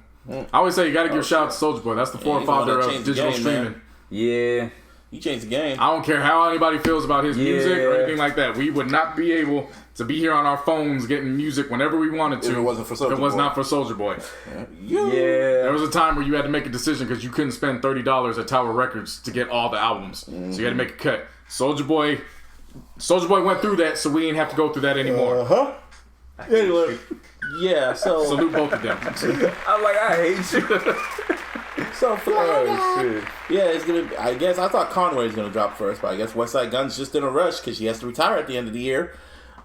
I always say you got to give a shout out to Soulja Boy. That's the forefather of digital streaming. Man. Yeah. He changed the game. I don't care how anybody feels about his music or anything like that. We would not be able to be here on our phones getting music whenever we wanted to. If it wasn't for Soulja Boy. If it was not for Soulja Boy. Yeah. There was a time where you had to make a decision because you couldn't spend $30 at Tower Records to get all the albums. Mm-hmm. So you had to make a cut. Soulja Boy went through that, so we ain't have to go through that anymore. Anyway, yeah, so salute both of them. I'm like, I hate you. So shit. Yeah, it's gonna. I guess I thought Conway was gonna drop first, but I guess Westside Gunn's just in a rush because she has to retire at the end of the year.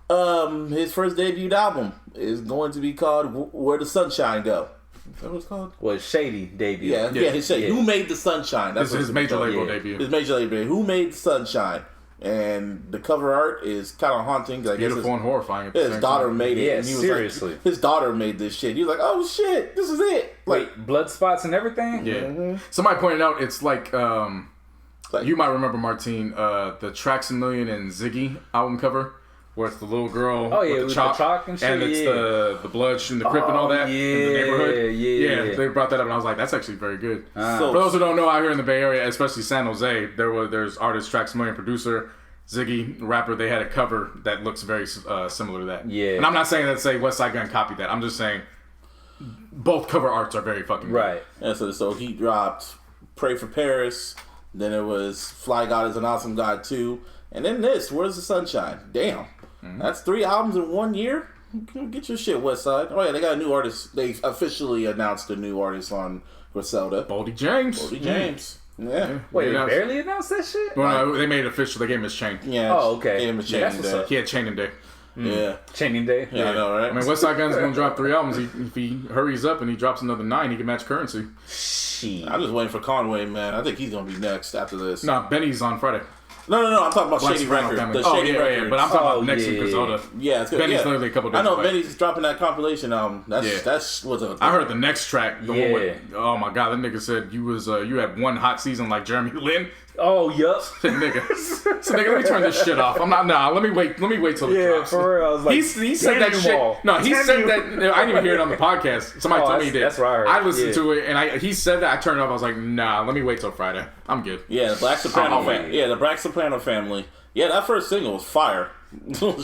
His first debut album is going to be called "Where the Sunshine Go." Is that what it's called? Well, Shady debut. Yeah, his Shady. Who made the Sunshine? That's his major label debut. His major label. Who made the Sunshine? And the cover art is kind of haunting. I Beautiful and horrifying. His daughter made it. Yeah, and he was seriously. Like, his daughter made this shit. He was like, "Oh shit, this is it!" Like blood spots and everything. Yeah. Mm-hmm. Somebody pointed out it's like you might remember Martine, the Tracks a Million and Ziggy album cover. Where it's the little girl with the chalk and shit. And it's the blood shooting the crypt and all that in the neighborhood. Yeah, they brought that up and I was like, that's actually very good. For those who don't know, out here in the Bay Area, especially San Jose, there's artist Tracks a Million, producer Ziggy, rapper. They had a cover that looks very similar to that. Yeah. And I'm not saying that to say Westside Gunn copied that. I'm just saying both cover arts are very fucking good. And so he dropped Pray for Paris. Then it was Fly God is an Awesome God 2. And then this, Where's the Sunshine? Damn. Mm-hmm. That's 3 albums in 1 year? Get your shit, Westside. Oh yeah, they got a new artist. They officially announced a new artist on Griselda. Boldy James. Yeah. Wait, they barely announced that shit? Well, no, they made it official. They gave him his chain. Yeah. Oh, okay. Gave him his chaining day. He had chaining day. Yeah. Chaining day? Yeah, I know, right? I mean, Westside Gunn's going to drop 3 albums. If he hurries up and he drops another 9, he can match Currency. I'm just waiting for Conway, man. I think he's going to be next after this. No, Benny's on Friday. No. I'm talking about Shady Records. Shady Records. But I'm talking about next week Griselda. Yeah, it's good. Benny's literally a couple days I know away. Benny's dropping that compilation album. That's what's up. I heard the next track. The one with, oh my god, that nigga said you had one hot season like Jeremy Lin. Oh, yup. Nigga. So nigga, let me turn this shit off. I'm not. Nah, let me wait till it drops. Yeah, for real. I was like, he said that shit. No, he said that. I didn't even hear it on the podcast. Somebody told me he did. That's right. I listened to it and he said that. I turned it off. I was like, nah, let me wait till Friday. I'm good. Yeah, the Black Soprano family. Yeah, the Black Soprano family. Yeah, that first single was fire.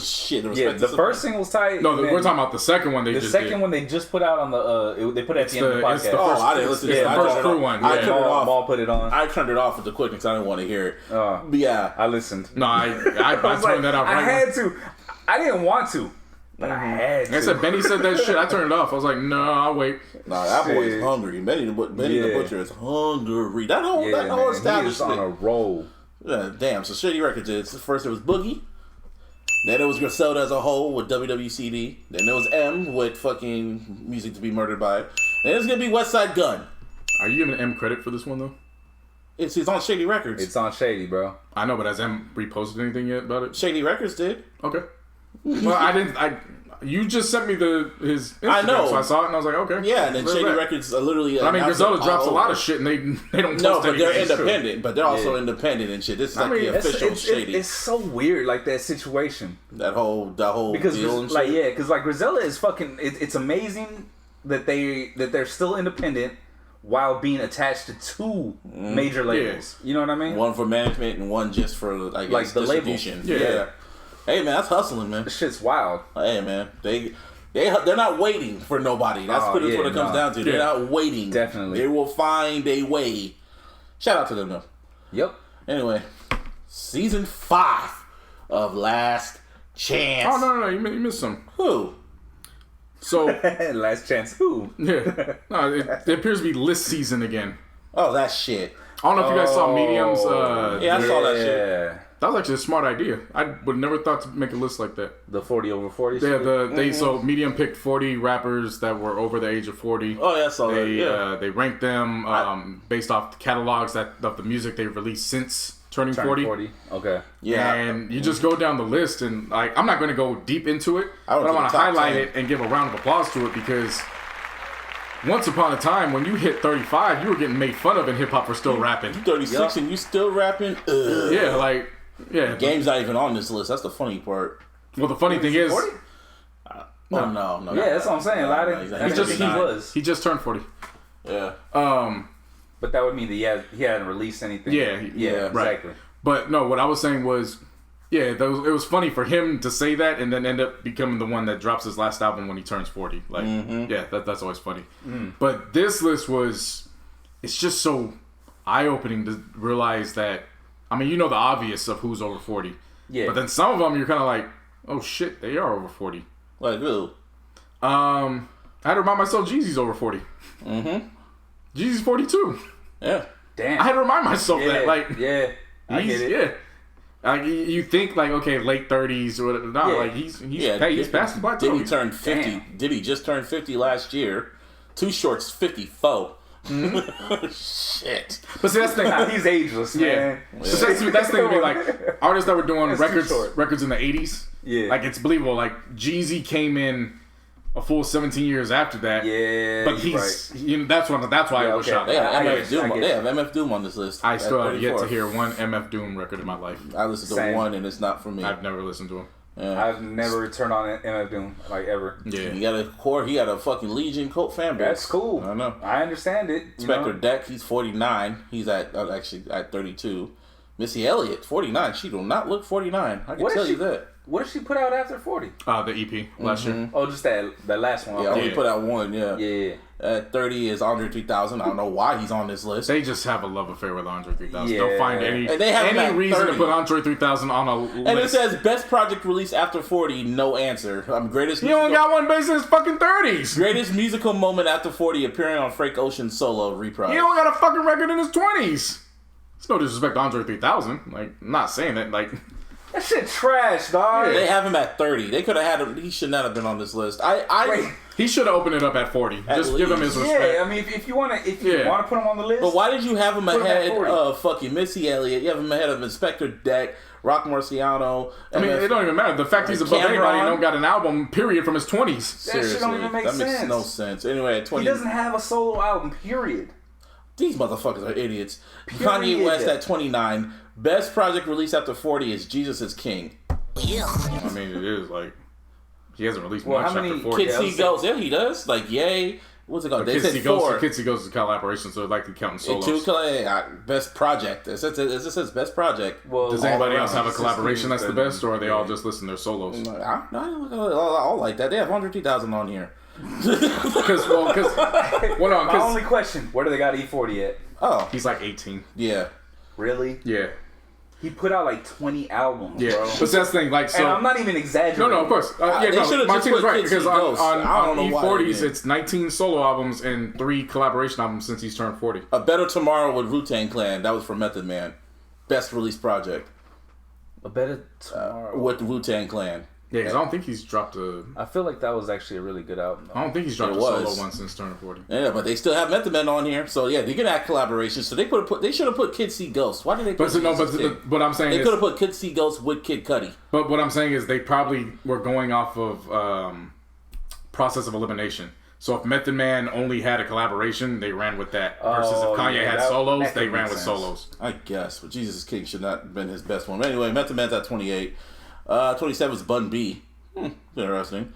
Shit. The first single was tight. No, we're talking about the second one. The second one they just put out on the. They put it at the end of the podcast. It's the first, I didn't listen to it. The first crew one. I turned it off. Maul put it on. I turned it off with the quickness. I didn't want to hear it. But yeah, I listened. No, I turned that off. I had to. I didn't want to. But I had to. Like I said, Benny said that shit. I turned it off. I was like, no, I'll wait. Nah, that boy is hungry. Benny the Butcher is hungry. That whole establishment. He is on a roll. Yeah, damn. So Shady Records is first. It was Boogie. Then it was Griselda as a whole with WWCD. Then there was M with fucking Music to Be Murdered By. And it's gonna be Westside Gunn. Are you giving M credit for this one though? It's on Shady Records. It's on Shady, bro. I know, but has M reposted anything yet about it? Shady Records did. Okay. Well, I didn't. You just sent me his Instagram, I know. So I saw it and I was like, okay. Yeah, and then Shady Records literally. I mean, Griselda drops a lot of shit and they don't. No, but they're independent. But they're also independent and shit. This is like the official Shady. It's so weird, like that situation. That whole because deal and like shit. because like Griselda is fucking. It's amazing that they're still independent while being attached to 2 major labels. You know what I mean? One for management and one just for like the distribution. Label. Yeah. Hey man, that's hustling, man. This shit's wild. Hey man, they're not waiting for nobody. That's what it comes down to. They're not waiting. Definitely, they will find a way. Shout out to them though. Yep. Anyway, season 5 of Last Chance. Oh no, you missed some. Who? So Last Chance. Who? Yeah. No, it appears to be list season again. Oh, that shit. I don't know if you guys saw Medium's. Yeah, I saw that shit. That was actually a smart idea. I would never thought to make a list like that. The 40 over 40. Yeah, so Medium picked 40 rappers that were over the age of 40. Oh yeah, I saw that. Yeah. They ranked them based off the catalogs of the music they've released since turning 40. Okay. Yeah. And you just go down the list, and like I'm not going to go deep into it, but I want to highlight it and give a round of applause to it because once upon a time, when you hit 35, you were getting made fun of in hip hop for still rapping. You 36 and you still rapping? Ugh. Yeah, like. Yeah, Game's not even on this list. That's the funny part. Well, the funny thing is, 40? No. Yeah, that's what I'm saying. He just turned 40. Yeah. But But that would mean that he hadn't released anything. Yeah, exactly. Right. But no, what I was saying was, it was funny for him to say that and then end up becoming the one that drops his last album when he turns 40. Like, that's always funny. But this list it's just so eye-opening to realize that, I mean, you know the obvious of who's over 40. Yeah. But then some of them, you're kind of like, oh shit, they are over 40. Like who? I had to remind myself Jeezy's over 40. Jeezy's 42. Yeah. Damn. I had to remind myself that. Like, I get it. Yeah. Like, you think, like, okay, late 30s or whatever. No, like, he's past the plateau. Diddy turned 50. Damn. Diddy just turned 50 last year. Too Short's 54. Shit. But see, that's the thing. He's ageless, man. So that's the thing to be like, artists that were doing records in the 80s. Yeah. Like, it's believable. Like, Jeezy came in a full 17 years after that. Yeah. But he's that's why I was shocked. They have MF Doom on this list. I still have yet to hear one MF Doom record in my life. I listened to one and it's not for me. I've never listened to him. Yeah. I've never turned on MF Doom, like, ever. Yeah. He got a fucking Legion cult fan base. That's cool. I know. I understand it. Spectre Deck, he's 49. He's at 32. Missy Elliott, 49. She do not look 49. I can tell you that. What did she put out after 40? The EP last year. Oh, just that last one. Yeah, only put out one, Yeah. At 30 is Andre 3000. I don't know why he's on this list. They just have a love affair with Andre 3000. Don't find any reason 30. to put Andre 3000 on a list. And it says best project released after 40, no answer. Greatest. He only got one based in his fucking 30s. Greatest musical moment after 40, appearing on Frank Ocean's solo reprise. He only got a fucking record in his 20s. It's no disrespect to Andre 3000. Like, I'm not saying it. Like, that shit trash, dog. They have him at 30. They could have had him. He should not have been on this list. He should have opened it up at 40. Just give him his respect. Yeah, I mean, if you want to put him on the list. But why did you have him ahead of fucking Missy Elliott? You have him ahead of Inspector Deck, Rock Marciano. I mean, it don't even matter. The fact he's above anybody and don't got an album, period, from his 20s. Seriously, that shit don't even make sense. That makes no sense. Anyway, at 20, he doesn't have a solo album, period. These motherfuckers are idiots. Kanye West at 29. Best project released after 40 is Jesus is King. I mean, it is like he hasn't released much after 40. Kids See Ghosts, yeah, he does. Like, yay. What's it called? They said 4. Kids See Ghosts is a collaboration, so I'd like to count in solos. Best project. It says best project. Well, does anybody else have a collaboration that's the best, or are they all just listing their solos? I don't like that. They have 150,000 on here. My only question: where do they got E40 at? Oh, he's like 18. Yeah. Really? Yeah. He put out like 20 albums, bro. But that's the thing, like, so. And I'm not even exaggerating. No, of course. Martina's right, because on E40s, it's 19 solo albums and 3 collaboration albums since he's turned 40. A Better Tomorrow with Wu-Tang Clan. That was for Method Man. Best release project. A Better Tomorrow. With the Wu-Tang Clan. Yeah, because I don't think he's dropped a... I feel like that was actually a really good album, though. I don't think he's dropped a solo one since turning 40. Yeah, but they still have Method Man on here. So, yeah, they can have collaborations. So they should have put Kid See Ghost. Why did they put But I'm saying they could have put Kid See Ghost with Kid Cudi. But what I'm saying is they probably were going off of process of elimination. So if Method Man only had a collaboration, they ran with that. Versus if Kanye had solos, they ran with solos. I guess. But Jesus is King should not have been his best one. But anyway, Method Man's at 28. 27 is Bun B. Interesting.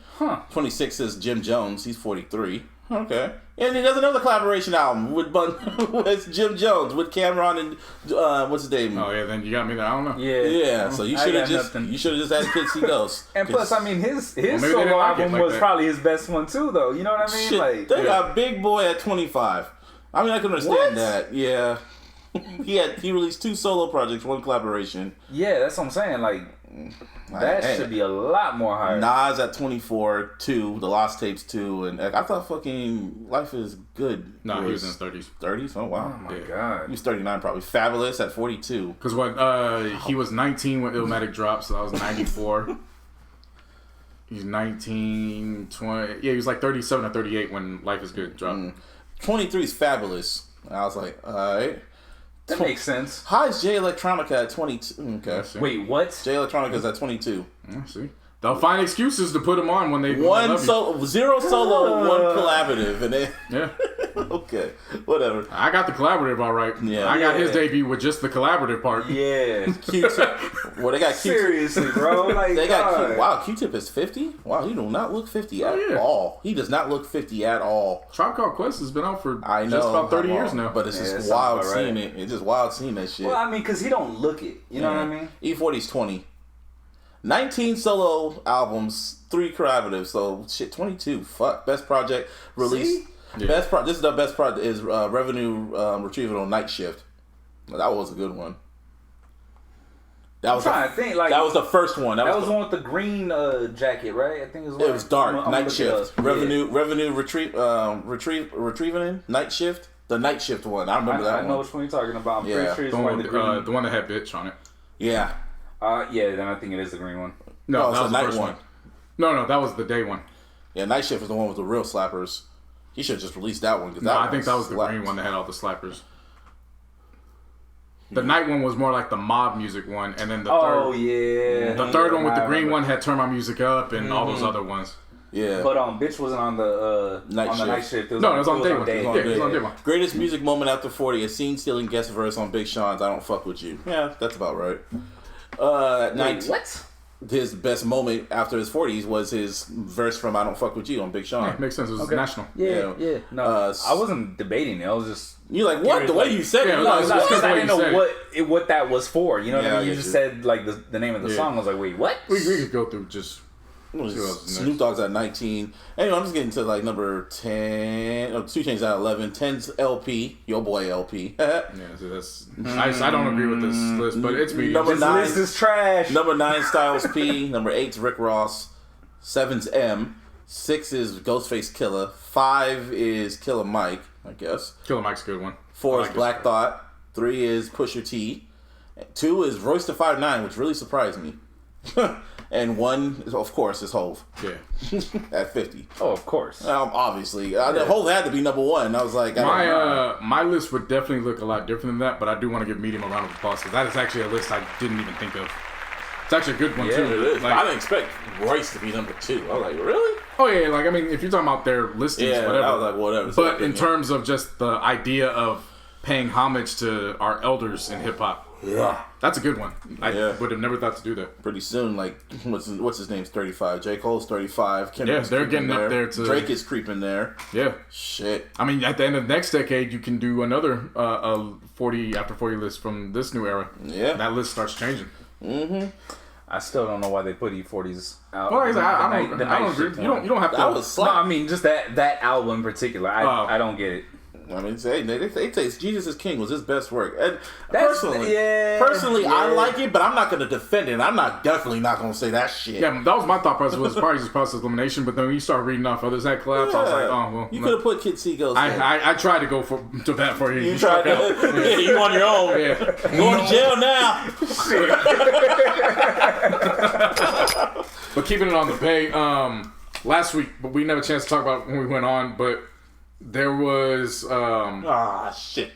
26 is Jim Jones. He's 43. Okay. And he does another collaboration album with with Jim Jones, with Cameron and what's his name? Oh yeah, then you got me there. I don't know. Yeah. So you should have just had Kid See Ghost. And plus, I mean, his solo album was probably his best one too, though. You know what I mean? Shit, like they got Big Boy at 25. I mean, I can understand that. Yeah. He released 2 solo projects, 1 collaboration. Yeah, that's what I'm saying. Like. That should be a lot more higher. Nas at 24, 2, The Lost Tapes 2, and I thought fucking Life is Good. No, he was in his 30s. 30s? Oh, wow. Oh, my God. He was 39 probably. Fabulous at 42. Because he was 19 when Illmatic dropped, so that was 94. He's 19, 20. Yeah, he was like 37 or 38 when Life is Good dropped. 23 is Fabulous. And I was like, alright. That makes sense. How is Jay Electronica at 22? Okay. Wait, what? Jay Electronica's at 22. See? They'll find excuses to put him on when they... 0 solo, 1 collaborative. And yeah. Okay, whatever. I got the collaborative all right. Yeah, I got his debut with just the collaborative part. Yeah. Q-Tip. Well, they got Q-Tip. Seriously, bro. Like, they got wow. Q-Tip is 50. Wow, he do not look 50 at all. He does not look 50 at all. Tribe Called Quest has been out for just about 30 years now. But it's just wild seeing it. It's just wild seeing that shit. Well, I mean, because he don't look it. You know what I mean? E40's 20. 19 solo albums, 3 collaboratives. So shit, 22. Fuck. Best project release. Yeah. This is the best project is Revenue Retrieval on Night Shift. That was a good one. That was trying to think. Like, that was the first one. That was the one with the green jacket, right? I think it was. It was dark. Night Shift. Revenue Retrieving Night Shift. The Night Shift one. I remember that one. I know which one you're talking about. I'm pretty sure it's the one that had Bitch on it. Yeah. Yeah, then I think it is the green one. No, that was the first one. No, that was the day one. Yeah, Night Shift was the one with the real slappers. He should have just released that one. No, I think that was the green one that had all the slappers. The night one was more like the mob music one, and then the third one with the green one had Turn My Music Up and all those other ones. Yeah, but Bitch wasn't on the night shift. It was on day one. It was on day one. Greatest music moment after 40: a scene stealing guest verse on Big Sean's "I Don't Fuck With You." Yeah, that's about right. What? His best moment after his 40s was his verse from "I Don't Fuck With You" on Big Sean. Yeah, makes sense. It was national. Yeah. No, I wasn't debating it. I was just. You're like, what? The way you said it. Because I didn't know what that was for. You know what I mean? You just said like the name of the song. I was like, wait, what? We could go through just. Snoop Dogg's at 19. Anyway, I'm just getting to like number 10. 2 Chainz at 11. 10's LP. Your boy LP. Yeah, so that's. I don't agree with this list, but it's me. Number 9 list is trash. Number 9 Styles P. Number 8's Rick Ross. 7's M. 6 is Ghostface Killah. 5 is Killer Mike, I guess. Killer Mike's a good one. 4 is Black Thought. 3 is Pusha T. 2 is Royce da 5'9", which really surprised me. And 1, of course, is Hove. Yeah. At 50. Oh, of course. Obviously. Hove had to be number 1. I was like... My list would definitely look a lot different than that, but I do want to give Medium a round of applause, because that is actually a list I didn't even think of. It's actually a good one, too. It is. Like, I didn't expect Royce to be number 2. I was like, really? Oh, yeah. Like, I mean, if you're talking about their listings, whatever. I was like, whatever. But in terms of just the idea of paying homage to our elders in hip-hop, that's a good one. I would have never thought to do that. Pretty soon, like, what's his name's 35. J. Cole's 35. Kendrick's they're getting up there too. Drake is creeping there. Yeah. Shit. I mean, at the end of the next decade, you can do another 40 after 40 list from this new era. Yeah. And that list starts changing. Mm-hmm. I still don't know why they put E40s out. Well, I don't agree. You don't have to. That was slap. No, I mean, just that album in particular. I don't get it. I mean, they say Jesus is King was his best work. And personally, I like it, but I'm not going to defend it. I'm definitely not going to say that shit. Yeah, that was my thought process. Was probably just process elimination, but then when you start reading off others that collapse, I was like, oh well. You could have put Kid Seagulls. I tried to go to bat for you. You tried to. Yeah, you on your own. Yeah, going to jail now. But keeping it on the bay, last week, but we didn't have a chance to talk about it when we went on, but. There was that shit.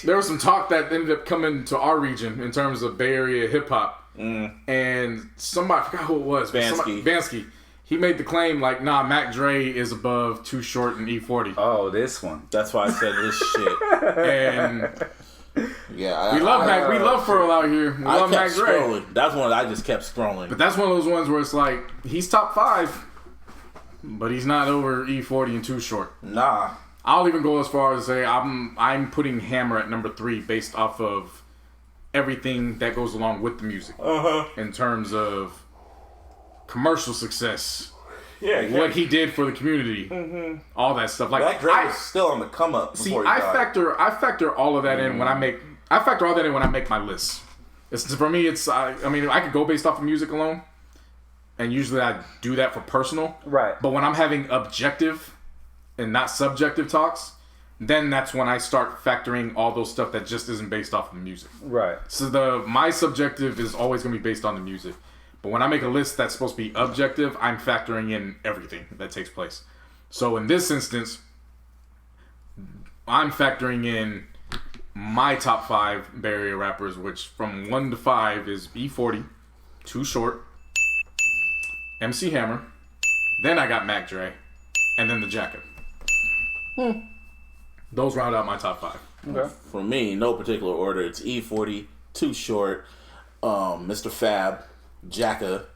There was some talk that ended up coming to our region in terms of Bay Area hip hop, and somebody, I forgot who it was, Vansky. He made the claim like, nah, Mac Dre is above Too Short and E40. Oh, this one. That's why I said this shit. And yeah, we love Mac. We love Furl out here. We love Mac Dre. Scrolling. That's one I just kept scrolling. But that's one of those ones where it's like he's top 5. But he's not over E40 and Too Short. Nah. I'll even go as far as say I'm putting Hammer at number 3 based off of everything that goes along with the music. In terms of commercial success. Yeah. What he did for the community. All that stuff. Like that Dre was still on the come up. See, I factor all of that in when I make my list. For me, I mean, I could go based off of music alone. And usually I do that for personal. Right. But when I'm having objective and not subjective talks, then that's when I start factoring all those stuff that just isn't based off of the music. Right. So my subjective is always going to be based on the music. But when I make a list that's supposed to be objective, I'm factoring in everything that takes place. So in this instance, I'm factoring in my top 5 Bay Area rappers, which from 1 to 5 is E40, Too Short, MC Hammer, then I got Mac Dre, and then the Jacket. Those round out my top 5. Okay. For me, no particular order. It's E40, Too Short, Mr. Fab, Jacka,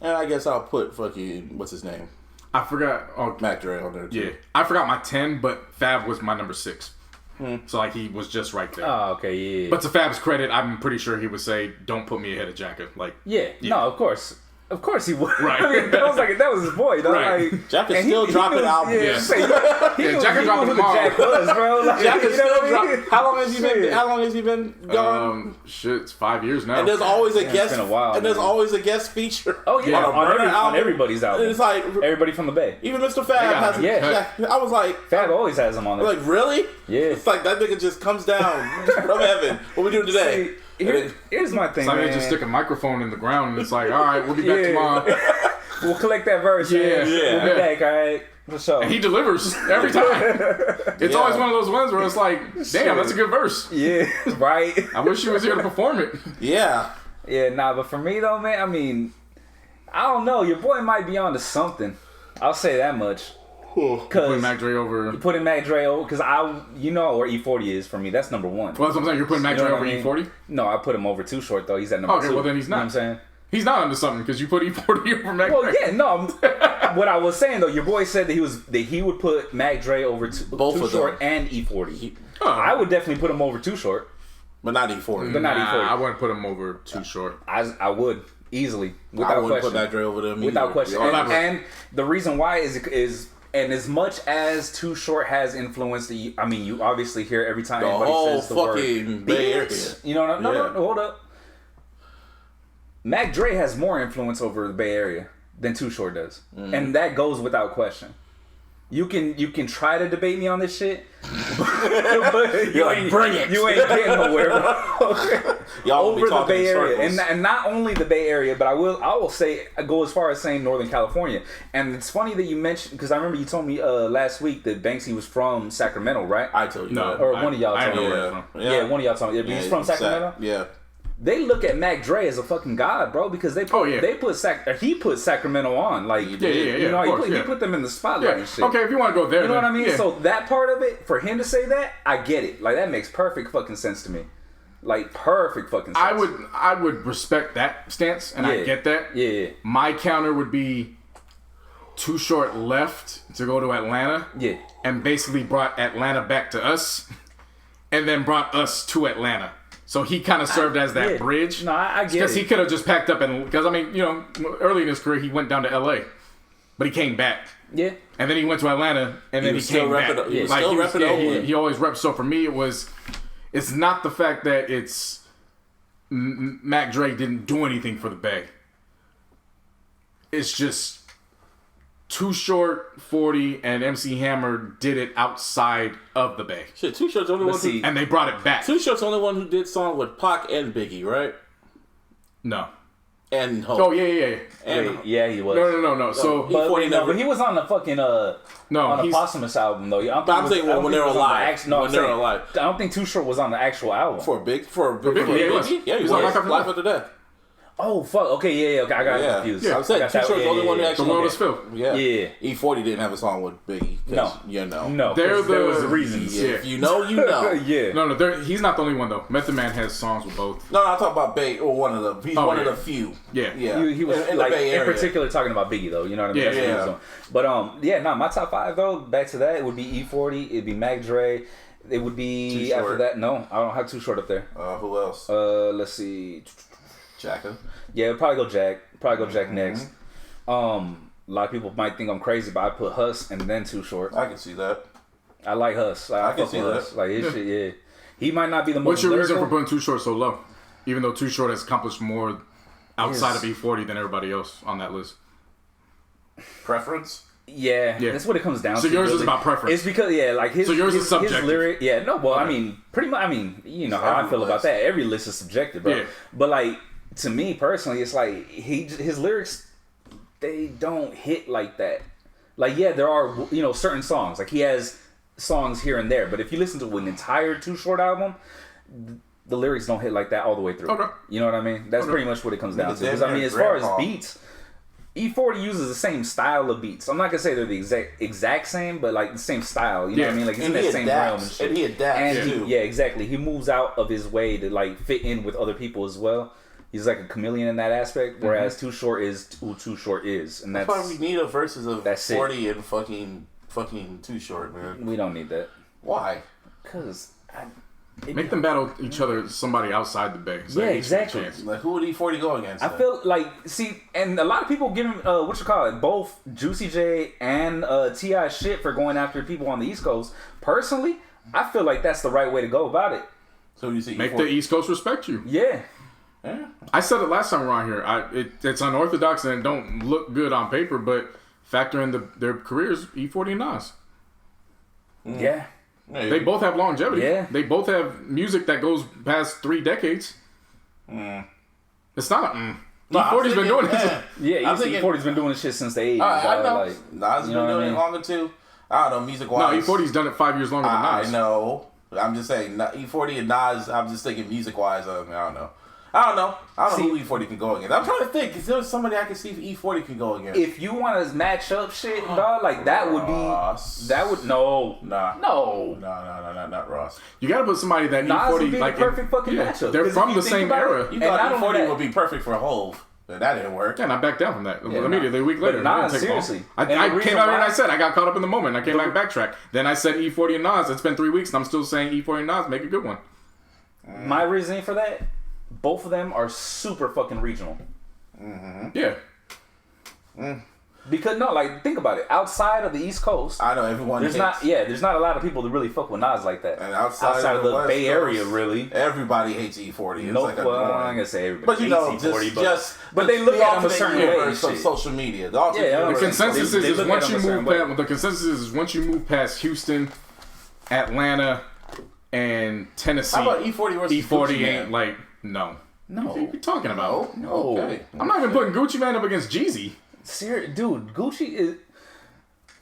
and I guess I'll put fucking what's his name? I forgot. Oh, Mac Dre on there too. Yeah, I forgot my 10, but Fab was my number 6. So like he was just right there. Oh, okay, yeah. But to Fab's credit, I'm pretty sure he would say, "Don't put me ahead of Jacka." Like, yeah, no, of course he would. Right. I mean, that was his boy. Right. Like, Jacka's still dropping albums. Yeah. Jacka dropping tomorrow. Jack was, bro. Like, Jacka's you know still what I mean? dropping. How long has he been gone? Shit, it's 5 years now. And there's always a guest. It's been a while, and there's man. always a guest feature. Oh yeah, on everybody's album. And it's like everybody from the Bay. even Mr. Fab has. Yeah. I was like, Fab always has them on there. like really? Yeah. It's like that nigga just comes down from heaven. What we doing today? See, here's my thing, It's like man. they just stick a microphone in the ground and it's like, all right, we'll be back tomorrow. We'll collect that verse. Yeah. We'll be back, all right? For sure. And he delivers every time. It's always one of those ones where it's like, damn, that's a good verse. Yeah, right? I wish he was here to perform it. Yeah. Yeah, nah, but for me though, man, I mean, I don't know. Your boy might be onto something. I'll say that much. Putting Mac Dre over. Putting Mac Dre over, because you know where E40 is for me. That's number 1. Well, that's what I'm saying. You're putting Mac Dre over E40? No, I put him over Too Short though. He's at number 2. Okay, well then he's not. You know what I'm saying? He's not into something because you put E40 over Mac Dre. Well, yeah, no. What I was saying though, your boy said that he would put Mac Dre over Both Too of Short them. and E40. I would definitely put him over Too Short, But not E40. but not E40. I wouldn't put him over Too Short. I would easily, I without wouldn't question. put Mac Dre over them Without either. question. Yeah. And the reason why is and as much as Too Short has influenced you obviously hear every time The anybody whole says the word fucking Bay Area. beats. You know, no, hold up. Mac Dre has more influence over the Bay Area than Too Short does, and that goes without question. You can try to debate me on this shit, but You're like, bring it. You ain't getting nowhere, bro. Y'all will be Over the talking Bay in Area, circles. and not only the Bay Area, but I will say go as far as saying Northern California. And it's funny that you mentioned, because I remember you told me last week that Banksy was from Sacramento, right? I told you that. Or one of y'all I told me. know where Yeah. from. Yeah, one of y'all told me. He's from Sacramento. Yeah. They look at Mac Dre as a fucking god, bro, because he put Sacramento on, like Yeah, you know, of course, he put them in the spotlight Yeah. and shit. Okay, if you want to go there, You know what I mean? Yeah. So that part of it, for him to say that, I get it. Like that makes perfect fucking sense to me. Like perfect fucking sense. I would respect that stance, and I get that. Yeah. My counter would be Too Short left to go to Atlanta. Yeah. And basically brought Atlanta back to us, and then brought us to Atlanta. So he kind of served as that bridge. No, I get it. Because he could have just packed up and... Because, I mean, you know, early in his career, he went down to L.A. But he came back. Yeah. And then he went to Atlanta, and then he came back. He always repped. So for me, it's not the fact that it's... Mac Dre didn't do anything for the Bay. It's just... Too Short, 40, and MC Hammer did it outside of the Bay. Shit, Too Short's the only one who... And they brought it back. Too Short's the only one who did song with Pac and Biggie, right? No. And Hope. Oh, yeah. And yeah, he was. No. So, but he was on the fucking on the Posthumous album though. I'm saying when they're alive. When they're alive. I don't think Too Short was on the actual album. For Biggie. Yeah, he was on Life After Death. Oh fuck! Okay, yeah. Okay, I got confused. Yeah, I'm saying Too Short's the only one that actually. The world is filled. Yeah. E40 didn't have a song with Biggie. No. You know. No. There was reasons. Yeah. If you know, you know. Yeah. No. He's not the only one though. Method Man has songs with both. No, I'm talking about Bay or one of the. He's one of the few. Yeah. He was in like the Bay Area. in particular talking about Biggie though. You know what I mean? That's what he was on. But my top 5 though. Back to that, it would be E40. It'd be Mac Dre. It would be after that. No, I don't have Too Short up there. Who else? Let's see. Jacka. Yeah, probably go Jack. Probably go Jack next. A lot of people might think I'm crazy, but I put Huss and then Too Short. I can see that. I like Huss. I can see Huss. that. Like his shit, yeah. He might not be the most. What's your lyrical. reason for putting Too Short so low? Even though Too Short has accomplished more outside of E40 than everybody else on that list. Preference? Yeah, that's what it comes down to. So yours really. is about preference. It's because like his. So yours is subjective. His lyric, I mean, pretty much. I mean, you know how I feel about that. Every list is subjective, bro. Yeah. But like to me personally, it's like his lyrics, they don't hit like that. Like there are certain songs. Like he has songs here and there, but if you listen to an entire Too Short album, the lyrics don't hit like that all the way through. Okay. You know what I mean? That's pretty much what it comes down to. Because I mean, as far as beats. E40 uses the same style of beats. I'm not gonna say they're the exact same, but like the same style. You know what I mean? Like it's in that same realm and shit. And he adapts too. Yeah, exactly. He moves out of his way to like fit in with other people as well. He's like a chameleon in that aspect, whereas Too Short is who Too Short is, and that's why we need a versus of 40 it. and fucking Too Short, man. We don't need that. Why? Because make them battle each other, somebody outside the Bay. So exactly. Like who would E40 go against? I feel like and a lot of people give him both Juicy J and T.I. shit for going after people on the East Coast. Personally, I feel like that's the right way to go about it. So you see, make the East Coast respect you. Yeah. I said it last time around here. It's unorthodox and it don't look good on paper, but factor in their careers, E40 and Nas. Yeah. They both have longevity. Yeah. They both have music that goes past 3 decades. It's not E40's been doing this. Yeah, E40's been doing this shit since the 80s. I know. Like, Nas has been doing it longer too. I don't know, music-wise. No, E40's done it 5 years longer than Nas. I know. I'm just saying, E40 and Nas, I'm just thinking music-wise, I don't know. I don't know who E40 can go against. I'm trying to think. Is there somebody I can see if E40 can go against? If you want to match up shit, dog, like that would be... That would... No. Nah. No. No, not Ross. You got to put somebody that Nas E40... would be like the perfect fucking matchup. They're from the same era. You thought E40 would be perfect for Hove. But that didn't work. Yeah, and I backed down from that. Immediately, a week later. But Nas, seriously. I came out here and I said, I got caught up in the moment. I came back backtrack. Then I said E40 and Nas. It's been 3 weeks and I'm still saying E40 and Nas. Make a good one. My reasoning for that, both of them are super fucking regional. Yeah. Because think about it. Outside of the East Coast, I know everyone. There's not a lot of people that really fuck with Nas like that. And outside of the West Bay Coast, Area, really, everybody hates E40. It's I'm gonna say everybody. But hates E40, but they look at him a certain way. Of social media. The consensus is once you move past Houston, Atlanta, and Tennessee. How about E40 versus E40 Gucci ain't Man? No. What are you talking about? No. Okay. I'm not even putting Gucci Man up against Jeezy. Dude, Gucci is...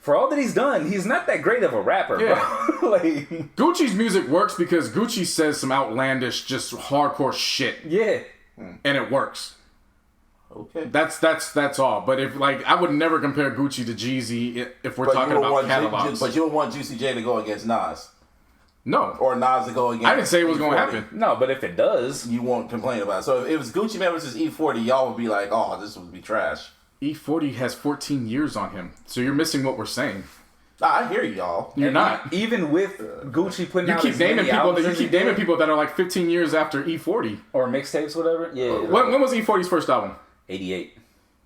For all that he's done, he's not that great of a rapper, bro. Gucci's music works because Gucci says some outlandish, just hardcore shit. Yeah. And it works. Okay. That's all. But if I would never compare Gucci to Jeezy if we're talking about catalogs. But you would want Juicy J to go against Nas. No. Or Nas to go against I didn't say it was going to happen. No, but if it does... You won't complain about it. So if it was Gucci Man versus E40, y'all would be like, oh, this would be trash. E40 has 14 years on him. So you're missing what we're saying. I hear y'all. You're not. Even with Gucci putting out keep naming people that are like 15 years after E40. Or mixtapes, whatever. Yeah. When was E40's first album? 88.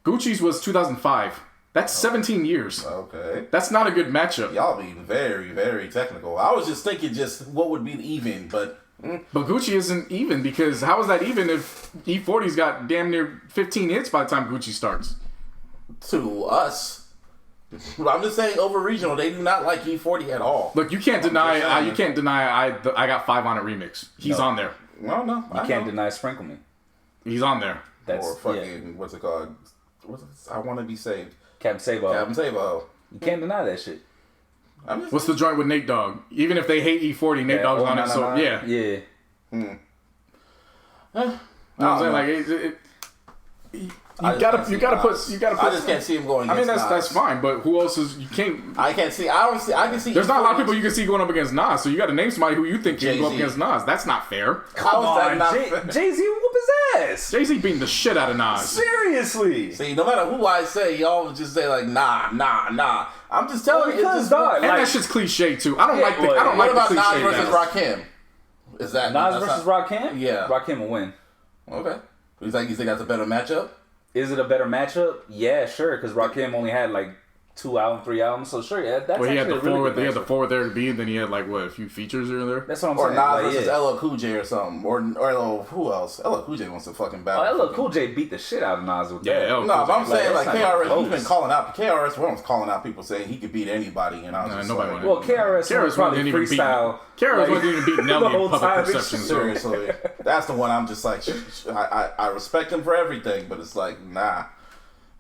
Gucci's was 2005. That's 17 years. Okay. That's not a good matchup. Y'all being very, very technical. I was just thinking what would be even, but... But Gucci isn't even because how is that even if E40's got damn near 15 hits by the time Gucci starts? To us. I'm just saying over regional, they do not like E40 at all. Look, you can't deny I got 5 on it remix. He's on there. No. You can't deny Sprinkle Me. He's on there. Or fucking, what's it called? I Want to Be Saved. Captain Savo. You can't deny that shit. What's the joint with Nate Dogg? Even if they hate E40, Nate Dogg's on it. So yeah. Yeah. You know what I'm saying? You gotta put. I just can't see him going against Nas. That's fine, but who else is? You can't. I can see. I can see. There's not a lot of people you can see going up against Nas, so you got to name somebody who you think can go up against Nas. That's not fair. Come on, Jay-Z whoop his ass. Jay-Z beating the shit out of Nas. Seriously. See, no matter who I say, y'all just say like nah. I'm just telling you, it's just and that shit's cliche too. I don't like the cliche. What about Nas versus Rakim? Is that Nas versus Rakim? Yeah, Rakim will win. Okay. You think that's a better matchup? Is it a better matchup? Yeah, sure. Because Rakim only had like 2 albums, 3 albums. So sure, yeah, that's he had the four with there to be, and then he had a few features here and there. That's what I'm saying. Or Nas versus LL Cool J or something, or who else? LL Cool J wants to fucking battle. LL Cool J beat the shit out of Nas with that. No, but I'm saying KRS. He's been calling out. KRS was calling out people saying he could beat anybody, and I was just nobody. Well, KRS probably freestyle. KRS wasn't even beat Nelly in public perception. Seriously, that's the one. I'm just like, I respect him for everything, but it's like, nah.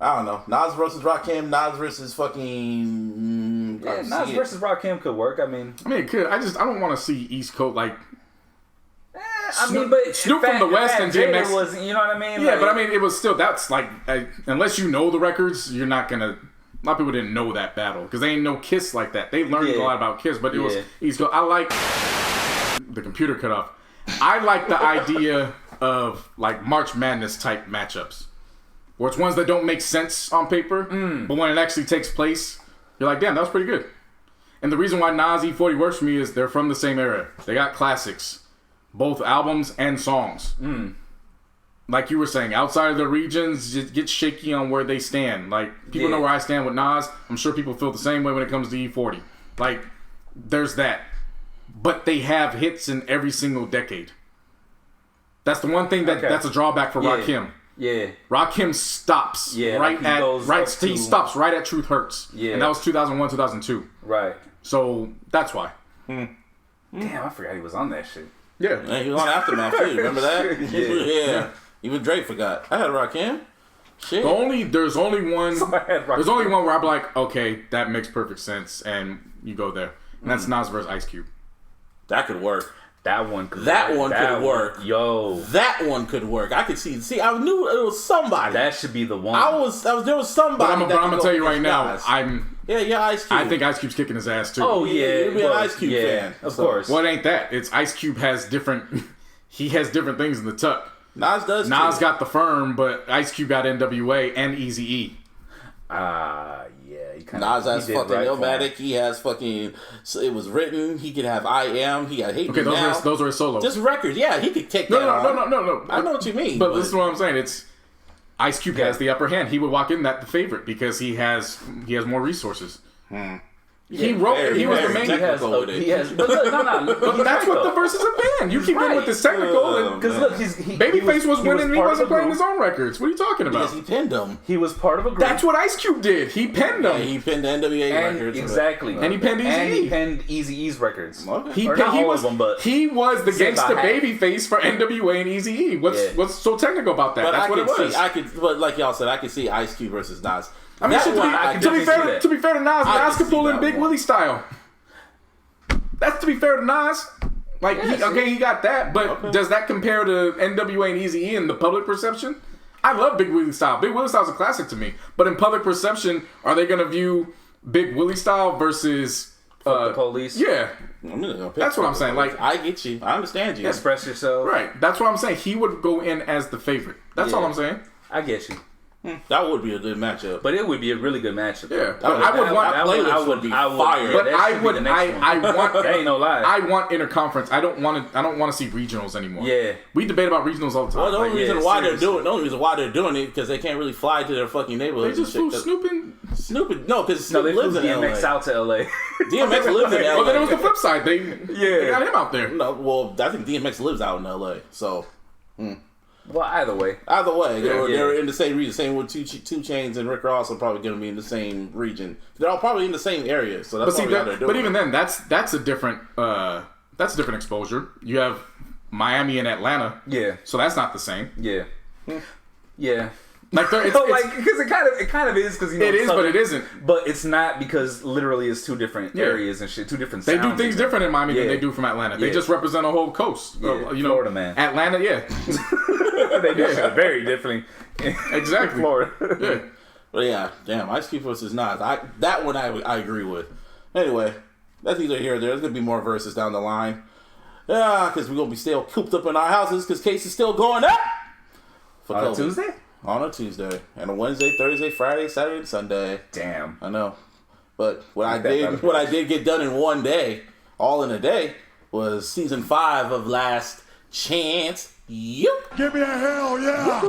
I don't know. Nas versus Rakim, Nas versus fucking... Nas versus Rakim could work. I mean, it could. I don't want to see East Coast, I mean, but Snoop from the West and DMX was, you know what I mean? Yeah, like, but I mean, it was still, that's like, unless you know the records, you're not gonna. A lot of people didn't know that battle because they ain't know Kiss like that. They learned a lot about Kiss, but it was easy. I like the computer cut off. I like the idea of like March Madness type matchups, where it's ones that don't make sense on paper, but when it actually takes place, you're like, damn, that was pretty good. And the reason why Nas E40 works for me is they're from the same era. They got classics, both albums and songs. Like you were saying, outside of the regions, just get shaky on where they stand. Like, people know where I stand with Nas. I'm sure people feel the same way when it comes to E40. Like, there's that. But they have hits in every single decade. That's the one thing that's a drawback for Rakim. Yeah. Rakim stops he stops right at Truth Hurts. Yeah. And that was 2001, 2002. Right. So, that's why. Damn, I forgot he was on that shit. Yeah. He was on Aftermath too. Remember that? Yeah. Even Drake forgot. I had Rakim. Shit. There's only one where I'm like, okay, that makes perfect sense, and you go there. And that's Nas versus Ice Cube. That could work. That one could work. Yo. That one could work. I could see. See, I knew it was somebody. That should be the one. There was somebody. But I'm gonna tell you right now, Ice Cube. I think Ice Cube's kicking his ass too. Oh yeah, you'd be an Ice Cube fan, of course. Well, it ain't that. It's Ice Cube has different. He has different things in the tuck. Nas does. Nas got the Firm, but Ice Cube got NWA and Eazy-E. Yeah. Nas has fucking Illmatic. He has fucking. It was written. He could have I Am. He got Hate Me Now. Those are his solos. Just records. Yeah, he could take that. No. I know what you mean. But this is what I'm saying. It's Ice Cube has the upper hand. He would walk in the favorite because he has more resources. He wrote. He was the main. He has. But look, But that's what the verses have been. You keep in with this technical. Because look, Babyface was winning. He wasn't playing his own records. What are you talking about? Because he penned them. He was part of a group. That's what Ice Cube did. He penned them. Yeah, he penned the NWA records. Exactly. And he penned Eazy-E. And he penned Eazy-E's records. Okay. He was the gangsta Babyface for NWA and Eazy-E. What's so technical about that? But That's what it was. But like y'all said, I could see Ice Cube versus Nas. I mean, to be fair to Nas, Nas could pull in Big Willie style. That's to be fair to Nas. Like, he got that, but does that compare to NWA and Eazy-E in the public perception? I love Big Willie style. Big Willie style is a classic to me. But in public perception, are they going to view Big Willie style versus the Police? Yeah. That's what I'm saying. Like, I get you. I understand you. Express yourself. Right. That's what I'm saying. He would go in as the favorite. That's all I'm saying. I get you. That would be a good matchup. But it would be a really good matchup. Yeah. But I would want fire. But I want that ain't no lie. I want interconference. I don't want to see regionals anymore. Yeah. We debate about regionals all the time. Well, the only reason why they're doing it because they can't really fly to their fucking neighborhoods. They just flew Snooping. No, because Snoop lives in LA. DMX out to LA. DMX lives in LA. Well, then it was the flip side. They got him out there. No, well, I think DMX lives out in LA. So. Well, either way, they're in the same region. Same with 2 Chainz and Rick Ross are probably going to be in the same region. They're all probably in the same area. So that's what they're doing. But even then, that's a different exposure. You have Miami and Atlanta. Yeah. So that's not the same. Yeah. Yeah. Like, because it kind of is because it is, but it isn't. But it's not because literally it's two different areas and shit, two different. They do things different in Miami than they do from Atlanta. They just represent a whole coast. Florida, man. Atlanta, they do shit very differently. Exactly. Florida. Yeah. But yeah, damn, Ice Cube versus Nas. That one I agree with. Anyway, that's either here or there. There's gonna be more verses down the line. Yeah, because we're gonna be still cooped up in our houses because case is still going up. On a Tuesday. On a Tuesday. And a Wednesday, Thursday, Friday, Saturday, and Sunday. Damn. I know. But what I did get done in one day, all in a day, was season 5 of Last Chance. Yup. Give me a hell yeah.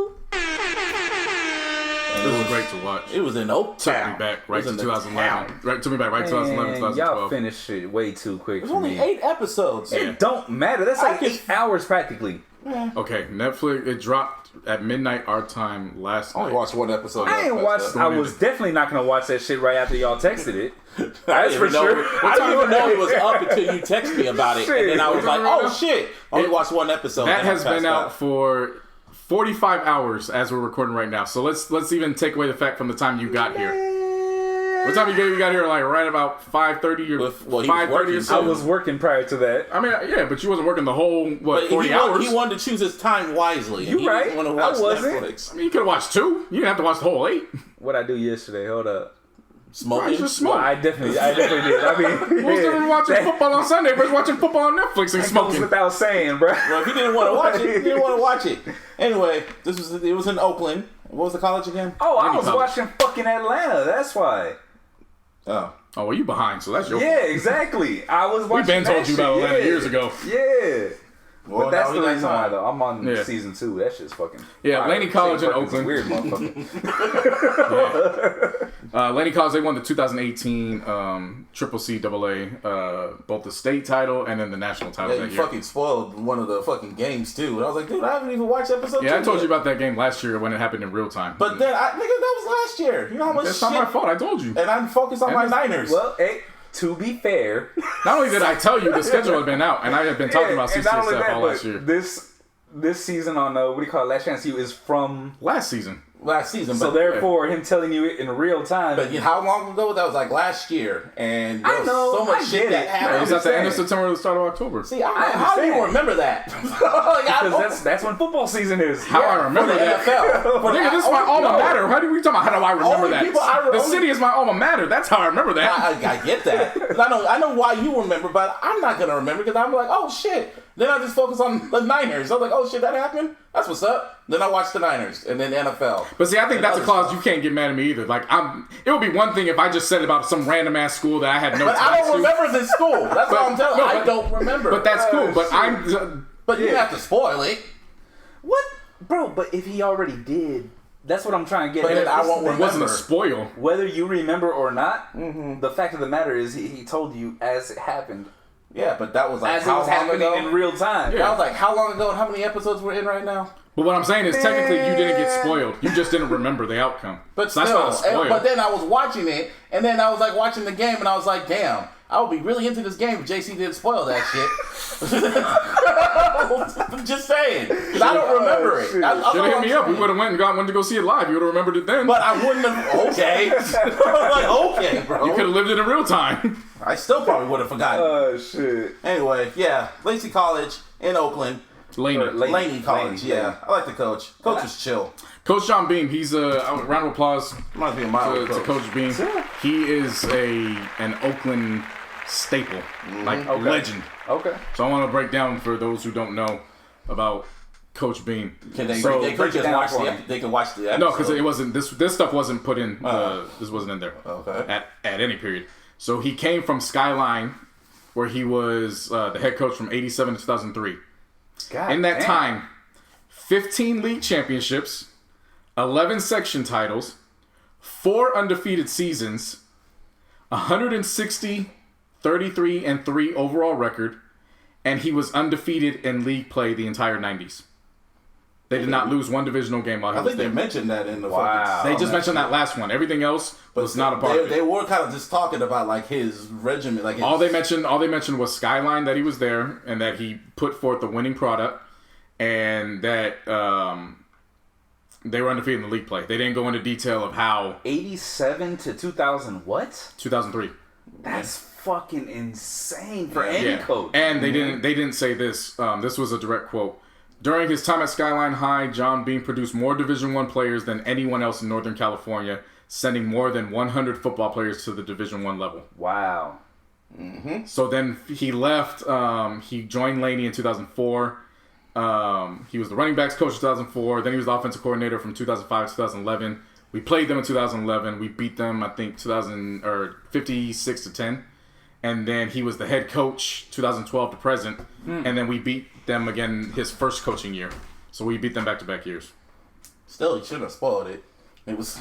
It was great to watch. It was in Oakland. Took me back right to 2011. Took me back right to 2011, 2012. Y'all finished it way too quick. It was only 8 episodes. It don't matter. That's like 8 hours practically. Okay, Netflix, it dropped at midnight our time last night. I only watched one episode. I was definitely not going to watch that shit right after y'all texted it. That's for sure. I didn't even know it was up until you texted me about it. And then I was like, oh shit. I only watched one episode. That has been out for 45 hours as we're recording right now. So let's even take away the fact from the time you got here. What time you got here? Like right about 5:30 or 5:30 or so. I was working prior to that. I mean, yeah, but you wasn't working the whole 40 hours. He wanted to choose his time wisely. You right? Didn't want to watch Netflix. I mean, you could have watched 2. You didn't have to watch the whole 8. What I do yesterday? Hold up. Smoking? Just smoke. Well, I definitely did. I mean, who's doing watching football on Sunday versus watching football on Netflix and smoking? Goes without saying, bro. Well, if he didn't want to watch it, he didn't want to watch it. Anyway, it was in Oakland. What was the college again? Oh, I was watching fucking Atlanta. That's why. Oh, well, you behind, so that's your fault. fault. Exactly. I was watching. We've been told you about Atlanta years ago. Yeah. Well, but that's the reason why, though. I'm on season 2. That shit's fucking. Yeah, Laney College in Oakland. Weird motherfucker. Laney College, they won the 2018 CCAA, both the state title and then the national title that you year. fucking spoiled one of the fucking games, too. And I was like, dude, I haven't even watched episode 2 I told you about that game last year when it happened in real time. But then, that was last year. You know how much That's not my fault. I told you. And I'm focused on my Niners. Well, hey. To be fair, not only did I tell you, the schedule had been out, and I had been talking about CCA stuff all last year. This season on what do you call it? Last Chance U is from last season. So therefore, him telling you it in real time. But how long ago? That was like last year, and there I know, so much shit that happened. It was at the end of September or the start of October. See, how do you remember that? Because that's when football season is. How I remember that. NFL. Nigga, this is my alma matter. How do we talking about? How do I remember that? The city is my alma matter. That's how I remember that. I get that. I know why you remember, but I'm not gonna remember because I'm like, oh shit. Then I just focus on the Niners. I was like, oh shit, that happened? That's what's up. Then I watched the Niners and then NFL. But see, I think that's a clause you can't get mad at me either. Like, it would be one thing if I just said about some random ass school that I had no ties to. But I don't remember this school. That's what I'm telling you. I don't remember. But that's cool. But But you have to spoil it. What? Bro, but if he already did, that's what I'm trying to get at. I won't remember. It wasn't a spoil. Whether you remember or not, the fact of the matter is he told you as it happened. Yeah, but that was like as how it was happening ago? In real time. Yeah. That was like how long ago and how many episodes we're in right now? But what I'm saying is technically you didn't get spoiled. You just didn't remember the outcome. But so that's not a spoil. But then I was watching it, and then I was like watching the game, and I was like, damn, I would be really into this game if JC didn't spoil that shit. Just saying. Because I don't remember it. Should have hit me up. We would have went to go see it live. You would have remembered it then. But I wouldn't have. Okay. Like, okay, bro. You could have lived it in real time. I still probably would have forgotten. Oh, shit. Anyway, yeah. Laney College in Oakland. Laney College, yeah. I like the coach. Coach was chill. Coach John Beam, he's a round of applause to Coach Beam. He is an Oakland staple, legend. Okay. So I want to break down for those who don't know about Coach Beam. Can they just watch they can watch the episode? No, because it wasn't this stuff wasn't put in. This wasn't in there. Okay. At any period. So he came from Skyline, where he was the head coach from '87 to 2003. In that time, 15 league championships, 11 section titles, 4 undefeated seasons, 160, 33, and 3 overall record, and he was undefeated in league play the entire 90s. They did not lose one divisional game while he was there. I think they mentioned that in the They just mentioned that last one. Everything else was not a part of it. They were kind of just talking about like his regimen. Like all they mentioned was Skyline, that he was there and that he put forth the winning product, and that they were undefeated in the league play. They didn't go into detail of how 87 to 2000 what? 2003. That's fucking insane for any coach. And they didn't say this. This was a direct quote. During his time at Skyline High, John Beam produced more Division I players than anyone else in Northern California, sending more than 100 football players to the Division I level. Wow. Mm-hmm. So then he left. He joined Laney in 2004. He was the running backs coach in 2004. Then he was the offensive coordinator from 2005 to 2011. We played them in 2011. We beat them, I think, 56 to 10. And then he was the head coach 2012 to present. And then we beat them again his first coaching year. So we beat them back-to-back years. Still, you shouldn't have spoiled it. It's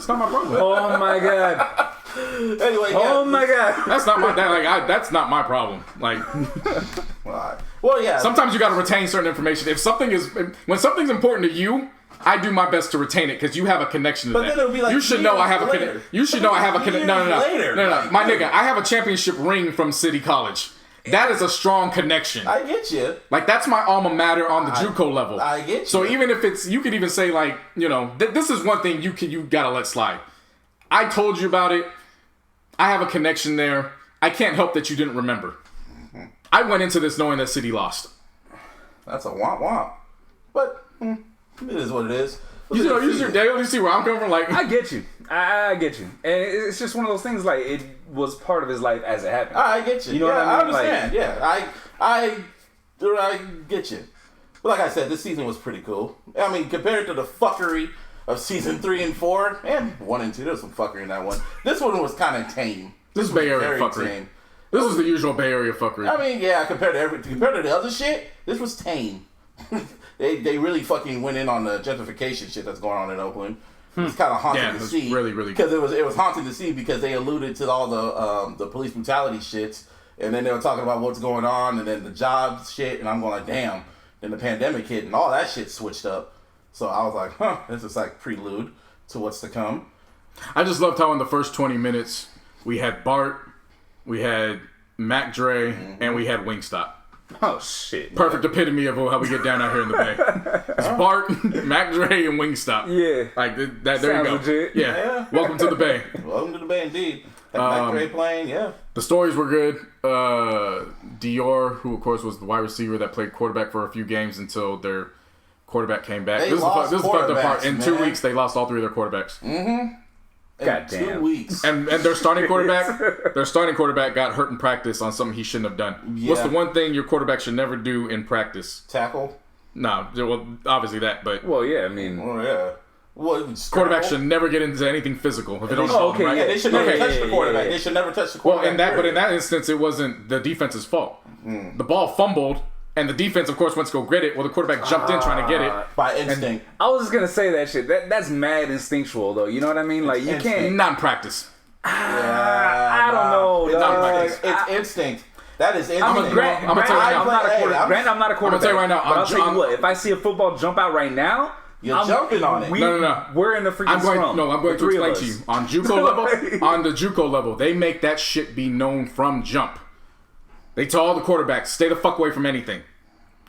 not my problem. Oh my god. Anyway, oh my god. That's not not my problem. Like, well, yeah. Sometimes you got to retain certain information. When something's important to you, I do my best to retain it because you have a connection to that. Then it'll be like you should know I have a connection. You should know I have a connection. No. My nigga, I have a championship ring from City College. That is a strong connection. I get you. Like, that's my alma mater on the JUCO level. I get you. So even if you could even say, like, this is one thing you gotta let slide. I told you about it. I have a connection there. I can't help that you didn't remember. I went into this knowing that City lost. That's a womp. But it is what it is. You know, use your day. You see where I'm coming from? Like, I get you. I get you. And it's just one of those things, like, it was part of his life as it happened. I get you. You know what I mean? I understand. I get you. But like I said, this season was pretty cool. I mean, compared to the fuckery of season 3 and 4, and 1 and 2, there was some fuckery in that one. This one was kind of tame. This is Bay Area fuckery. Tame. This was the usual Bay Area fuckery. I mean, yeah, compared to the other shit, this was tame. They really fucking went in on the gentrification shit that's going on in Oakland. It's kind of haunting to see. Really because it was haunting to see because they alluded to all the police brutality shits, and then they were talking about what's going on, and then the jobs shit, and I'm going like, damn. Then the pandemic hit, and all that shit switched up. So I was like, this is like prelude to what's to come. I just loved how in the first 20 minutes we had Bart, we had Mac Dre, and we had Wingstop. Oh shit! Perfect epitome of how we get down out here in the Bay. It's Bart, Mac Dre, and Wingstop. Yeah, like that. There you go. Legit. Yeah. Welcome to the Bay. Welcome to the Bay, indeed. Mac Dre playing. Yeah. The stories were good. Dior, who of course was the wide receiver that played quarterback for a few games until their quarterback came back. This is the fucked up part. In 2 weeks, they lost all 3 of their quarterbacks. Mm-hmm. Goddamn. 2 weeks. And their starting quarterback got hurt in practice on something he shouldn't have done. Yeah. What's the one thing your quarterback should never do in practice? Tackle? No, well, obviously that, but... Well, yeah, I mean... Oh, yeah. Quarterbacks should never get into anything physical. If they don't okay, right? Yeah, they should never touch the quarterback. They should never touch the quarterback. But in that instance, it wasn't the defense's fault. The ball fumbled, and the defense, of course, went to go get it. Well, the quarterback jumped in trying to get it. By instinct. I was just going to say that shit. That's mad instinctual, though. You know what I mean? Like, you can't... Not in practice. I don't know. It's not practice. It's instinct. That is instinct. I'm going to tell you right now. I'm not a quarterback. I'm going to tell you right now. But I'll tell you what. If I see a football jump out right now... You're jumping on it. No. We're in the freaking scrum. I'm going to explain to you. On the JUCO level, they make that shit be known from jump. They tell all the quarterbacks, stay the fuck away from anything.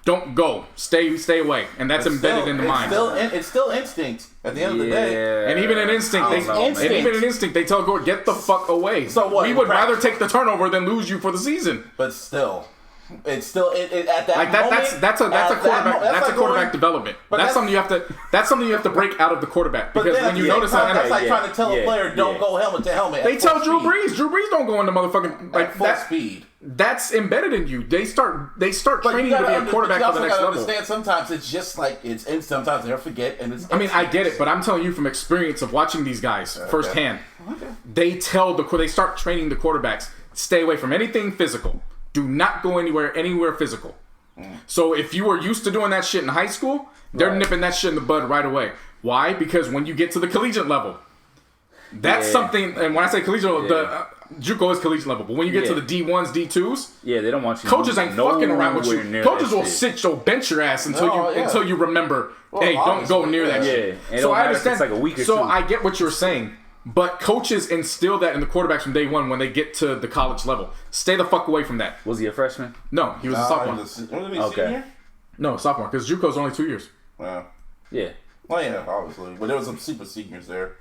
Don't go. Stay away. And that's embedded in the mind. It's still instinct at the end of the day. And even in instinct, they tell go get the fuck away. So what? We would rather take the turnover than lose you for the season. But still. It's still at that like moment. That's a quarterback development. That's something you have to break out of the quarterback because when you notice that's like trying to tell a player don't go helmet to helmet. They tell Drew Brees don't go into motherfucking like full speed. That's embedded in you. They start training to be a quarterback for the next level. Understand sometimes it's just like sometimes they'll forget and it's. I mean, I get it, but I'm telling you from experience of watching these guys firsthand. Okay. They start training the quarterbacks. Stay away from anything physical. Do not go anywhere physical. So if you were used to doing that shit in high school, they're nipping that shit in the bud right away. Why? Because when you get to the collegiate level, that's something. And when I say collegiate level, the JUCO is collegiate level. But when you get to the D1s, D2s, they don't want you. Coaches ain't fucking around with you. Coaches will sit your bench your ass until you remember. Hey, don't go near that shit. So I understand. Like a week or so two. I get what you're saying. But coaches instill that in the quarterbacks from day one when they get to the college level. Stay the fuck away from that. Was he a freshman? No, he was a sophomore. Okay. No, sophomore, because JUCO's only 2 years. Wow. Yeah. Well, yeah, obviously. But there was some super seniors there.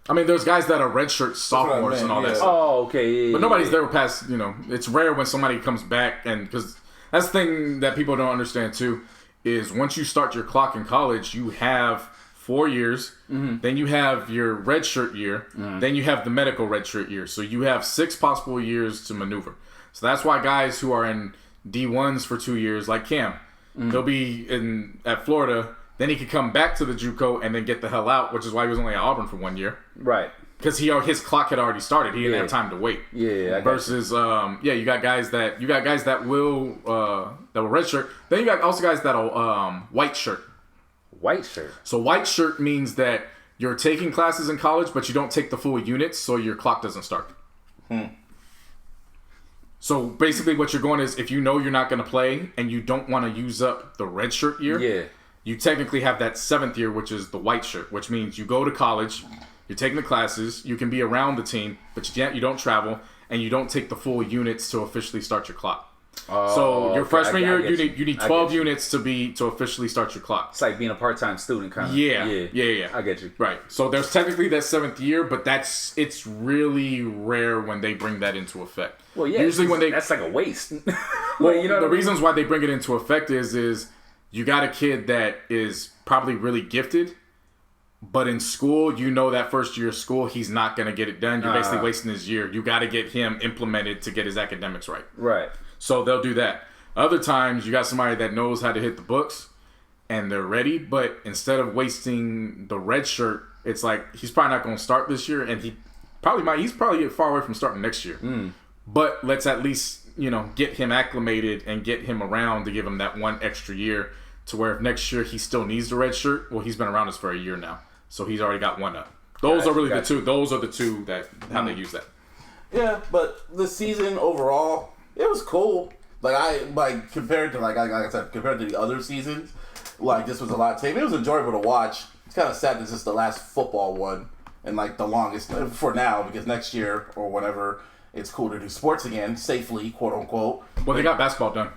I mean, there's guys that are redshirt sophomores and all that stuff. Oh, okay. But nobody's there past, it's rare when somebody comes back. And because that's the thing that people don't understand, too, is once you start your clock in college, you have 4 years, then you have your redshirt year, then you have the medical redshirt year. So you have 6 possible years to maneuver. So that's why guys who are in D1s for 2 years, like Cam, he'll be at Florida, then he could come back to the JUCO and then get the hell out, which is why he was only at Auburn for 1 year. Right. Because his clock had already started. He didn't have time to wait. Yeah. Versus, you got guys that will redshirt. Then you got also guys that'll white shirt. White shirt. So white shirt means that you're taking classes in college, but you don't take the full units, so your clock doesn't start. So basically what you're going is, if you know you're not going to play and you don't want to use up the red shirt year, you technically have that 7th year, which is the white shirt, which means you go to college, you're taking the classes, you can be around the team, but you don't travel, and you don't take the full units to officially start your clock. So your freshman year, you need 12 units to officially start your clock. It's like being a part-time student, kind of. Yeah. I get you. Right. So there's technically that 7th year, but it's really rare when they bring that into effect. Well, yeah. Usually that's like a waste. Well, you know the reasons why they bring it into effect is you got a kid that is probably really gifted, but in school, you know that first year of school, he's not going to get it done. You're basically wasting his year. You got to get him implemented to get his academics right. Right. So they'll do that. Other times, you got somebody that knows how to hit the books, and they're ready, but instead of wasting the red shirt, it's like he's probably not going to start this year, and he's probably far away from starting next year. But let's at least, get him acclimated and get him around to give him that one extra year to where if next year he still needs the red shirt, well, he's been around us for a year now. So he's already got one up. Those are really the two. Those are the two that how they use that. Yeah, but the season overall, it was cool. Compared to the other seasons, this was a lot tamer. It was enjoyable to watch. It's kind of sad this is the last football one and the longest for now, because next year or whenever it's cool to do sports again safely, quote unquote. Well, they got basketball done.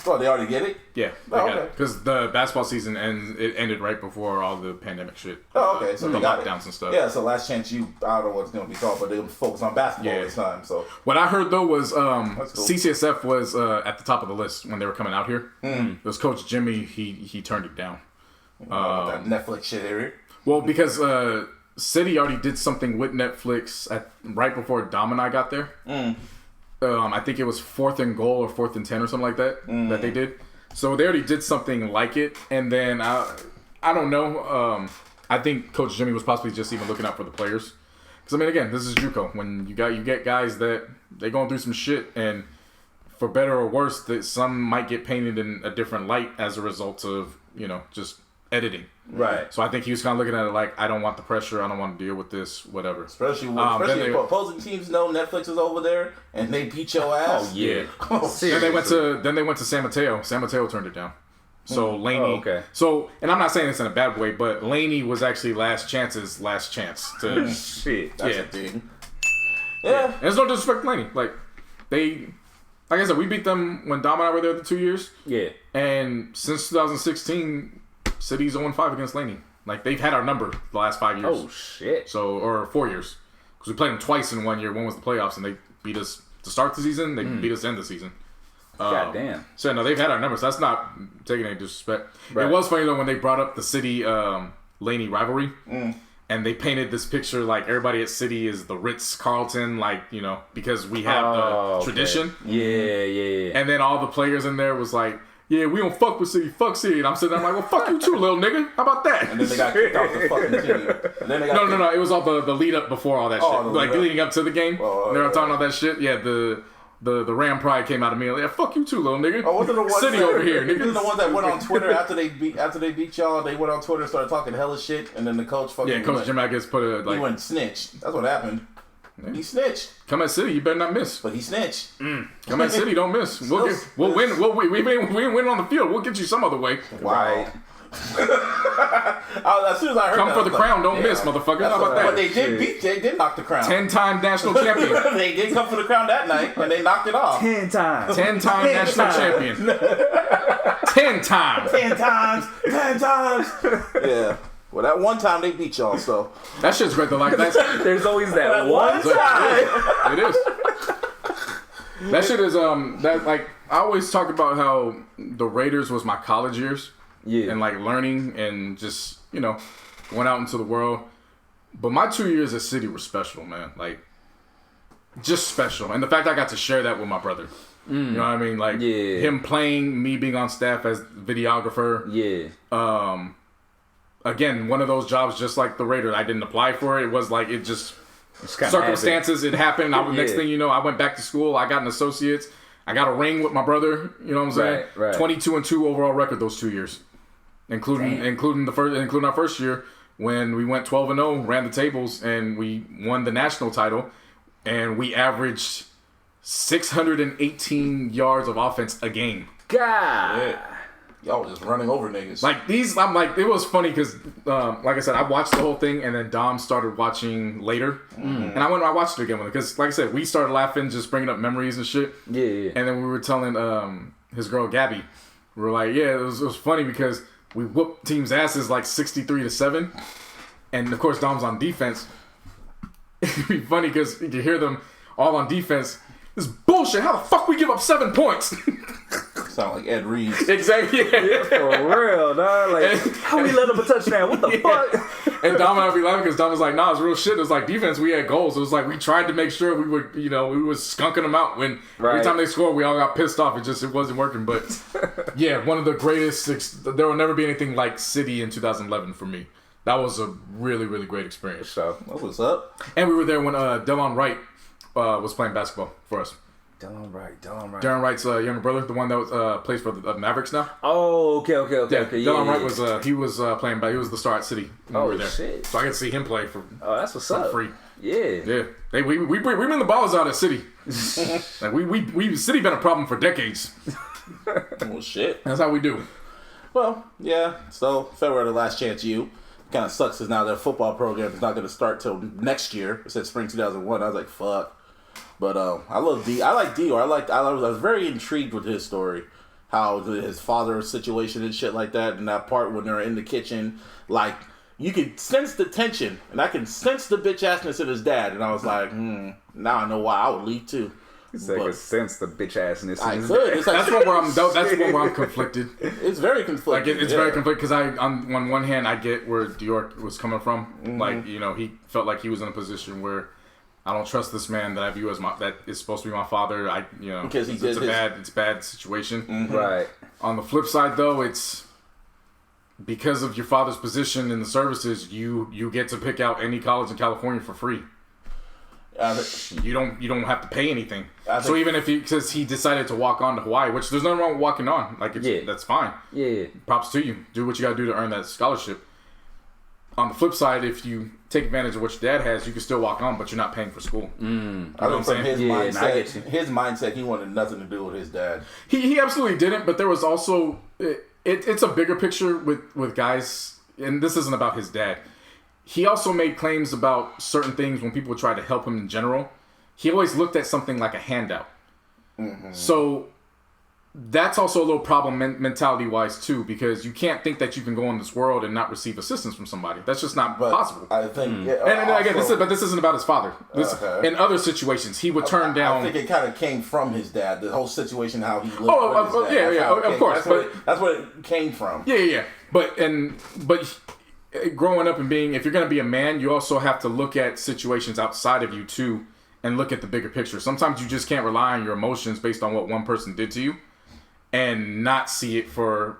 Oh, they already get it? Yeah. Okay. Because the basketball season ended right before all the pandemic shit. Oh, okay. So the lockdowns and stuff. Yeah, so last chance I don't know what it's going to be called, but they're going to focus on basketball this time. So what I heard, though, was cool. CCSF was at the top of the list when they were coming out here. It was Coach Jimmy. He turned it down. That Netflix shit area? Well, because City already did something with Netflix right before Dom and I got there. I think it was 4th and goal or 4th and 10 or something like that that they did. So they already did something like it, and then I don't know. I think Coach Jimmy was possibly just even looking out for the players, because again, this is JUCO. When you get guys that they going through some shit, and for better or worse, that some might get painted in a different light as a result of just editing. Right. So I think he was kind of looking at it like, I don't want the pressure. I don't want to deal with this, whatever. Especially if opposing teams know Netflix is over there and they beat your ass. Oh, yeah. Then they went to San Mateo. San Mateo turned it down. So Laney. Oh, okay. So, and I'm not saying this in a bad way, but Laney was actually last chance to. Shit. That's a thing. Yeah. And there's no disrespect to Laney. Like I said, we beat them when Dom and I were there the 2 years. Yeah. And since 2016, City's 0-5 against Laney. They've had our number the last 5 years. Oh, shit. So, or 4 years. Because we played them twice in 1 year. One was the playoffs, and they beat us to start the season. They beat us to end the season. God damn. So, no, they've had our numbers. So that's not taking any disrespect. Right. It was funny, though, when they brought up the City-Laney rivalry. And they painted this picture like everybody at City is the Ritz-Carlton, because we have the tradition. Yeah. And then all the players in there was like, yeah, we don't fuck with City, fuck City. And I'm sitting there like, well, fuck you too, little nigga. How about that? And then they got kicked off the fucking team. No. It was all the lead up before all that shit. Leading up to the game. They were talking all that shit. Yeah, the Ram pride came out of me. Like, yeah, fuck you too, little nigga. Oh, wasn't the ones City over here, nigga. Wasn't the ones that went on Twitter after they beat y'all? They went on Twitter and started talking hella shit, and then the coach Coach Jim, I guess, he went snitch. That's what happened. Yeah. He snitched. Come at City, you better not miss. But he snitched. Come at City, don't miss. We'll win. We win on the field. We'll get you some other way. Wow. As soon as I heard come for the crown, don't miss, motherfucker. How about that? But they did knock the crown. 10-time national champion. They did come for the crown that night, and they knocked it off. 10 times. 10-time national champion. 10 times. 10 times. 10 times. Yeah. Well, that one time they beat y'all, so that shit's great. There's always that one time. It is. That shit is I always talk about how the Raiders was my college years. Yeah. And learning and just going out into the world. But my 2 years at City were special, man. Just special. And the fact I got to share that with my brother. You know what I mean? Him playing, me being on staff as videographer. Yeah. Again, one of those jobs just like the Raiders. I didn't apply for it. It was circumstances. It happened. Next thing you know, I went back to school. I got an associate's. I got a ring with my brother. You know what I'm saying? Right. 22-2 overall record those 2 years, including our first year when we went 12-0, ran the tables, and we won the national title, and we averaged 618 yards of offense a game. God. Y'all just running over niggas. Like these, I'm like, it was funny because, like I said, I watched the whole thing and then Dom started watching later, and I watched it again with him because, like I said, we started laughing, just bringing up memories and shit. Yeah. And then we were telling his girl Gabby, we were like, yeah, it was funny because we whooped teams' asses like 63-7, and of course Dom's on defense. It'd be funny because you hear them all on defense. This bullshit. How the fuck we give up 7 points? Sound like Ed Reed. Exactly. Yeah. For real, dog. Like, how we let him a touchdown? What the fuck? And Dom and I be laughing because Dom was like, nah, it's real shit. It was like defense, we had goals. It was like we tried to make sure we would, we was skunking them out when every time they scored, we all got pissed off. It wasn't working. But yeah, one of the greatest. There will never be anything like City in 2011 for me. That was a really, really great experience. So, That's what's up. And we were there when Delon Wright was playing basketball for us. Darren Wright. Darren Wright's younger brother, the one that plays for the Mavericks now. Oh, okay. Yeah, Delon Wright was playing, he was the star at City when we were there. Shit. So I got to see him play for that's what's up. free. Yeah. We bring the balls out at City. Like we City been a problem for decades. Well, shit. That's how we do. Well, yeah. So February, the last chance you. Kind of sucks because now their football program is not going to start till next year. It said spring 2001. I was like, fuck. But I love D. I like Dior. I was very intrigued with his story, how his father's situation and shit like that, and that part when they're in the kitchen, like you could sense the tension, and I can sense the bitch assness of his dad, and I was like, now I know why I would leave too. I could sense the bitch assness. I could. It's like, That's one where I'm conflicted. It's very conflicted. Like it's very conflicted because on one hand I get where Dior was coming from. Mm-hmm. Like he felt like he was in a position where I don't trust this man that I view as that is supposed to be my father. Because it's a bad situation. Mm-hmm. Right. On the flip side though, it's because of your father's position in the services, you get to pick out any college in California for free. You don't have to pay anything. So even if because he decided to walk on to Hawaii, which there's nothing wrong with walking on, that's fine. Yeah. Props to you. Do what you gotta do to earn that scholarship. On the flip side, if you take advantage of what your dad has, you can still walk on, but you're not paying for school. I think from his mindset, he wanted nothing to do with his dad. He absolutely didn't, but there was also it's a bigger picture with guys, and this isn't about his dad. He also made claims about certain things when people tried to help him in general. He always looked at something like a handout. Mm-hmm. So that's also a little problem mentality-wise, too, because you can't think that you can go in this world and not receive assistance from somebody. That's just not possible. I think... And again, this isn't about his father. In other situations, he would turn down... I think it kind of came from his dad, the whole situation, how he lived with his dad. Of course. That's where it came from. Yeah. But growing up and if you're going to be a man, you also have to look at situations outside of you too and look at the bigger picture. Sometimes you just can't rely on your emotions based on what one person did to you and not see it for,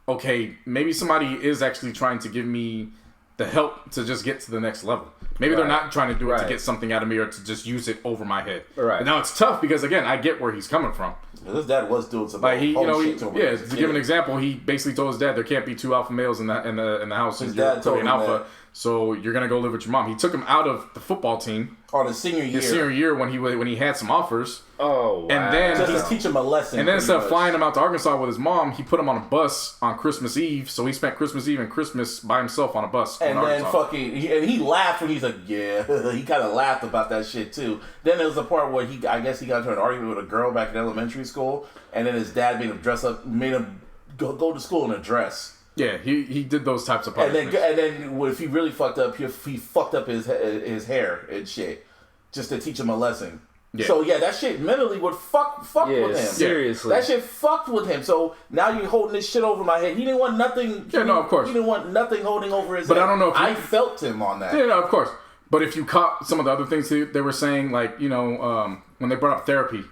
okay, maybe somebody is actually trying to give me the help to just get to the next level. Maybe they're not trying to do it to get something out of me or to just use it over my head. Right. And now it's tough because, again, I get where he's coming from. His dad was doing some shit. To give an example, he basically told his dad there can't be two alpha males in the house. His dad told him an alpha, so you're gonna go live with your mom. He took him out of the football team on his senior year. His senior year when he had some offers. Oh, wow. And then just to teach him a lesson. And then instead of flying him out to Arkansas with his mom, he put him on a bus on Christmas Eve. So he spent Christmas Eve and Christmas by himself on a bus. And then he laughed when he's like, yeah. He kind of laughed about that shit too. Then there was a part where I guess he got into an argument with a girl back in elementary school, and then his dad made him made him go to school in a dress. Yeah, he did those types of punishments. And then if he really fucked up, he fucked up his hair and shit just to teach him a lesson. Yeah. So yeah, that shit mentally would fuck with him. Seriously, that shit fucked with him. So now you're holding this shit over my head. He didn't want nothing. Yeah, no, of course. He didn't want nothing holding over his head. But I don't know if I felt him on that. Yeah, no, of course. But if you caught some of the other things they were saying, like when they brought up therapy,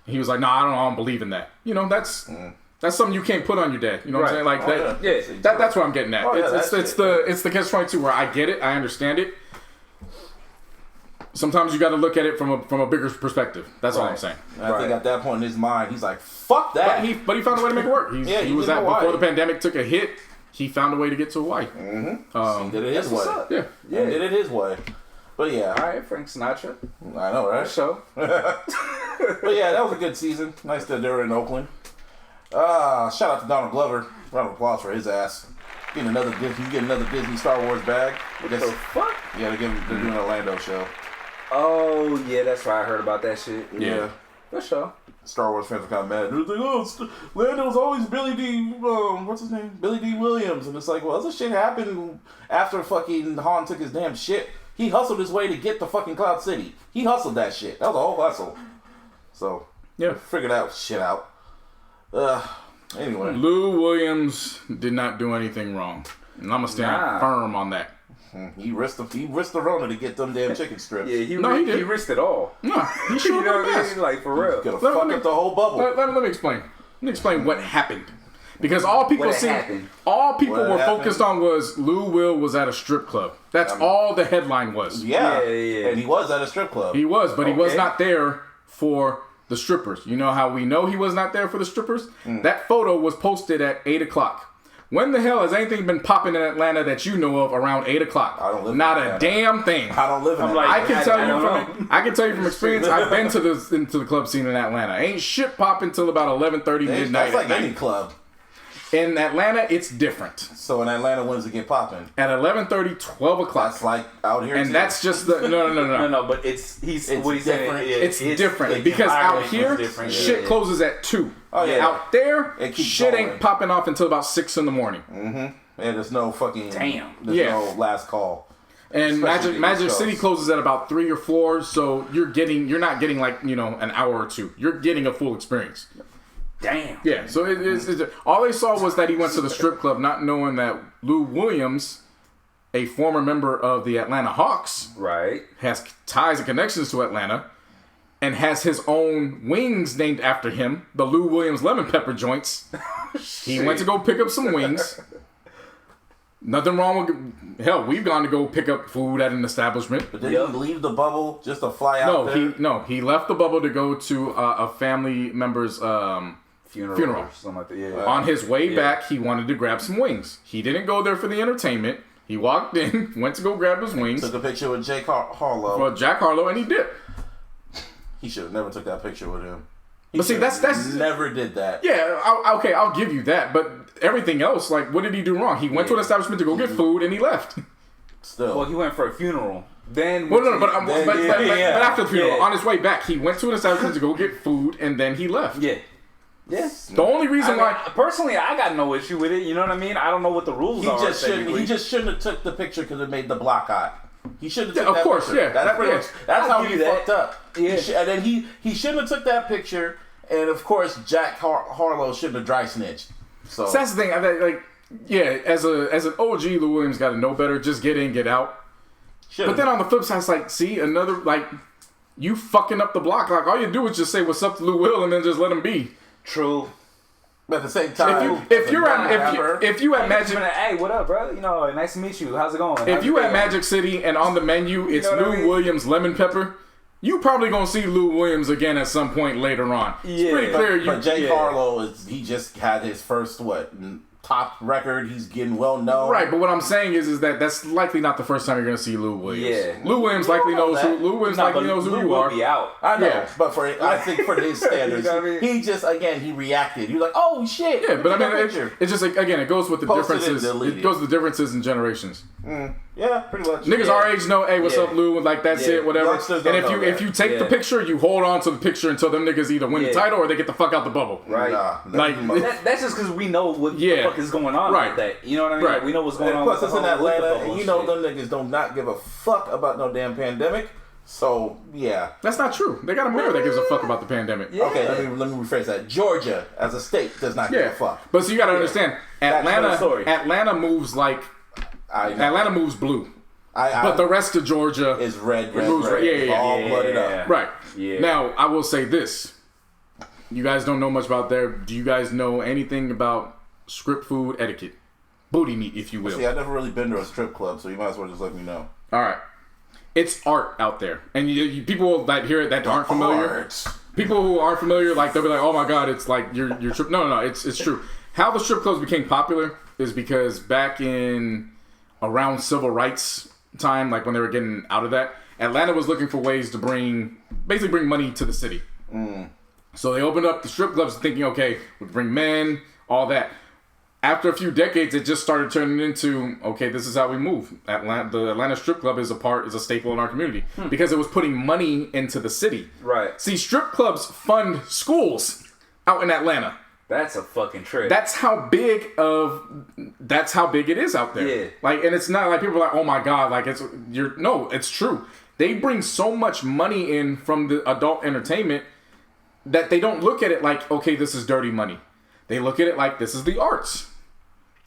he was like, "No, I don't believe in that." That's something you can't put on your dad. You know what I'm saying? Like that's what I'm getting at. It's the catch-22 where I get it, I understand it. Sometimes you got to look at it from a bigger perspective. That's all I'm saying. I think at that point in his mind, he's like, "Fuck that." But he found a way to make it work. He was at before the pandemic took a hit. He found a way to get to Hawaii. Mm-hmm. He did it his way. Yeah, did it his way. But yeah, all right, Frank Sinatra. I know, right? So, but yeah, that was a good season. Nice that they were in Oakland. Shout out to Donald Glover. Round of applause for his ass. Getting another Disney Star Wars bag. What the fuck? Yeah, they're doing an Orlando show. Oh yeah, that's right. I heard about that shit. Yeah. For sure. Star Wars fans are kind of mad. They're like, oh, Lando's always Billy D. What's his name? Billy D. Williams. And it's like, well, this shit happened after fucking Han took his damn shit. He hustled his way to get to fucking Cloud City. He hustled that shit. That was a whole hustle. So, yeah, figured that shit out. Anyway. Lou Williams did not do anything wrong. And I'm going to stand firm on that. He risked the Rona to get them damn chicken strips. Yeah, he risked it all. No, he showed you know the best. Like, for real. Gonna fuck up the whole bubble. Let me explain. Let me explain what happened. Because all people were focused on was Lou Will was at a strip club. That's all the headline was. Yeah. And he was at a strip club. He was, but he was not there for the strippers. You know how we know he was not there for the strippers? That photo was posted at 8 o'clock. When the hell has anything been popping in Atlanta that you know of around 8 o'clock? I don't live Not in a Atlanta. damn thing. I don't live in Atlanta. I can tell you from experience. I've been into the club scene in Atlanta. Ain't shit popping till about 11:30 midnight. That's like at night. any club. In Atlanta, it's different. So in Atlanta, when does it get popping? At 11:30, 12 o'clock. That's like out here. And that's just the no. But it's what he's different. saying. It's different because out here, shit closes at 2. Oh yeah. Out there, shit going. ain't popping off until about 6 in the morning. Mm-hmm. And there's no fucking There's no last call. And Magic City closes at about 3 or 4, so you're not getting like an hour or two. You're getting a full experience. Damn. Yeah. So it's all they saw was that he went to the strip club, not knowing that Lou Williams, a former member of the Atlanta Hawks, right, has ties and connections to Atlanta, and has his own wings named after him, the Lou Williams lemon pepper joints. He went to go pick up some wings. Nothing wrong with hell. We've gone to go pick up food at an establishment. But did he leave the bubble just to fly out there? He left the bubble to go to a family member's funeral. Or something like that. Yeah. On his way back, he wanted to grab some wings. He didn't go there for the entertainment. He walked in, went to go grab his wings. Took a picture with Jake Harlow. Well, Jack Harlow, and he did. He should have never took that picture with him. But see, that's never did that. Yeah, I'll give you that. But everything else, like, what did he do wrong? He went to an establishment to go get food, and he left. Still, well, he went for a funeral. Then, but after the funeral, on his way back, he went to an establishment to go get food, and then he left. Yeah. The only reason why, personally, I got no issue with it. You know what I mean? I don't know what the rules are. He just shouldn't have took the picture because it made the block hot. He shouldn't have took that picture. Yeah, that's how he fucked up. Yeah. And then he shouldn't have took that picture. And of course, Jack Harlow shouldn't have dry snitched. So that's the thing. As an OG, Lou Williams got to know better. Just get in, get out. But then on the flip side, it's like, see, another you fucking up the block. Like all you do is just say what's up to Lou Will and then just let him be. True. But at the same time, if you at Magic, hey, what up, bro? Nice to meet you. How's it going? If you at Magic City and on the menu it's Lou Williams lemon pepper, you probably gonna see Lou Williams again at some point later on. It's pretty clear. But Jake Harlow he just had his first top record. He's getting well known. Right, but what I'm saying is that that's likely not the first time you're gonna see Lou Williams. Yeah. Lou Williams likely knows who you are. Be out. I know, but I think for his standards, he just he reacted. He was like, "Oh shit!" Yeah, but I mean, it's just it goes with the differences. It goes with the differences in generations. Yeah, pretty much. Niggas our age know, hey, what's up, Lou? Like that's it, whatever. And if you take the picture, you hold on to the picture until them niggas either win the title or they get the fuck out the bubble. Right. That's just because we know what the fuck is going on with that. You know what I mean? Right. We know what's going on. Plus, it's in Atlanta, and them niggas do not give a fuck about no damn pandemic. So yeah, that's not true. They got a mayor that gives a fuck about the pandemic. Yeah. Okay, let me rephrase that. Georgia, as a state, does not give a fuck. But so you got to understand, Atlanta moves like Atlanta moves blue. But the rest of Georgia is red. Moves red. Yeah. All blooded up. Right. Yeah. Now I will say this: you guys don't know much about there. Do you guys know anything about strip food etiquette? Booty meat, if you will. See, I've never really been to a strip club, so you might as well just let me know. All right. It's art out there. And people that hear it that aren't familiar. People who aren't familiar, they'll be like, oh my God, it's like your strip. No, it's true. How the strip clubs became popular is because back in around civil rights time, when they were getting out of that, Atlanta was looking for ways to bring money to the city. So they opened up the strip clubs thinking, okay, we'll bring men, all that. After a few decades, it just started turning into, okay, this is how we move. The Atlanta strip club is a staple in our community because it was putting money into the city. Right. See, strip clubs fund schools out in Atlanta. That's a fucking trick. That's how big it is out there. Yeah. Like, and it's not like people are like, oh my God, like it's true. They bring so much money in from the adult entertainment that they don't look at it like, okay, this is dirty money. They look at it like this is the arts.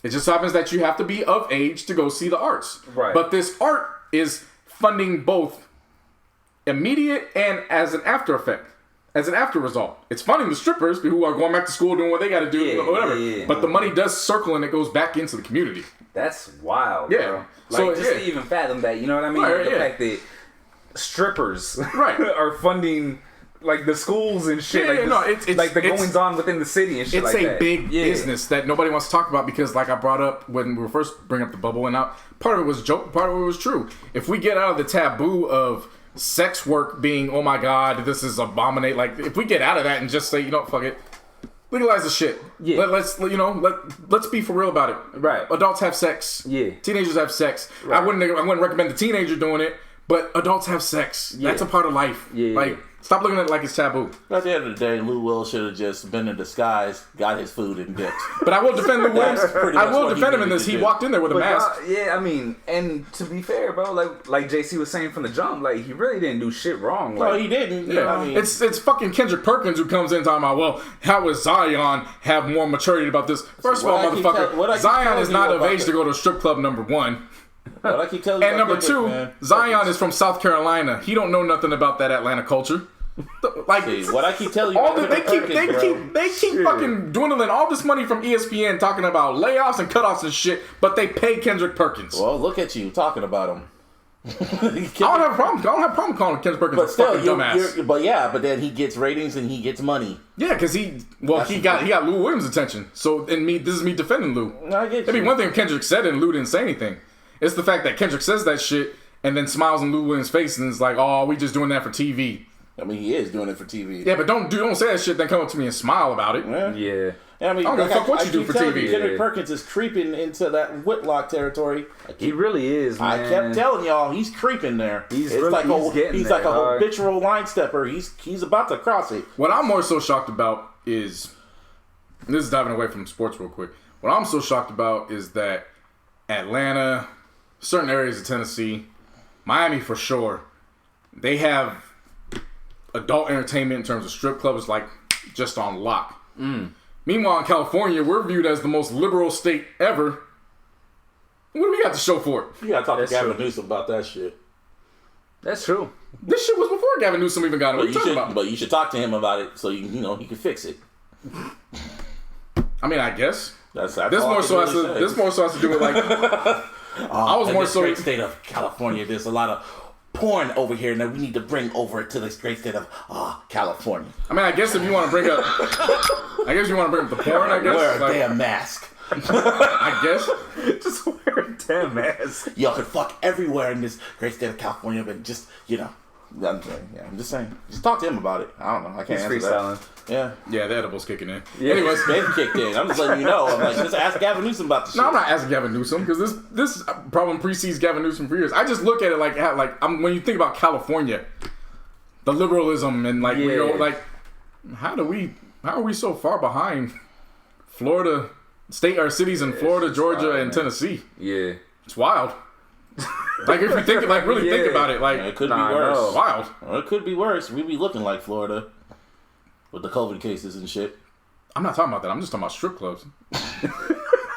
It just happens that you have to be of age to go see the arts. Right. But this art is funding both immediate and as an after effect, as an after result. It's funding the strippers who are going back to school doing what they got to do, whatever. Yeah. But the money does circle and it goes back into the community. That's wild, yeah. Bro. Like, just to even fathom that, you know what I mean? Right, the fact that strippers are funding... like the schools and shit, it's like the goings on within the city and shit like that. It's a big business that nobody wants to talk about because, like I brought up when we were first bringing up the bubble, and part of it was a joke, part of it was true. If we get out of the taboo of sex work being, oh my God, this is abominate. Like if we get out of that and just say, you know, fuck it, legalize the shit. Yeah. Let's be for real about it. Right. Adults have sex. Yeah. Teenagers have sex. Right. I wouldn't recommend the teenager doing it, but adults have sex. Yeah. That's a part of life. Yeah. Like. Stop looking at it like it's taboo. At the end of the day, Lou Will should have just been in disguise, got his food, and dipped. But I will defend Lou Williams. I will defend him in this. He walked in there with a mask. Yeah, I mean, and to be fair, bro, like JC was saying from the jump, like he really didn't do shit wrong. Like, no, he didn't. Yeah, I mean, it's fucking Kendrick Perkins who comes in talking about, well, how would Zion have more maturity about this? First of all, motherfucker, Zion is not of age to go to a strip club. Number one. What I keep telling you and number two, Zion is from South Carolina. He don't know nothing about that Atlanta culture. Like what I keep telling you, they keep fucking dwindling all this money from ESPN talking about layoffs and cutoffs and shit, but they pay Kendrick Perkins. Well, look at you talking about him. I don't have a problem calling Kendrick Perkins a fucking dumbass. But then he gets ratings and he gets money. Yeah, because he got Lou Williams' attention. So this is me defending Lou. I get you. It'd be one thing if Kendrick said it and Lou didn't say anything. It's the fact that Kendrick says that shit and then smiles in Lou Williams' face and is like, "Oh, we just doing that for TV." I mean, he is doing it for TV. Yeah, but don't say that shit. Then come up to me and smile about it. Yeah. I mean, I don't give a fuck what you do for TV. Kendrick Perkins is creeping into that Whitlock territory. He really is, man. I kept telling y'all, he's creeping there. He's like a habitual line stepper. He's about to cross it. What I'm more so shocked about is, this is diving away from sports real quick. What I'm so shocked about is that Atlanta, certain areas of Tennessee, Miami for sure, they have adult entertainment in terms of strip clubs like just on lock. Meanwhile, in California, we're viewed as the most liberal state ever. What do we got to show for it? You gotta talk to Gavin Newsom about that shit. That's true. This shit was before Gavin Newsom even got it. What are you talking about? But you should talk to him about it so he can fix it. I mean, I guess. This more so has to do with like. I was more so great state of California. There's a lot of porn over here that we need to bring over to this great state of California. I mean, I guess if you want to bring up, the porn. I guess wear a damn mask. I guess just wear a damn mask. Y'all could fuck everywhere in this great state of California, but just I'm just saying. Just talk to him about it. I don't know. I can't answer freestyling. That. Yeah, the edible's kicking in. Yeah. Anyways, Ben kicked in. I'm just letting you know. I'm like, just ask Gavin Newsom about the shit. No, I'm not asking Gavin Newsom because this problem precedes Gavin Newsom for years. I just look at it when you think about California, the liberalism and how are we so far behind Florida, cities in Florida, Georgia, and Tennessee? Yeah, it's wild. Like if you think think about it, like it could be worse. It's wild. Or it could be worse. We'd be looking like Florida with the COVID cases and shit. I'm not talking about that. I'm just talking about strip clubs.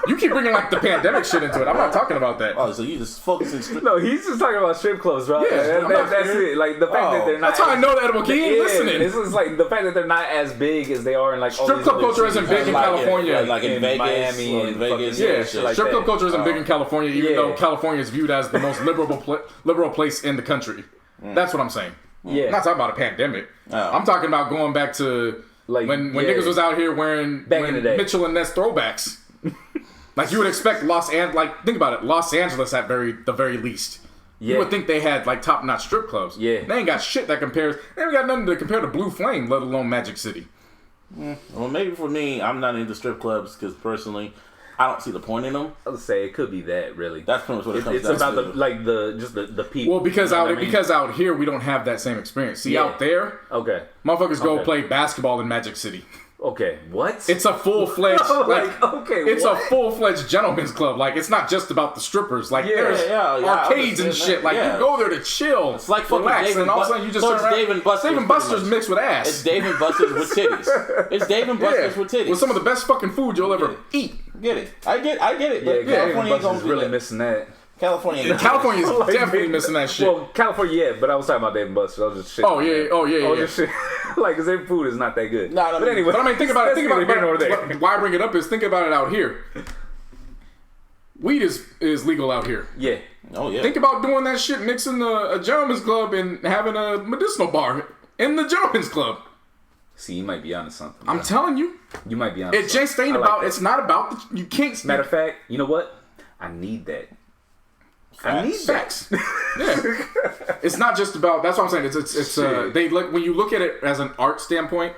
You keep bringing the pandemic shit into it. I'm not talking about that. Oh, so you just focusing? No, he's just talking about strip clubs, bro. Yeah, that's it. Like the fact that they're not. That's how I know that Edible Key ain't listening. This is like the fact that they're not as big as they are in strip club culture isn't big in California, like in Vegas, Miami, and Vegas. Yeah, strip club culture isn't big in California, even though California is viewed as the most liberal place in the country. That's what I'm saying. Yeah, I'm not talking about a pandemic. I'm talking about going back to when niggas was out here wearing Mitchell and Ness throwbacks. Like you would expect think about it, Los Angeles at the very least. Yeah. You would think they had top-notch strip clubs. Yeah. They ain't got shit that compares. They ain't got nothing to compare to Blue Flame, let alone Magic City. Well, maybe for me, I'm not into strip clubs because personally, I don't see the point in them. I would say it could be that really. That's pretty much what it comes down to. It's about the people. Well, because out here we don't have that same experience. See, out there, motherfuckers go play basketball in Magic City. Okay, what? It's a full-fledged it's a full-fledged gentleman's club. Like, it's not just about the strippers. Like, there's arcades and shit. Like, you go there to chill, it's like relax, Dave and all of a sudden you just turn around. Dave and Buster's mixed with ass. It's Dave and Buster's with titties. It's Dave and Buster's with titties. With some of the best fucking food you'll ever eat. Get it? I get it. But California is really missing that. California is definitely missing that shit. Well, California, but I was talking about Dave and Buster's. I was just shit. Oh yeah. Just shit. Like, cause their food is not that good. But anyway, think about it. Why I bring it up is think about it out here. Weed is legal out here. Yeah. Oh yeah. Think about doing that shit, mixing a gentleman's club and having a medicinal bar in the gentleman's club. See, you might be onto something. I'm telling you. You might be onto something. It just ain't about. It's not about. You can't. Matter of fact, you know what? I need that. I need facts. Yeah, it's not just about. That's what I'm saying. It's they look when you look at it as an art standpoint,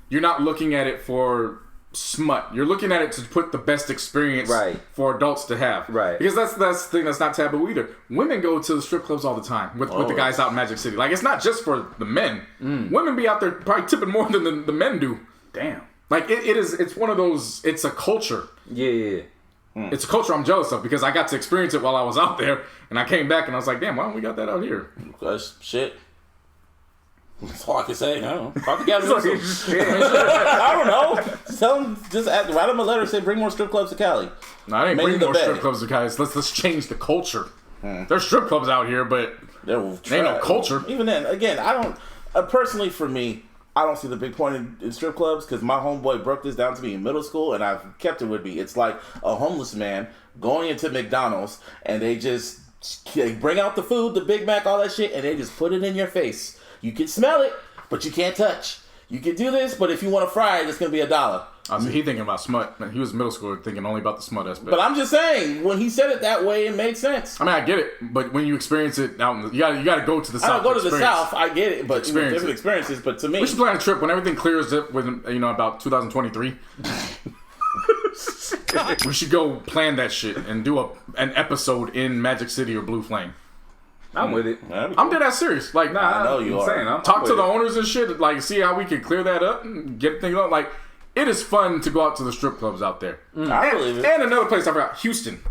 you're not looking at it for smut. You're looking at it to put the best experience for adults to have. Right. Because that's the thing that's not taboo either. Women go to the strip clubs all the time with the guys out in Magic City. Like, it's not just for the men. Women be out there probably tipping more than the men do. Damn. Like it's one of those. It's a culture. Yeah. It's a culture I'm jealous of because I got to experience it while I was out there, and I came back and I was like, damn, why don't we got that out here? Because shit. That's all I can say. I don't know. Probably got I don't know. Tell them, write them a letter, say bring more strip clubs to Cali. No, I didn't bring more strip clubs to Cali. Let's change the culture. There's strip clubs out here, but there ain't no culture. Even then, again, I don't. Personally, for me, I don't see the big point in strip clubs because my homeboy broke this down to me in middle school, and I've kept it with me. It's like a homeless man going into McDonald's, and they bring out the food, the Big Mac, all that shit, and they just put it in your face. You can smell it, but you can't touch. You can do this, but if you want to fry it, it's going to be $1. I mean, he thinking about smut. Man, he was middle schooler thinking only about the smut aspect. But I'm just saying, when he said it that way, it made sense. I mean, I get it, but when you experience it out in the, you got to go to the South. I don't go to the South. I get it, but different experiences. But to me, we should plan a trip when everything clears up with about 2023. We should go plan that shit and do an episode in Magic City or Blue Flame. I'm with it. I'm dead ass serious. Like, I know you are. Talk to the owners and shit. Like, see how we can clear that up and get things up. Like, it is fun to go out to the strip clubs out there. I believe it. And another place I forgot, Houston.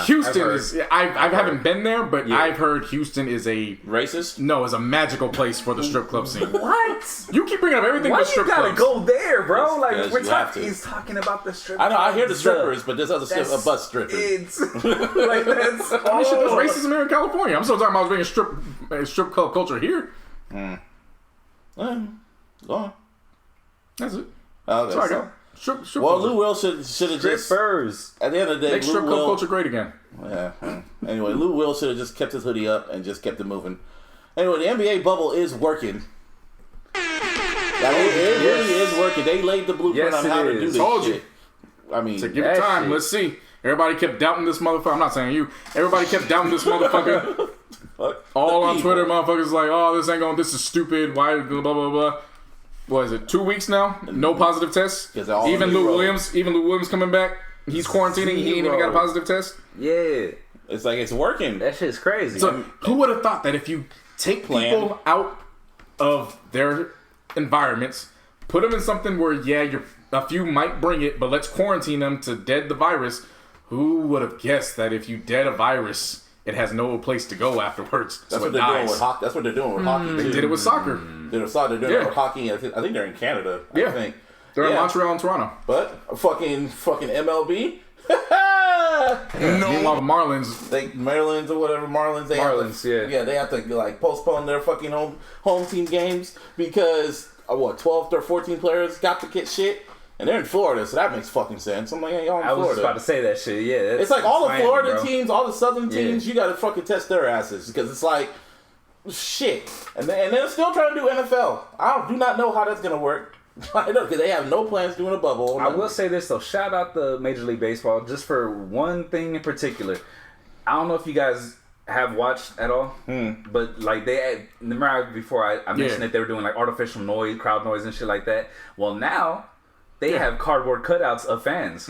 Houston is. I haven't been there, but I've heard Houston is a racist. No, is a magical place for the strip club scene. What? You keep bringing up everything but strip clubs. Why you gotta go there, bro? Like he's talking about the strip. I know. I hear the strippers, but there's other bus strippers. It's like that's. There's racism here in California. I'm still talking about bringing strip club culture here. Go on. That's it. Okay, Sorry, go. Well, Lou Will should have just Strippers. At the end of the day, make strip club culture great again. Yeah. Anyway, Lou Will should have just kept his hoodie up and just kept it moving. Anyway, the NBA bubble is working. It really is working. They laid the blueprint on how to do this shit. I mean, so give it time. Let's see. Everybody kept doubting this motherfucker. I'm not saying you. Everybody kept doubting this motherfucker. All on Twitter, motherfuckers like, oh, this is stupid. Why blah blah blah. What is it? 2 weeks now? No positive tests. Even Lou Williams coming back. He's quarantining. He ain't even got a positive test. Yeah, it's like it's working. That shit's crazy. So who would have thought that if you take people out of their environments, put them in something where a few might bring it, but let's quarantine them to dead the virus. Who would have guessed that if you dead a virus, it has no place to go afterwards? That's what they're doing with hockey. That's what they're doing with hockey. They did it with soccer. They're doing it with hockey. I think they're in Canada. I think they're in Montreal and Toronto. But fucking MLB. Meanwhile, the Marlins, Marlins or whatever Marlins. They have to postpone their fucking home team games because 12 or 14 players got to get shit. And they're in Florida, so that makes fucking sense. I'm like, hey, y'all in Florida. I was just about to say that shit, yeah. It's like all the Florida teams, all the Southern teams, you gotta fucking test their asses. Because it's like, shit. And they're still trying to do NFL. I do not know how that's gonna work. I know, because they have no plans doing a bubble. I will say this, though. Shout out to Major League Baseball, just for one thing in particular. I don't know if you guys have watched at all, but like remember before I mentioned that they were doing like artificial noise, crowd noise and shit like that. Well, now they have cardboard cutouts of fans,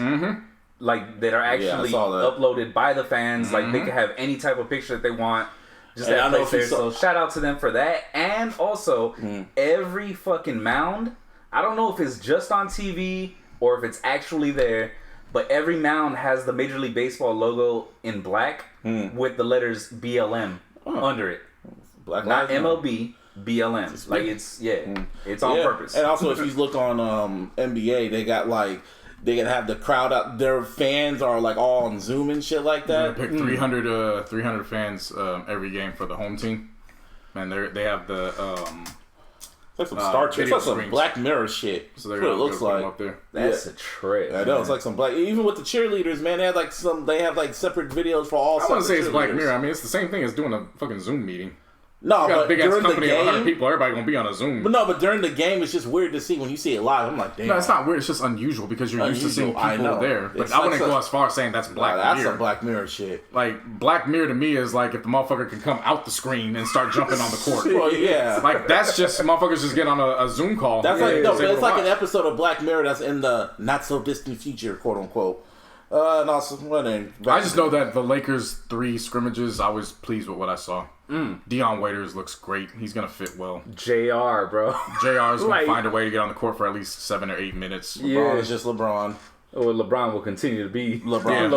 like that are actually uploaded by the fans. Like they can have any type of picture that they want. Just that place there. So shout out to them for that. And also every fucking mound. I don't know if it's just on TV or if it's actually there, but every mound has the Major League Baseball logo in black with the letters BLM under it. Black not MLB, BLM. Like it's it's on purpose. And also, if you look on NBA, they got like they can have the crowd out. Their fans are like all on Zoom and shit like that. They pick 300 fans every game for the home team. Man, they have the. It's like some Star Trek. It's like some Black Mirror shit. So they're what it looks like. Up there. That's a trip. I know. It's like some black. Even with the cheerleaders, man, they have like They have like separate videos for all. I wouldn't say it's Black Mirror. I mean, it's the same thing as doing a fucking Zoom meeting. No, but big ass company game, of 100 people, everybody gonna be on a Zoom. But during the game, it's just weird to see when you see it live. I'm like, damn. No, it's not weird. It's just unusual because you're used to seeing people there. But I wouldn't go as far as saying that's Black Mirror. That's some Black Mirror shit. Like Black Mirror to me is like if the motherfucker can come out the screen and start jumping on the court. Well, yeah, like that's just motherfuckers just get on a Zoom call. That's like but it's like an episode of Black Mirror that's in the not so distant future, quote unquote. And also, I just know that the Lakers 3 scrimmages, I was pleased with what I saw. Dion Waiters looks great. He's going to fit well. JR, bro. JR is going to find a way to get on the court for at least 7 or 8 minutes. LeBron is just LeBron. Or LeBron will continue to be LeBron.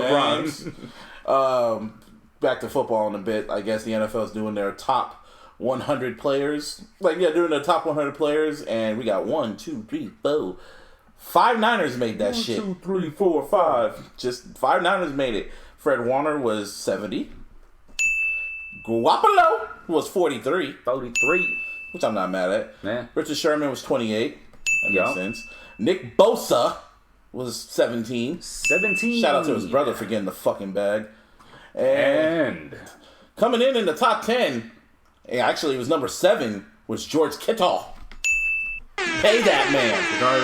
Back to football in a bit. I guess the NFL is doing their top 100 players. Doing their top 100 players. And we got 1, 2, 3, 4. 5 Niners made that shit. 1, 2, 3, 4, 5. Just 5 Niners made it. Fred Warner was 70. Garoppolo was 43. 43. Which I'm not mad at. Yeah. Richard Sherman was 28. That makes sense. Nick Bosa was 17. 17. Shout out to his brother for getting the fucking bag. And coming in the top 10, actually it was number 7, was George Kittle. Pay that man. The guy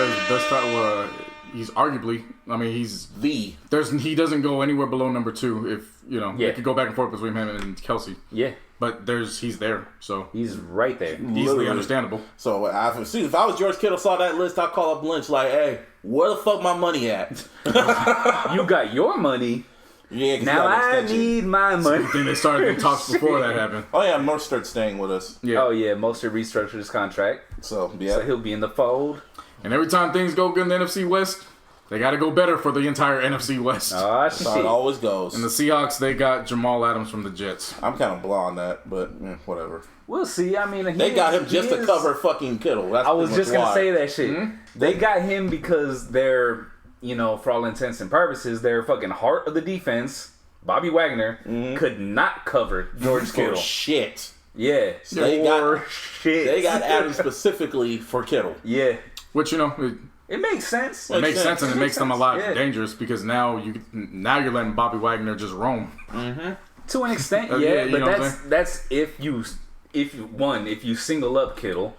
he's arguably, I mean, he doesn't go anywhere below number 2. If they could go back and forth between him and Kelsey. Yeah, but he's there, so he's right there, easily understandable. So if I was George Kittle, saw that list, I'd call up Lynch like, "Hey, where the fuck my money at? You got your money." Yeah, now I need my money. Then they started the talks before that happened. Oh yeah, Mostert's staying with us. Yeah. Oh yeah, Mostert restructured his contract, so he'll be in the fold. And every time things go good in the NFC West, they got to go better for the entire NFC West. Oh shit! That's how it always goes. And the Seahawks, they got Jamal Adams from the Jets. I'm kind of blah on that, but whatever. We'll see. I mean, they got him just to cover fucking Kittle. That's I was just gonna say that shit. Mm-hmm. They got him because they're, for all intents and purposes, their fucking heart of the defense. Bobby Wagner could not cover George Kittle. Shit. Yeah. So they got Adams specifically for Kittle. Yeah. Which it makes sense. It makes sense, and it makes them a lot dangerous because now you're letting Bobby Wagner just roam. Mm-hmm. To an extent, but that's if you single up Kittle.